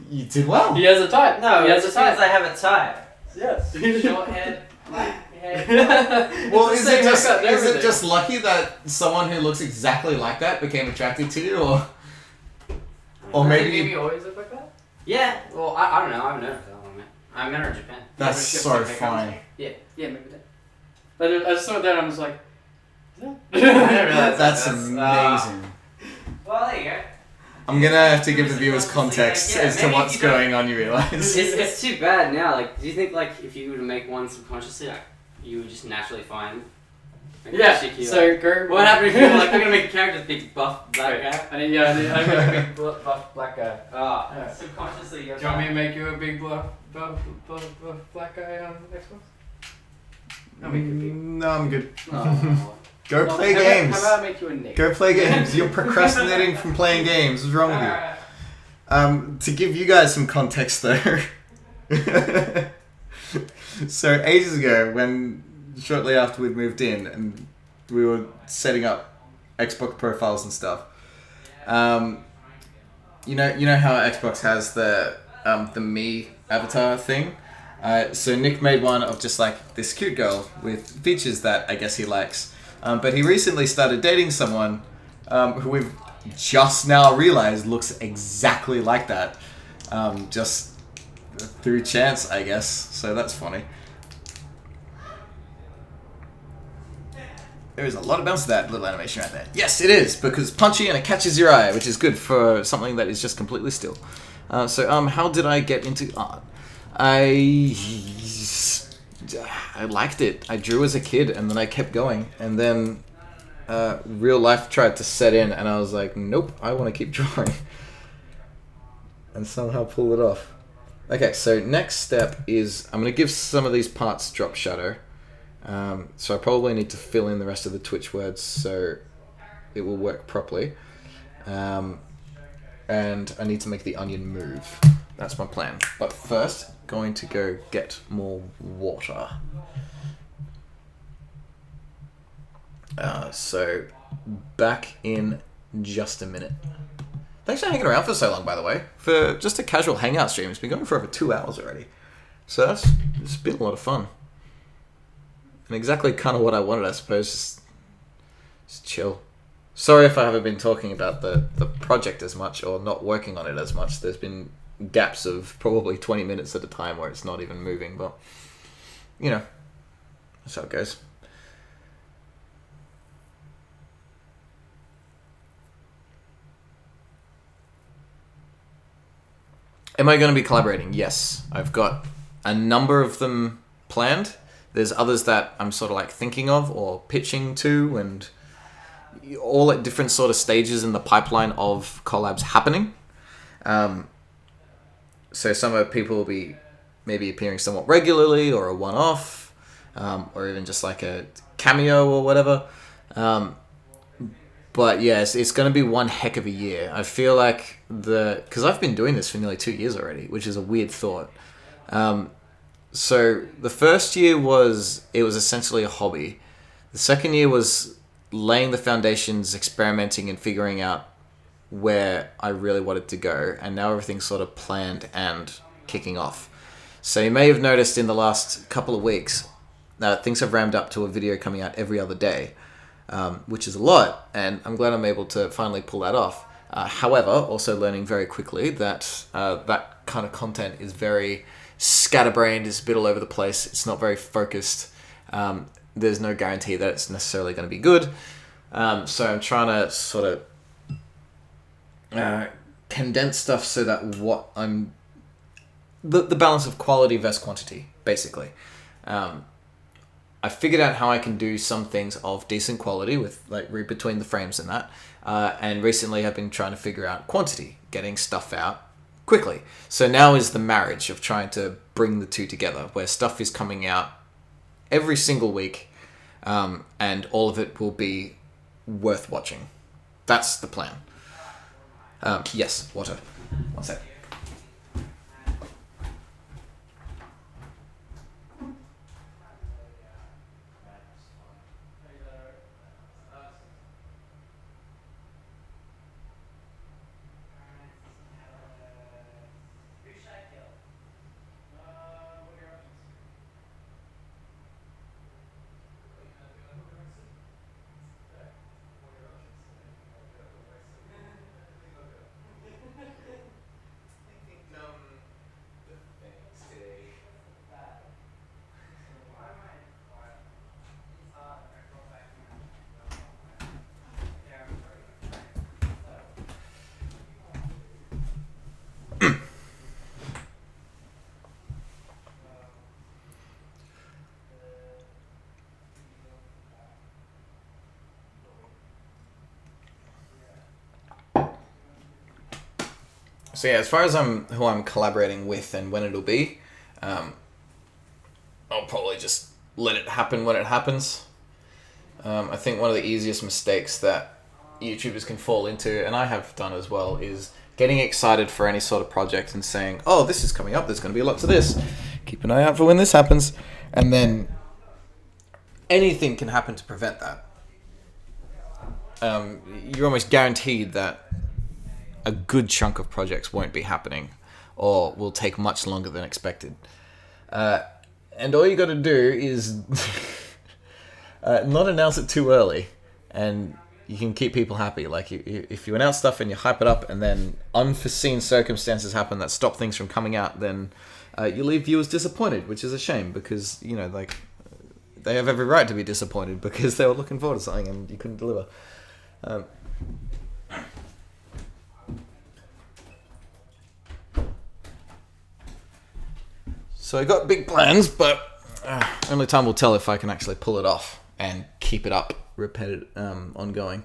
You did well. He has a type. No, he it has a just means type. I have a type. Yes. Short head, black head. Well, It's is the same it just haircut and is it everything. just lucky that someone who looks exactly like that became attracted to you, or maybe you always look like that? Yeah. Well, I don't know. I haven't noticed that one, man. I met her in Japan. that's Yeah, so but funny. Yeah, maybe that. But I just saw that and I was like, is that? I didn't realize That's that. amazing. Well, there you go. I'm gonna have to give the viewers context Yeah, as to maybe what's if you don't- going on. You realize? It's too bad now. Like, do you think like if you were to make one subconsciously, like you would just naturally find? Like, Yeah. particular- So go. What happened if you were like, I'm gonna make a character big buff black guy? I need a big buff black guy. Ah, subconsciously. You're Do you want me to make you a big buff black guy on Xbox? I'll make you a big. No, I'm good. Oh. Go play How games. about I make you a Nick? Go play games. You're procrastinating from playing games. What's wrong with you? To give you guys some context though. So ages ago, shortly after we'd moved in and we were setting up Xbox profiles and stuff, you know how Xbox has the me avatar thing. So Nick made one of just like this cute girl with features that I guess he likes. But he recently started dating someone who we've just now realized looks exactly like that. Just through chance, I guess. So that's funny. There is a lot of bounce to that little animation right there. Yes, it is, because it's punchy and it catches your eye, which is good for something that is just completely still. So how did I get into art? I liked it. I drew as a kid, and then I kept going, and then real life tried to set in, and I was like, nope, I want to keep drawing. And somehow pull it off. Okay, so next step is I'm going to give some of these parts drop shadow. So I probably need to fill in the rest of the Twitch words so it will work properly. And I need to make the onion move. That's my plan. But first, going to go get more water. So back in just a minute. Thanks for hanging around for so long, by the way. For just a casual hangout stream, it's been going for over 2 hours already. So it's been a lot of fun. And exactly kind of what I wanted, I suppose. Just chill. Sorry if I haven't been talking about the project as much or not working on it as much. There's been gaps of probably 20 minutes at a time where it's not even moving, but you know, that's how it goes. Am I going to be collaborating? Yes. I've got a number of them planned. There's others that I'm sort of like thinking of or pitching to, and all at different sort of stages in the pipeline of collabs happening. So some of people will be maybe appearing somewhat regularly or a one-off, or even just like a cameo or whatever. But yes, it's going to be one heck of a year. I feel like because I've been doing this for nearly 2 years already, which is a weird thought. So the first year was essentially a hobby. The second year was laying the foundations, experimenting and figuring out where I really wanted to go. And now everything's sort of planned and kicking off. So you may have noticed in the last couple of weeks that things have ramped up to a video coming out every other day, which is a lot. And I'm glad I'm able to finally pull that off. However, also learning very quickly that that kind of content is very scatterbrained, it's a bit all over the place, it's not very focused. There's no guarantee that it's necessarily going to be good. So I'm trying to sort of condense stuff so that the balance of quality versus quantity, basically. I figured out how I can do some things of decent quality with like read between the frames and that. And recently I've been trying to figure out quantity, getting stuff out quickly. So now is the marriage of trying to bring the two together, where stuff is coming out every single week, and all of it will be worth watching. That's the plan. Yes, water. One sec. So yeah, as far as who I'm collaborating with and when it'll be, I'll probably just let it happen when it happens. I think one of the easiest mistakes that YouTubers can fall into, and I have done as well, is getting excited for any sort of project and saying, oh, this is coming up, there's going to be a lot to this. Keep an eye out for when this happens. And then anything can happen to prevent that. You're almost guaranteed that a good chunk of projects won't be happening or will take much longer than expected. And all you got to do is not announce it too early, and you can keep people happy. Like if you announce stuff and you hype it up, and then unforeseen circumstances happen that stop things from coming out, then you leave viewers disappointed, which is a shame because like they have every right to be disappointed because they were looking forward to something and you couldn't deliver. So I got big plans, but only time will tell if I can actually pull it off and keep it up, ongoing.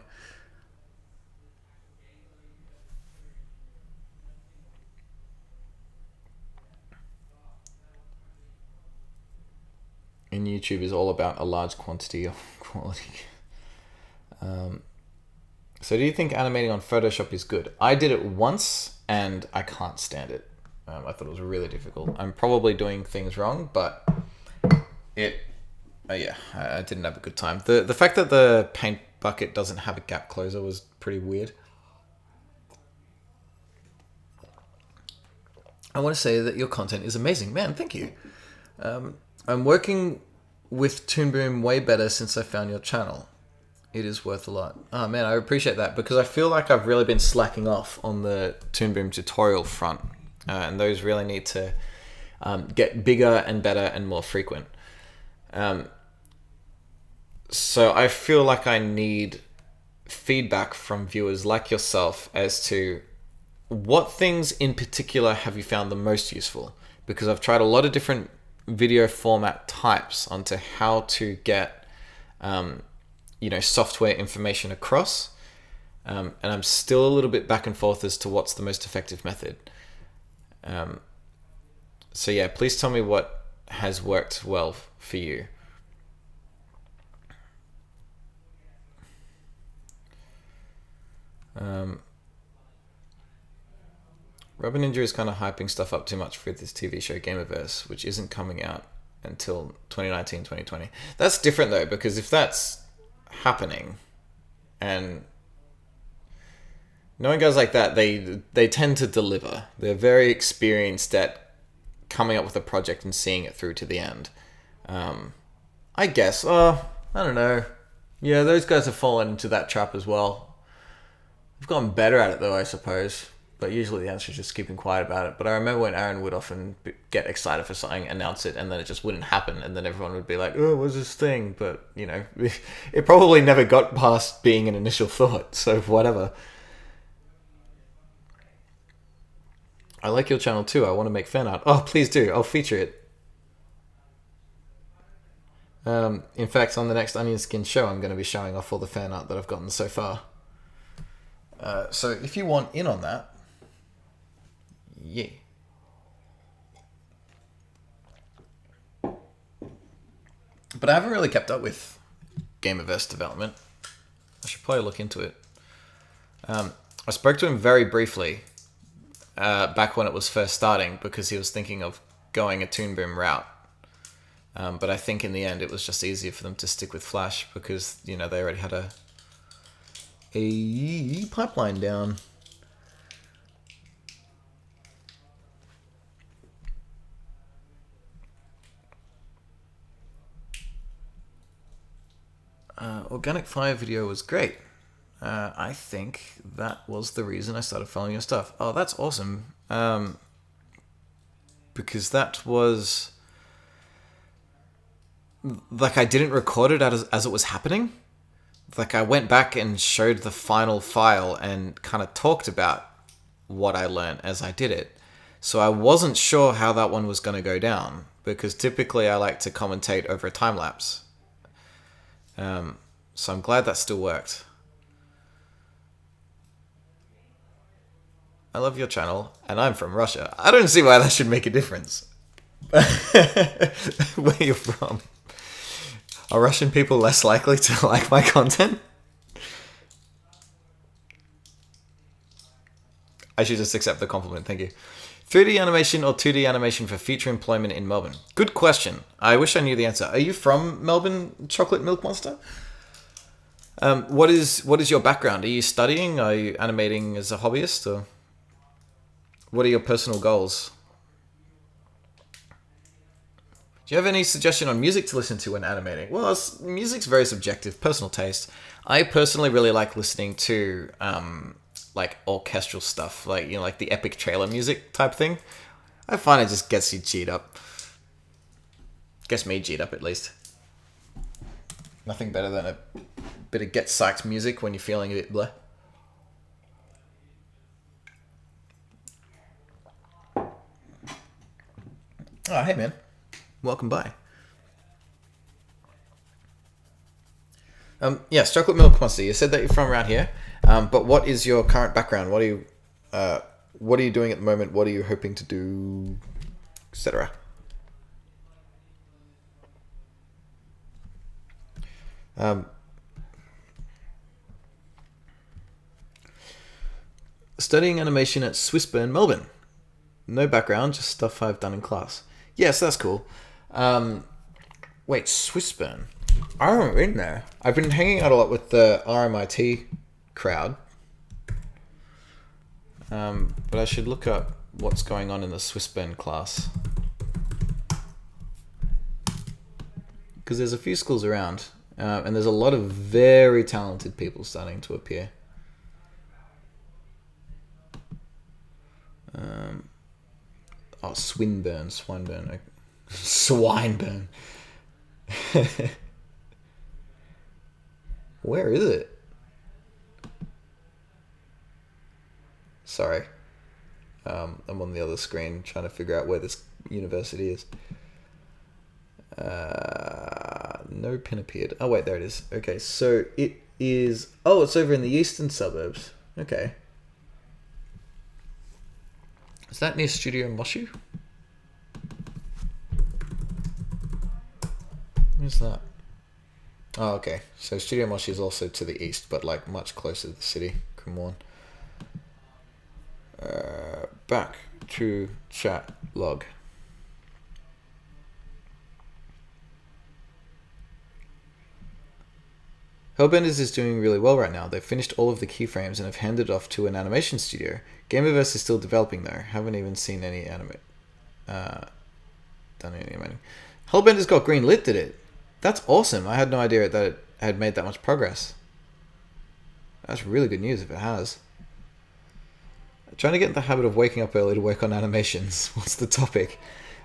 And YouTube is all about a large quantity of quality. So do you think animating on Photoshop is good? I did it once and I can't stand it. I thought it was really difficult. I'm probably doing things wrong, but I didn't have a good time. The fact that the paint bucket doesn't have a gap closer was pretty weird. I want to say that your content is amazing. Man, thank you. I'm working with Toon Boom way better since I found your channel. It is worth a lot. Oh man, I appreciate that because I feel like I've really been slacking off on the Toon Boom tutorial front. And those really need to get bigger and better and more frequent. So I feel like I need feedback from viewers like yourself as to what things in particular have you found the most useful? Because I've tried a lot of different video format types onto how to get software information across. And I'm still a little bit back and forth as to what's the most effective method. So yeah, please tell me what has worked well for you. Robin Ninja is kind of hyping stuff up too much for this TV show Gamerverse, which isn't coming out until 2019, 2020. That's different though, because if that's happening, and knowing guys like that, they tend to deliver. They're very experienced at coming up with a project and seeing it through to the end. I guess. I don't know. Yeah, those guys have fallen into that trap as well. I've gotten better at it though, I suppose. But usually the answer is just keeping quiet about it. But I remember when Aaron would often get excited for something, announce it, and then it just wouldn't happen. And then everyone would be like, oh, what's this thing? But, it probably never got past being an initial thought. So whatever. I like your channel too. I want to make fan art. Oh, please do. I'll feature it. In fact, on the next Onion Skin show, I'm going to be showing off all the fan art that I've gotten so far. So if you want in on that, yeah. But I haven't really kept up with Gamerverse development. I should probably look into it. I spoke to him very briefly back when it was first starting because he was thinking of going a Toon Boom route. But I think in the end it was just easier for them to stick with Flash because, they already had a pipeline down. Organic Fire video was great. I think that was the reason I started following your stuff. Oh, that's awesome. Because that was... Like, I didn't record it as it was happening. Like, I went back and showed the final file and kind of talked about what I learned as I did it. So I wasn't sure how that one was going to go down, because typically I like to commentate over a time lapse. So I'm glad that still worked. I love your channel, and I'm from Russia. I don't see why that should make a difference. Where you're from. Are Russian people less likely to like my content? I should just accept the compliment, thank you. 3D animation or 2D animation for future employment in Melbourne? Good question. I wish I knew the answer. Are you from Melbourne, Chocolate Milk Monster? What is your background? Are you studying? Are you animating as a hobbyist? Or what are your personal goals? Do you have any suggestion on music to listen to when animating? Well, music's very subjective, personal taste. I personally really like listening to like orchestral stuff, like, you know, like the epic trailer music type thing. I find it just gets you G'd up. Gets me G'd up, at least. Nothing better than a bit of get psyched music when you're feeling a bit bleh. Oh, hey man. Welcome by. Yes, Chocolate Milk Monster. You said that you're from around here, but what is your current background? What are you doing at the moment? What are you hoping to do, etc.? Studying animation at Swissburn, Melbourne. No background, just stuff I've done in class. Yes, that's cool. Wait, Swissburn? I haven't been there. I've been hanging out a lot with the RMIT crowd. But I should look up what's going on in the Swissburn class. Because there's a few schools around, and there's a lot of very talented people starting to appear. Swinburne. Swineburne. Where is it? Sorry. I'm on the other screen trying to figure out where this university is. No pin appeared. Oh, wait, there it is. Okay, so it is... Oh, it's over in the eastern suburbs. Okay. Is that near Studio Moshu? Where's that? Oh, okay. So Studio Moshu is also to the east, but like much closer to the city. Come on. Back to chat log. Hellbenders is doing really well right now. They've finished all of the keyframes and have handed it off to an animation studio. Gameverse is still developing though. Haven't even seen any done any animating. Hellbenders got green lit, did it? That's awesome. I had no idea that it had made that much progress. That's really good news if it has. Trying to get in the habit of waking up early to work on animations. What's the topic?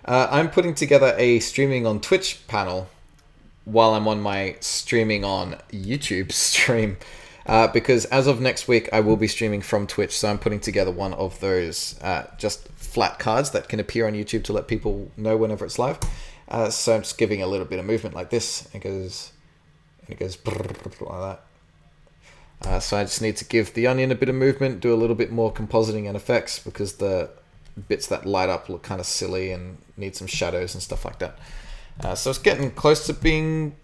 I'm putting together a streaming on Twitch panel while I'm on my streaming on YouTube stream. Because as of next week, I will be streaming from Twitch. So I'm putting together one of those just flat cards that can appear on YouTube to let people know whenever it's live. So I'm just giving a little bit of movement like this. It goes like that. So I just need to give the onion a bit of movement, do a little bit more compositing and effects because the bits that light up look kind of silly and need some shadows and stuff like that. So it's getting close to being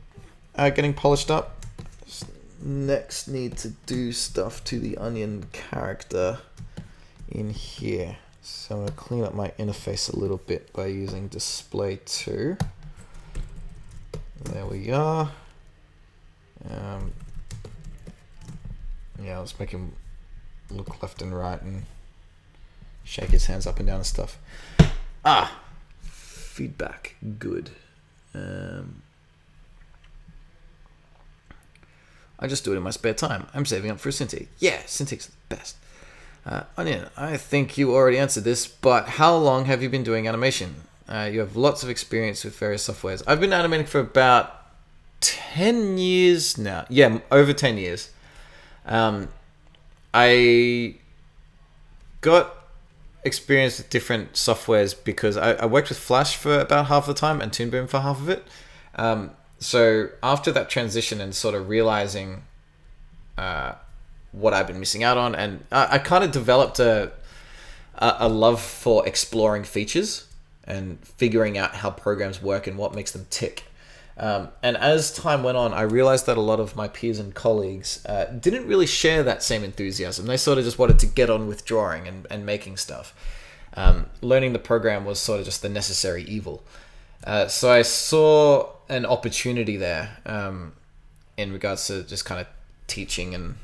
getting polished up. Just next need to do stuff to the onion character in here. So I'm going to clean up my interface a little bit by using display 2. There we are. Yeah, let's make him look left and right and shake his hands up and down and stuff. Feedback, good. I just do it in my spare time. I'm saving up for a Cintiq. Yeah, Cintiq's the best. Onion, I think you already answered this, but how long have you been doing animation? You have lots of experience with various softwares. I've been animating for about 10 years now. Yeah, over 10 years. I got experience with different softwares because I worked with Flash for about half the time and Toon Boom for half of it. So after that transition and sort of realizing what I've been missing out on, and I kind of developed a a love for exploring features and figuring out how programs work and what makes them tick. And as time went on, I realized that a lot of my peers and colleagues didn't really share that same enthusiasm. They sort of just wanted to get on with drawing and making stuff. Learning the program was sort of just the necessary evil. So I saw an opportunity there in regards to just kind of teaching and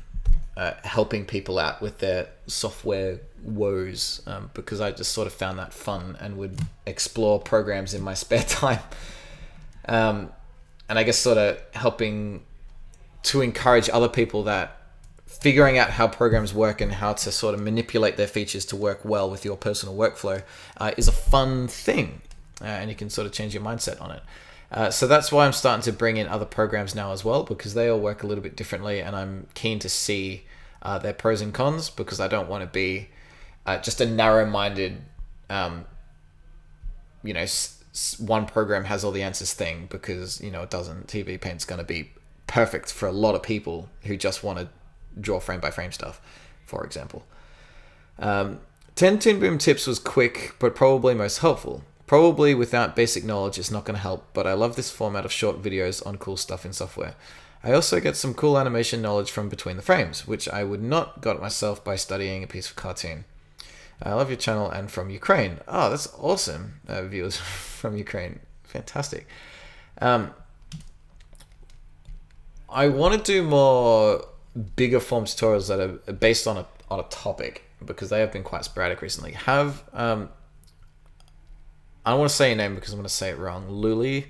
helping people out with their software woes, because I just sort of found that fun and would explore programs in my spare time. And I guess sort of helping to encourage other people that figuring out how programs work and how to sort of manipulate their features to work well with your personal workflow is a fun thing, and you can sort of change your mindset on it. So that's why I'm starting to bring in other programs now as well, because they all work a little bit differently, and I'm keen to see their pros and cons, because I don't want to be just a narrow-minded, one program has all the answers thing, because it doesn't. TV Paint's going to be perfect for a lot of people who just want to draw frame by frame stuff, for example. 10 Toon Boom tips was quick but probably most helpful. Probably without basic knowledge it's not going to help, but I love this format of short videos on cool stuff in software. I also get some cool animation knowledge from between the frames, which I would not got myself by studying a piece of cartoon. I love your channel and from Ukraine. Oh, that's awesome. Viewers from Ukraine. Fantastic. I want to do more bigger form tutorials that are based on a topic, because they have been quite sporadic recently. I don't want to say your name because I'm going to say it wrong. Luli.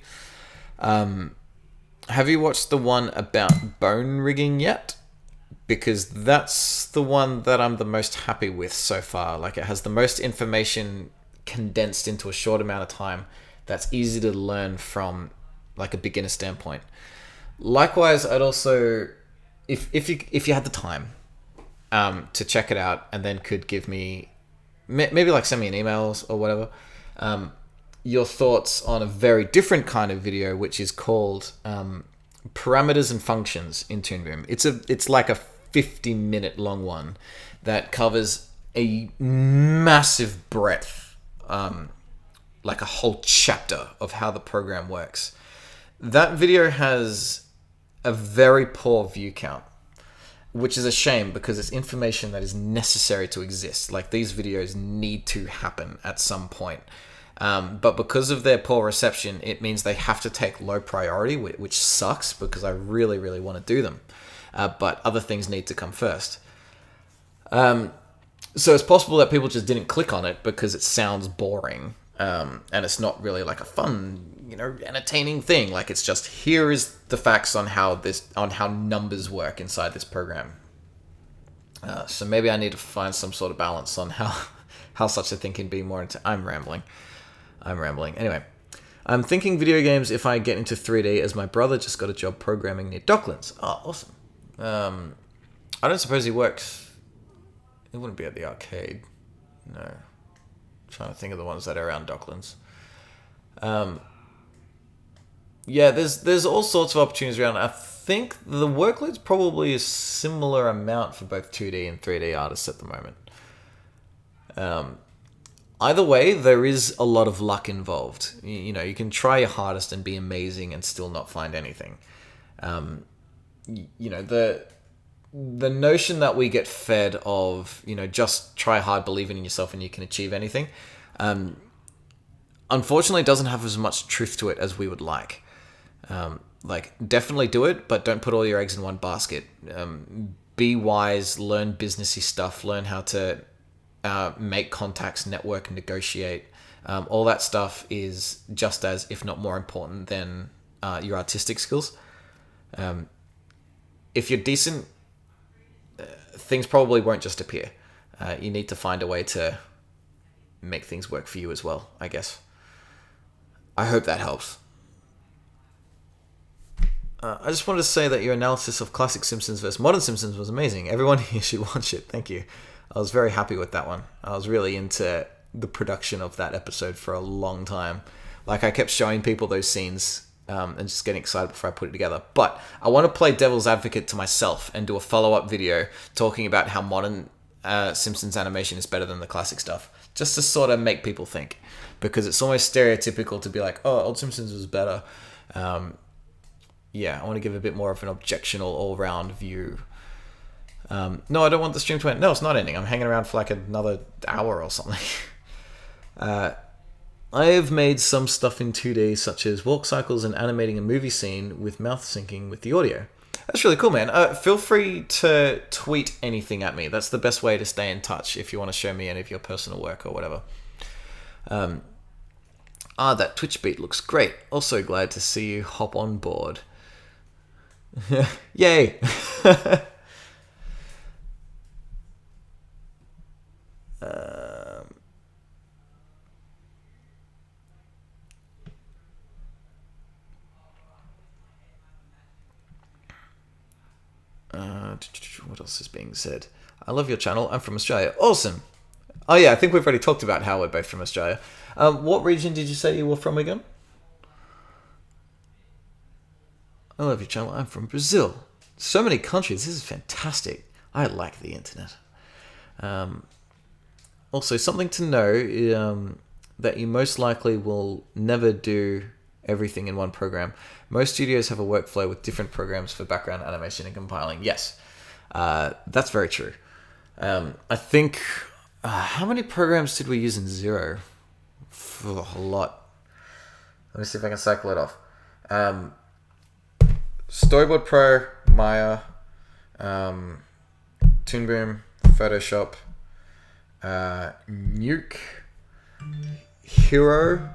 Have you watched the one about bone rigging yet? Because that's the one that I'm the most happy with so far. Like, it has the most information condensed into a short amount of time that's easy to learn from, like, a beginner standpoint. Likewise, I'd also, if you had the time to check it out, and then could give me, maybe like send me an email or whatever, your thoughts on a very different kind of video, which is called Parameters and Functions in Toon Boom. It's like a 50-minute long one that covers a massive breadth, like a whole chapter of how the program works. That video has a very poor view count, which is a shame, because it's information that is necessary to exist. Like, these videos need to happen at some point. But because of their poor reception, it means they have to take low priority, which sucks, because I really, really want to do them. But other things need to come first. So it's possible that people just didn't click on it because it sounds boring. And it's not really like a fun, entertaining thing. Like, it's just, here is the facts on how numbers work inside this program. So maybe I need to find some sort of balance on how such a thing can be more I'm rambling. Anyway, I'm thinking video games if I get into 3D, as my brother just got a job programming near Docklands. Oh, awesome. I don't suppose he works. It wouldn't be at the arcade. No. I'm trying to think of the ones that are around Docklands. Yeah, there's all sorts of opportunities around. I think the workload's probably a similar amount for both 2D and 3D artists at the moment. Either way, there is a lot of luck involved. You can try your hardest and be amazing and still not find anything. The notion that we get fed of, just try hard, believe in yourself, and you can achieve anything, unfortunately doesn't have as much truth to it as we would like. Definitely do it, but don't put all your eggs in one basket. Be wise, learn businessy stuff, learn how to make contacts, network, negotiate. All that stuff is just as, if not more important than your artistic skills. If you're decent, things probably won't just appear. You need to find a way to make things work for you as well, I guess. I hope that helps. I just wanted to say that your analysis of classic Simpsons versus modern Simpsons was amazing. Everyone here should watch it. Thank you. I was very happy with that one. I was really into the production of that episode for a long time. Like, I kept showing people those scenes and just getting excited before I put it together. But I want to play devil's advocate to myself and do a follow-up video talking about how modern Simpsons animation is better than the classic stuff. just to sort of make people think, because it's almost stereotypical to be like, oh, Old Simpsons was better. Yeah, I want to give a bit more of an objectional, all-round view. No, I don't want the stream to end. No, it's not ending. I'm hanging around for like another hour or something. I have made some stuff in 2D, such as walk cycles and animating a movie scene with mouth syncing with the audio. That's really cool, man. Feel free to tweet anything at me. That's the best way to stay in touch if you want to show me any of your personal work or whatever. That Twitch beat looks great. Also glad to see you hop on board. Yay! What else is being said? I love your channel. I'm from Australia. Awesome. Oh yeah, I think we've already talked about how we're both from Australia. What region did you say you were from again? I love your channel. I'm from Brazil. So many countries. This is fantastic. I like the internet. Also, something to know that you most likely will never do everything in one program. Most studios have a workflow with different programs for background animation and compiling. Yes, that's very true. I think, how many programs did we use in Zero? A lot. Let me see if I can cycle it off. Storyboard Pro, Maya, Toon Boom, Photoshop, Nuke, Hero,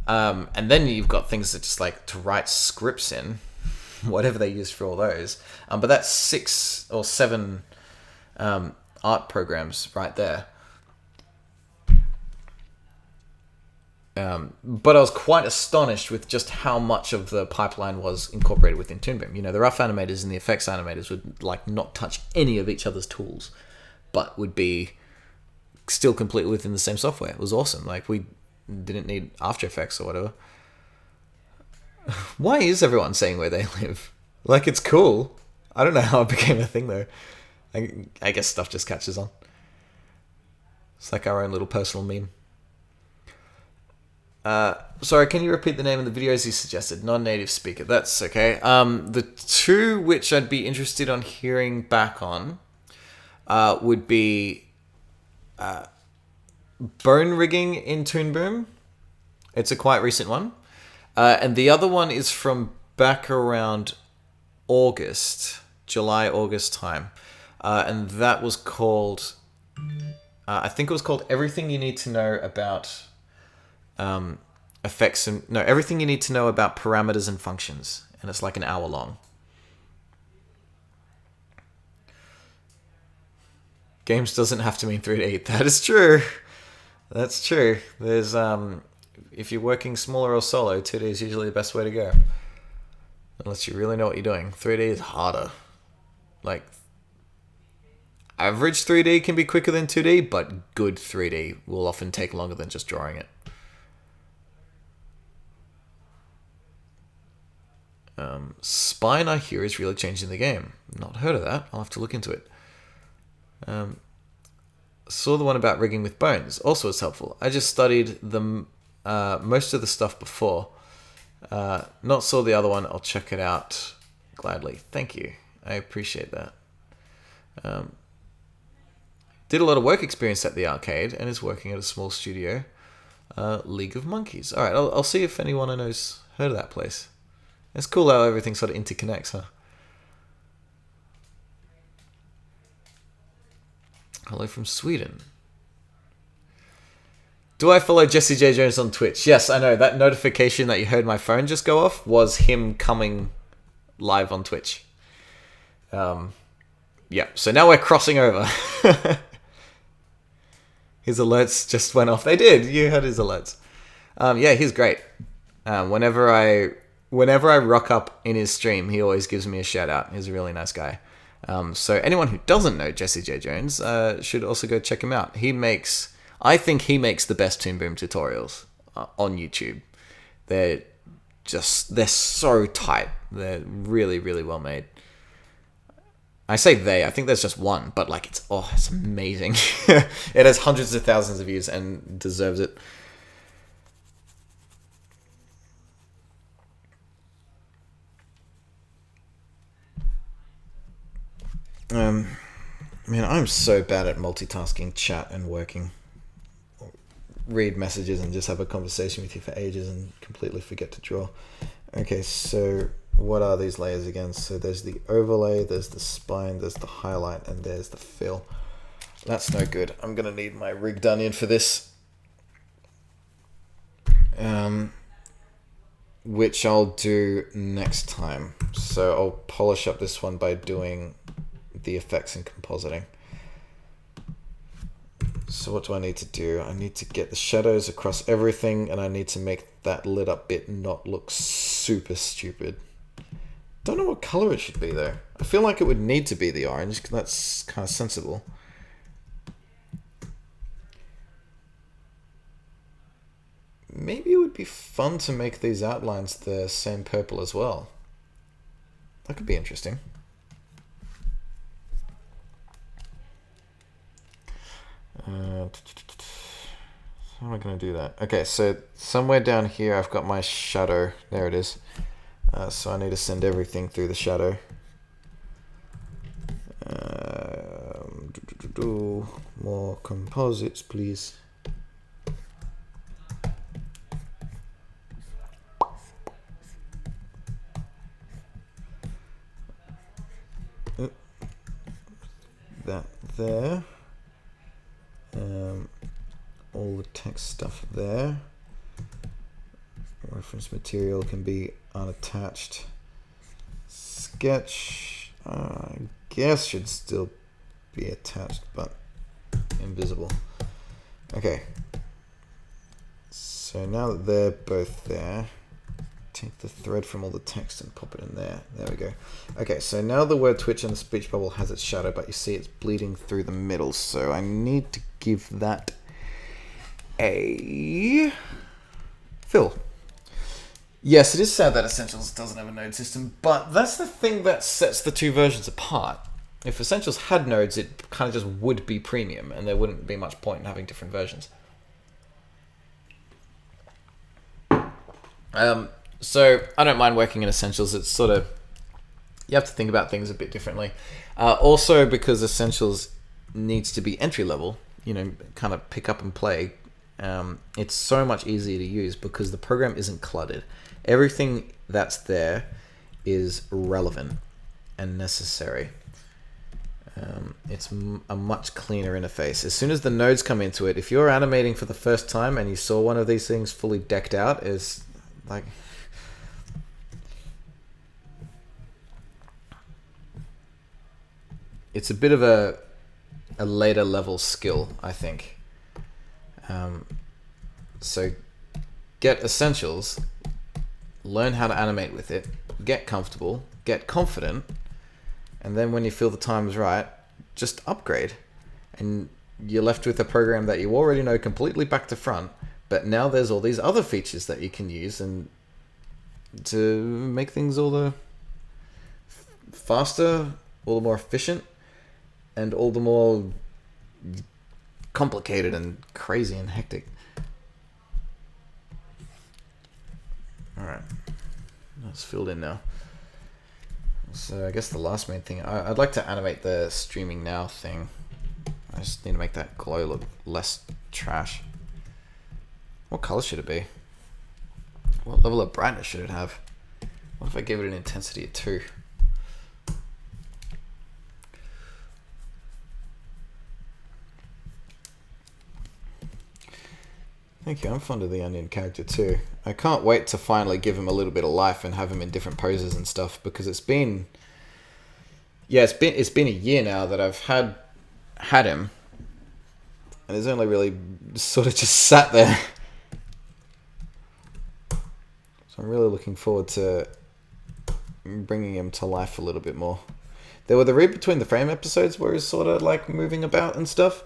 and then you've got things that just like to write scripts in, whatever they use for all those. But that's 6 or 7 art programs right there. But I was quite astonished with just how much of the pipeline was incorporated within Toon Boom. You know, the rough animators and the effects animators would like not touch any of each other's tools, but would be still completely within the same software. It was awesome. Like, we didn't need After Effects or whatever. Why is everyone saying where they live? Like, it's cool. I don't know how it became a thing though. I guess stuff just catches on. It's like our own little personal meme. Sorry, can you repeat the name of the videos you suggested? Non-native speaker. That's okay. The two which I'd be interested on hearing back on would be bone rigging in Toon Boom. It's a quite recent one. And the other one is from back around July, August time. And that was called, I think it was called Everything You Need to Know About effects and everything you need to know about parameters and functions, and it's like an hour long. Games doesn't have to mean 3D. That is true. That's true. There's if you're working smaller or solo, 2D is usually the best way to go, unless you really know what you're doing. 3D is harder. Like, average 3D can be quicker than 2D, but good 3D will often take longer than just drawing it. Spine, I hear, is really changing the game. Not heard of that. I'll have to look into it. Saw the one about rigging with bones. Also, it's helpful. I just studied the most of the stuff before. Not saw the other one. I'll check it out gladly. Thank you. I appreciate that. Did a lot of work experience at the arcade and is working at a small studio. League of Monkeys. All right, I'll see if anyone I know's heard of that place. It's cool how everything sort of interconnects, huh? Hello from Sweden. Do I follow Jesse J. Jones on Twitch? Yes, I know. That notification that you heard my phone just go off was him coming live on Twitch. Yeah, so now we're crossing over. His alerts just went off. They did. You heard his alerts. Yeah, he's great. Whenever I rock up in his stream, he always gives me a shout out. He's a really nice guy. So anyone who doesn't know Jesse J. Jones should also go check him out. I think he makes the best Toon Boom tutorials on YouTube. They're so tight. They're really, really well made. I say they, I think there's just one, but like it's amazing. It has hundreds of thousands of views and deserves it. Man, I'm so bad at multitasking chat and working. Read messages and just have a conversation with you for ages and completely forget to draw. Okay, so what are these layers again? So there's the overlay, there's the spine, there's the highlight, and there's the fill. That's no good. I'm gonna need my rigged onion for this. Which I'll do next time. So I'll polish up this one by doing the effects and compositing. So what do I need to do? I need to get the shadows across everything, and I need to make that lit up bit not look super stupid. Don't know what color it should be though. I feel like it would need to be the orange, because that's kind of sensible. Maybe it would be fun to make these outlines the same purple as well. That could be interesting. How am I going to do that? Okay, so somewhere down here I've got my shadow. There it is. So I need to send everything through the shadow. More composites, please. That there. All the text stuff there. Reference material can be unattached. Sketch, I guess should still be attached, but invisible. Okay. So now that they're both there, take the thread from all the text and pop it in there. There we go. Okay, so now the word Twitch and the speech bubble has its shadow, but you see it's bleeding through the middle. So I need to give that a fill. Yes, it is sad that Essentials doesn't have a node system, but that's the thing that sets the two versions apart. If Essentials had nodes, it kind of just would be premium, and there wouldn't be much point in having different versions. So I don't mind working in Essentials. It's sort of, you have to think about things a bit differently. Also, because Essentials needs to be entry level, you know, kind of pick up and play. It's so much easier to use because the program isn't cluttered. Everything that's there is relevant and necessary. It's a much cleaner interface. As soon as the nodes come into it, if you're animating for the first time and you saw one of these things fully decked out, is like, it's a bit of a later level skill, I think. So get Essentials, learn how to animate with it, get comfortable, get confident, and then when you feel the time is right, just upgrade. And you're left with a program that you already know completely back to front, but now there's all these other features that you can use and to make things all the faster, all the more efficient, and all the more complicated and crazy and hectic. Alright, that's filled in now. So I guess the last main thing, I'd like to animate the streaming now thing. I just need to make that glow look less trash. What color should it be? What level of brightness should it have? What if I give it an intensity of 2? Thank you, I'm fond of the Onion character too. I can't wait to finally give him a little bit of life and have him in different poses and stuff, because it's been a year now that I've had him, and it's only really sort of just sat there. So I'm really looking forward to bringing him to life a little bit more. There were the read between the frame episodes where he's sort of like moving about and stuff.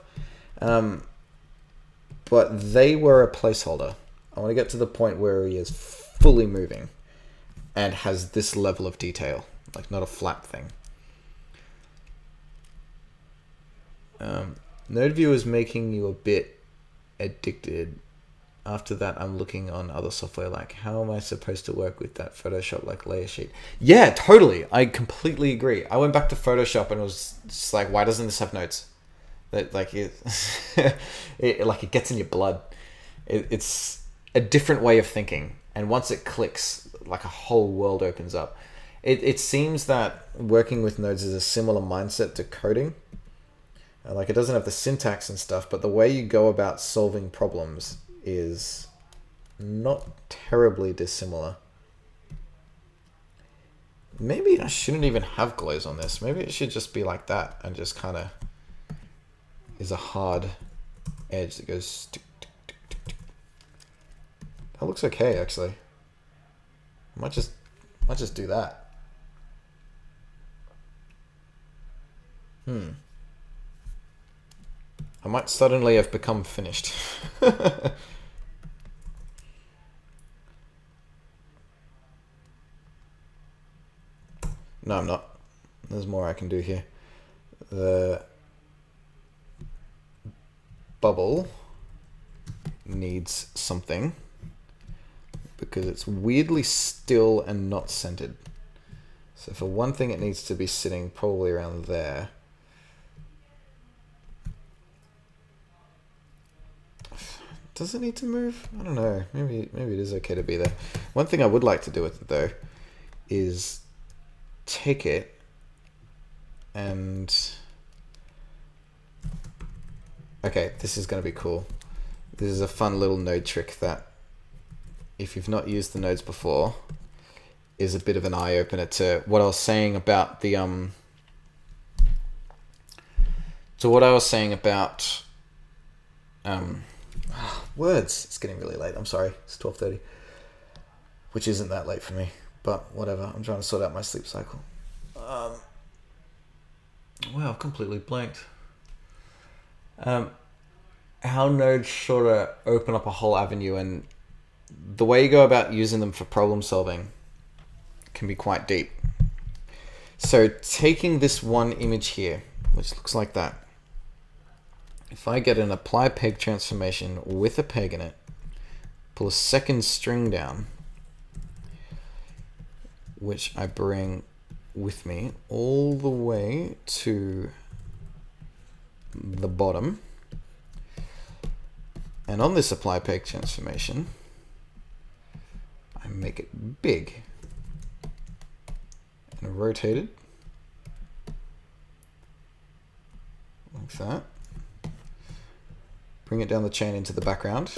But they were a placeholder. I want to get to the point where he is fully moving and has this level of detail, like not a flat thing. Node view is making you a bit addicted. After that, I'm looking on other software. Like, how am I supposed to work with that Photoshop like layer sheet? Yeah, totally. I completely agree. I went back to Photoshop and was just like, why doesn't this have nodes? That like it, it gets in your blood. It's a different way of thinking, and once it clicks, like a whole world opens up. It seems that working with nodes is a similar mindset to coding. Like, it doesn't have the syntax and stuff, but the way you go about solving problems is not terribly dissimilar. Maybe I shouldn't even have glows on this. Maybe it should just be like that and just kind of is a hard edge that goes tick, tick, tick, tick, tick. That looks okay, actually. I might just do that. I might suddenly have become finished. No, I'm not. There's more I can do here. The bubble needs something because it's weirdly still and not centered. So for one thing, it needs to be sitting probably around there. Does it need to move? I don't know. Maybe it is okay to be there. One thing I would like to do with it though is take it and okay, this is going to be cool. This is a fun little node trick that if you've not used the nodes before is a bit of an eye opener to what I was saying about the words. It's getting really late. I'm sorry. It's 12:30, which isn't that late for me, but whatever. I'm trying to sort out my sleep cycle. Wow, I've completely blanked. How nodes sort of open up a whole avenue, and the way you go about using them for problem solving can be quite deep. So taking this one image here, which looks like that, if I get an apply peg transformation with a peg in it, pull a second string down, which I bring with me all the way to the bottom, and on this apply peg transformation, I make it big and rotate it like that. Bring it down the chain into the background.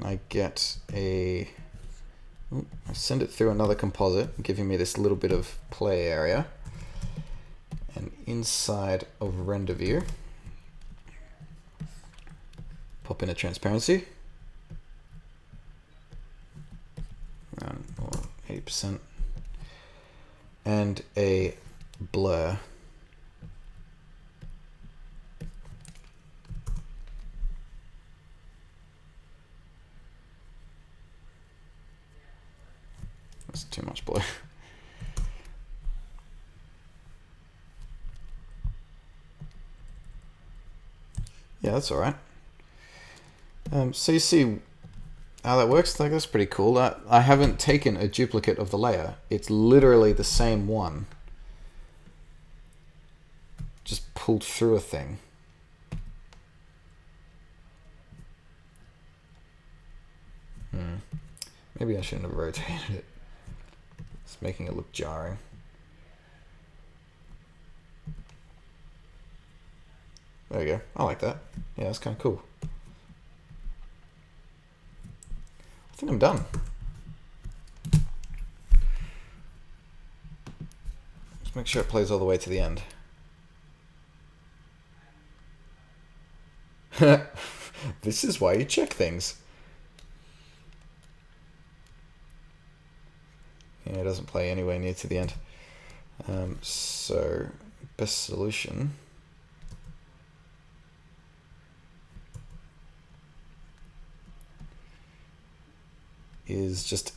I get I send it through another composite, giving me this little bit of play area. And inside of render view, pop in a transparency, or 80%, and a blur. That's too much blur. Yeah, that's all right. So you see how that works? Like, that's pretty cool. I haven't taken a duplicate of the layer. It's literally the same one, just pulled through a thing. Maybe I shouldn't have rotated it. It's making it look jarring. There we go. I like that. Yeah, that's kind of cool. I think I'm done. Let's make sure it plays all the way to the end. This is why you check things. Yeah, it doesn't play anywhere near to the end. So, best solution is just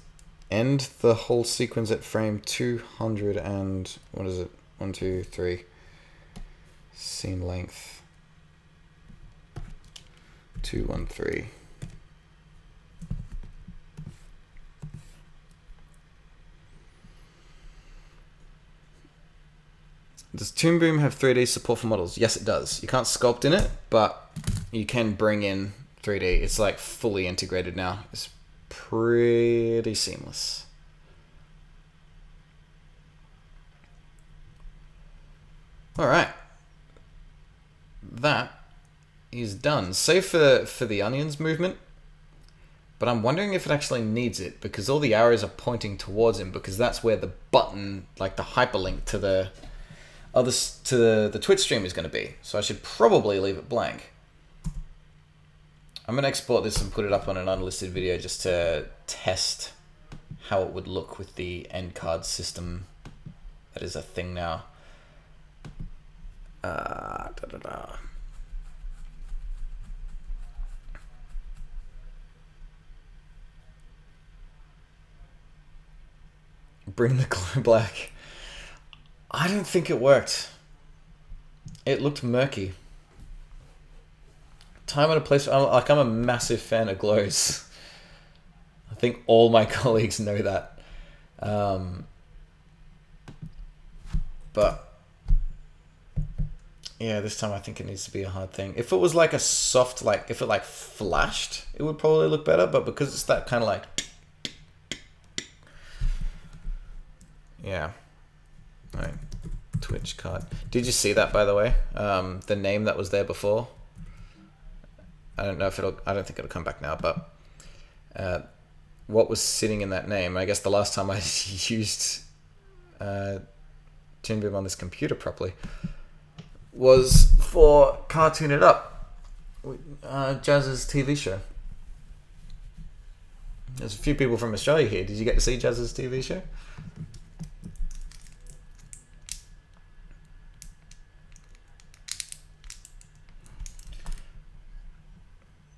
end the whole sequence at frame 200 and what is it? 1, 2, 3. Scene length 213. Does Toon Boom have 3D support for models? Yes, it does. You can't sculpt in it, but you can bring in 3D. It's like fully integrated now. It's pretty seamless. All right. That is done. Save for the onions movement, but I'm wondering if it actually needs it because all the arrows are pointing towards him because that's where the button, like the hyperlink to the the Twitch stream is going to be. So I should probably leave it blank. I'm going to export this and put it up on an unlisted video just to test how it would look with the end card system that is a thing now. Bring the glow black. I don't think it worked. It looked murky. Time and a place. I'm a massive fan of glows. I think all my colleagues know that. But yeah, this time I think it needs to be a hard thing. If it was like a soft, like if it like flashed, it would probably look better. But because it's that kind of like, yeah. Right. Twitch card. Did you see that, by the way? The name that was there before. I don't know if I don't think it'll come back now, but what was sitting in that name? I guess the last time I used Toon Boom on this computer properly was for Cartoon It Up, Jazz's TV show. There's a few people from Australia here. Did you get to see Jazz's TV show?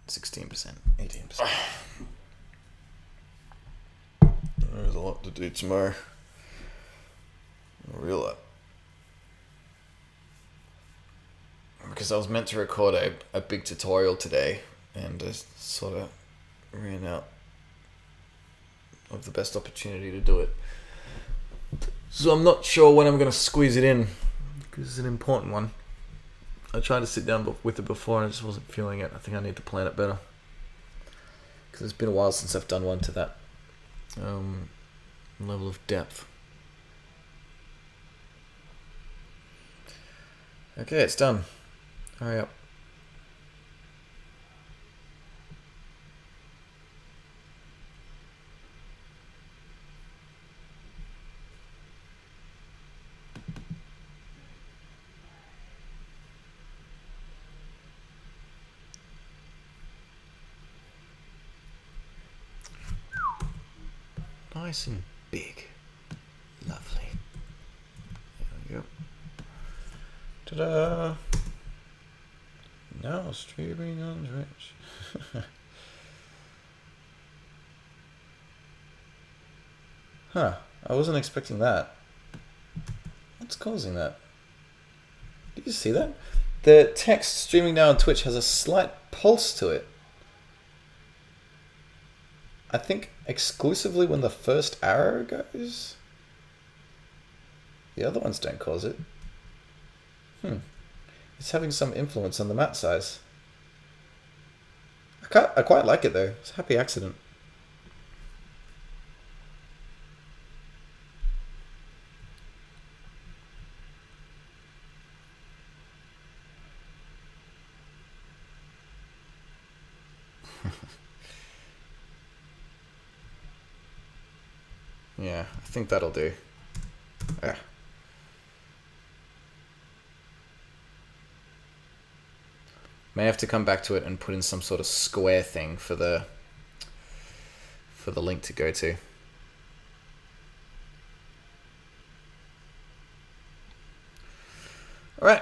16%, 18%. There's a lot to do tomorrow. A real lot. Because I was meant to record a big tutorial today, and I sort of ran out of the best opportunity to do it. So I'm not sure when I'm going to squeeze it in, because it's an important one. I tried to sit down with it before and I just wasn't feeling it. I think I need to plan it better. Because it's been a while since I've done one to that level of depth. Okay, it's done. Hurry up. Nice and big. Lovely. There we go. Ta-da! Now streaming on Twitch. Huh. I wasn't expecting that. What's causing that? Did you see that? The text streaming now on Twitch has a slight pulse to it. I think exclusively when the first arrow goes. The other ones don't cause it. It's having some influence on the mat size. I quite like it though. It's a happy accident. Yeah, I think that'll do. Yeah. May have to come back to it and put in some sort of square thing for the link to go to. Alright.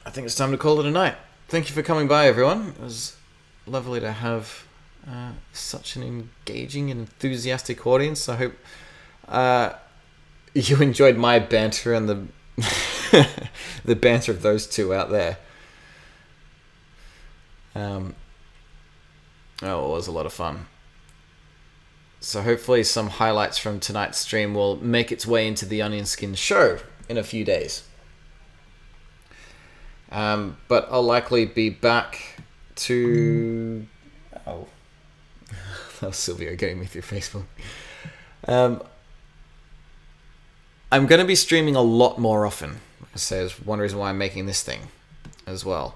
I think it's time to call it a night. Thank you for coming by, everyone. It was lovely to have such an engaging and enthusiastic audience. I hope you enjoyed my banter and the the banter of those two out there. It was a lot of fun. So hopefully some highlights from tonight's stream will make its way into the Onion Skin show in a few days. But I'll likely be back to... Oh. That was Silvio getting me through Facebook. I'm going to be streaming a lot more often. Like I say, is one reason why I'm making this thing as well.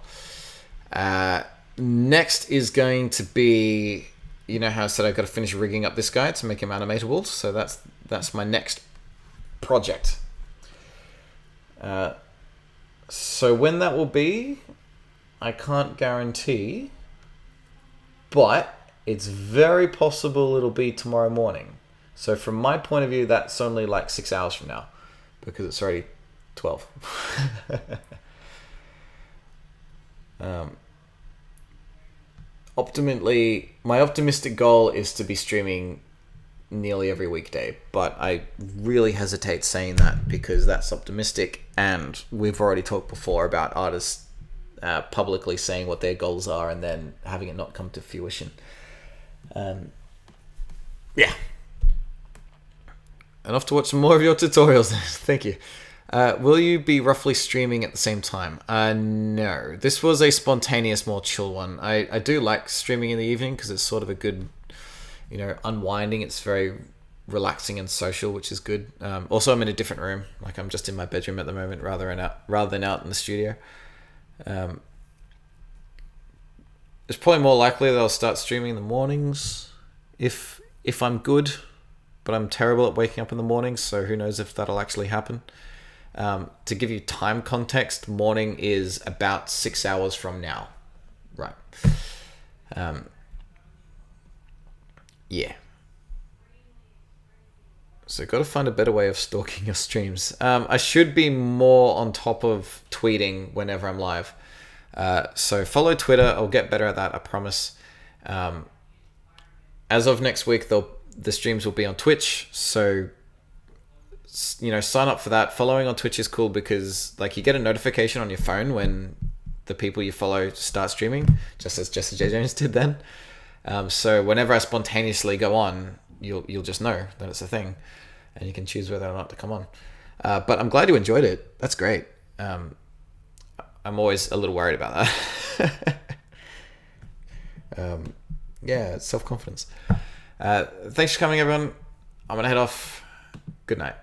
Next is going to be... You know how I said I've got to finish rigging up this guy to make him animatable? So that's my next project. So when that will be, I can't guarantee. But it's very possible it'll be tomorrow morning. So from my point of view, that's only like 6 hours from now. Because it's already 12. Ultimately, my optimistic goal is to be streaming nearly every weekday, but I really hesitate saying that because that's optimistic, and we've already talked before about artists publicly saying what their goals are and then having it not come to fruition. Yeah. And off to watch some more of your tutorials. Thank you. Will you be roughly streaming at the same time? No. This was a spontaneous, more chill one. I do like streaming in the evening because it's sort of a good, unwinding. It's very relaxing and social, which is good. Also, I'm in a different room. Like, I'm just in my bedroom at the moment rather than out in the studio. It's probably more likely that I'll start streaming in the mornings if I'm good, but I'm terrible at waking up in the mornings, so who knows if that'll actually happen. To give you time context, morning is about 6 hours from now. Right. Yeah. So got to find a better way of stalking your streams. I should be more on top of tweeting whenever I'm live. So follow Twitter. I'll get better at that, I promise. As of next week, the streams will be on Twitch. So sign up for that. Following on Twitch is cool because you get a notification on your phone when the people you follow start streaming, just as Jesse J. Jones did then. So whenever I spontaneously go on, you'll just know that it's a thing, and you can choose whether or not to come on. But I'm glad you enjoyed it. That's great. I'm always a little worried about that. Yeah, it's self-confidence. Thanks for coming, everyone. I'm gonna head off. Good night.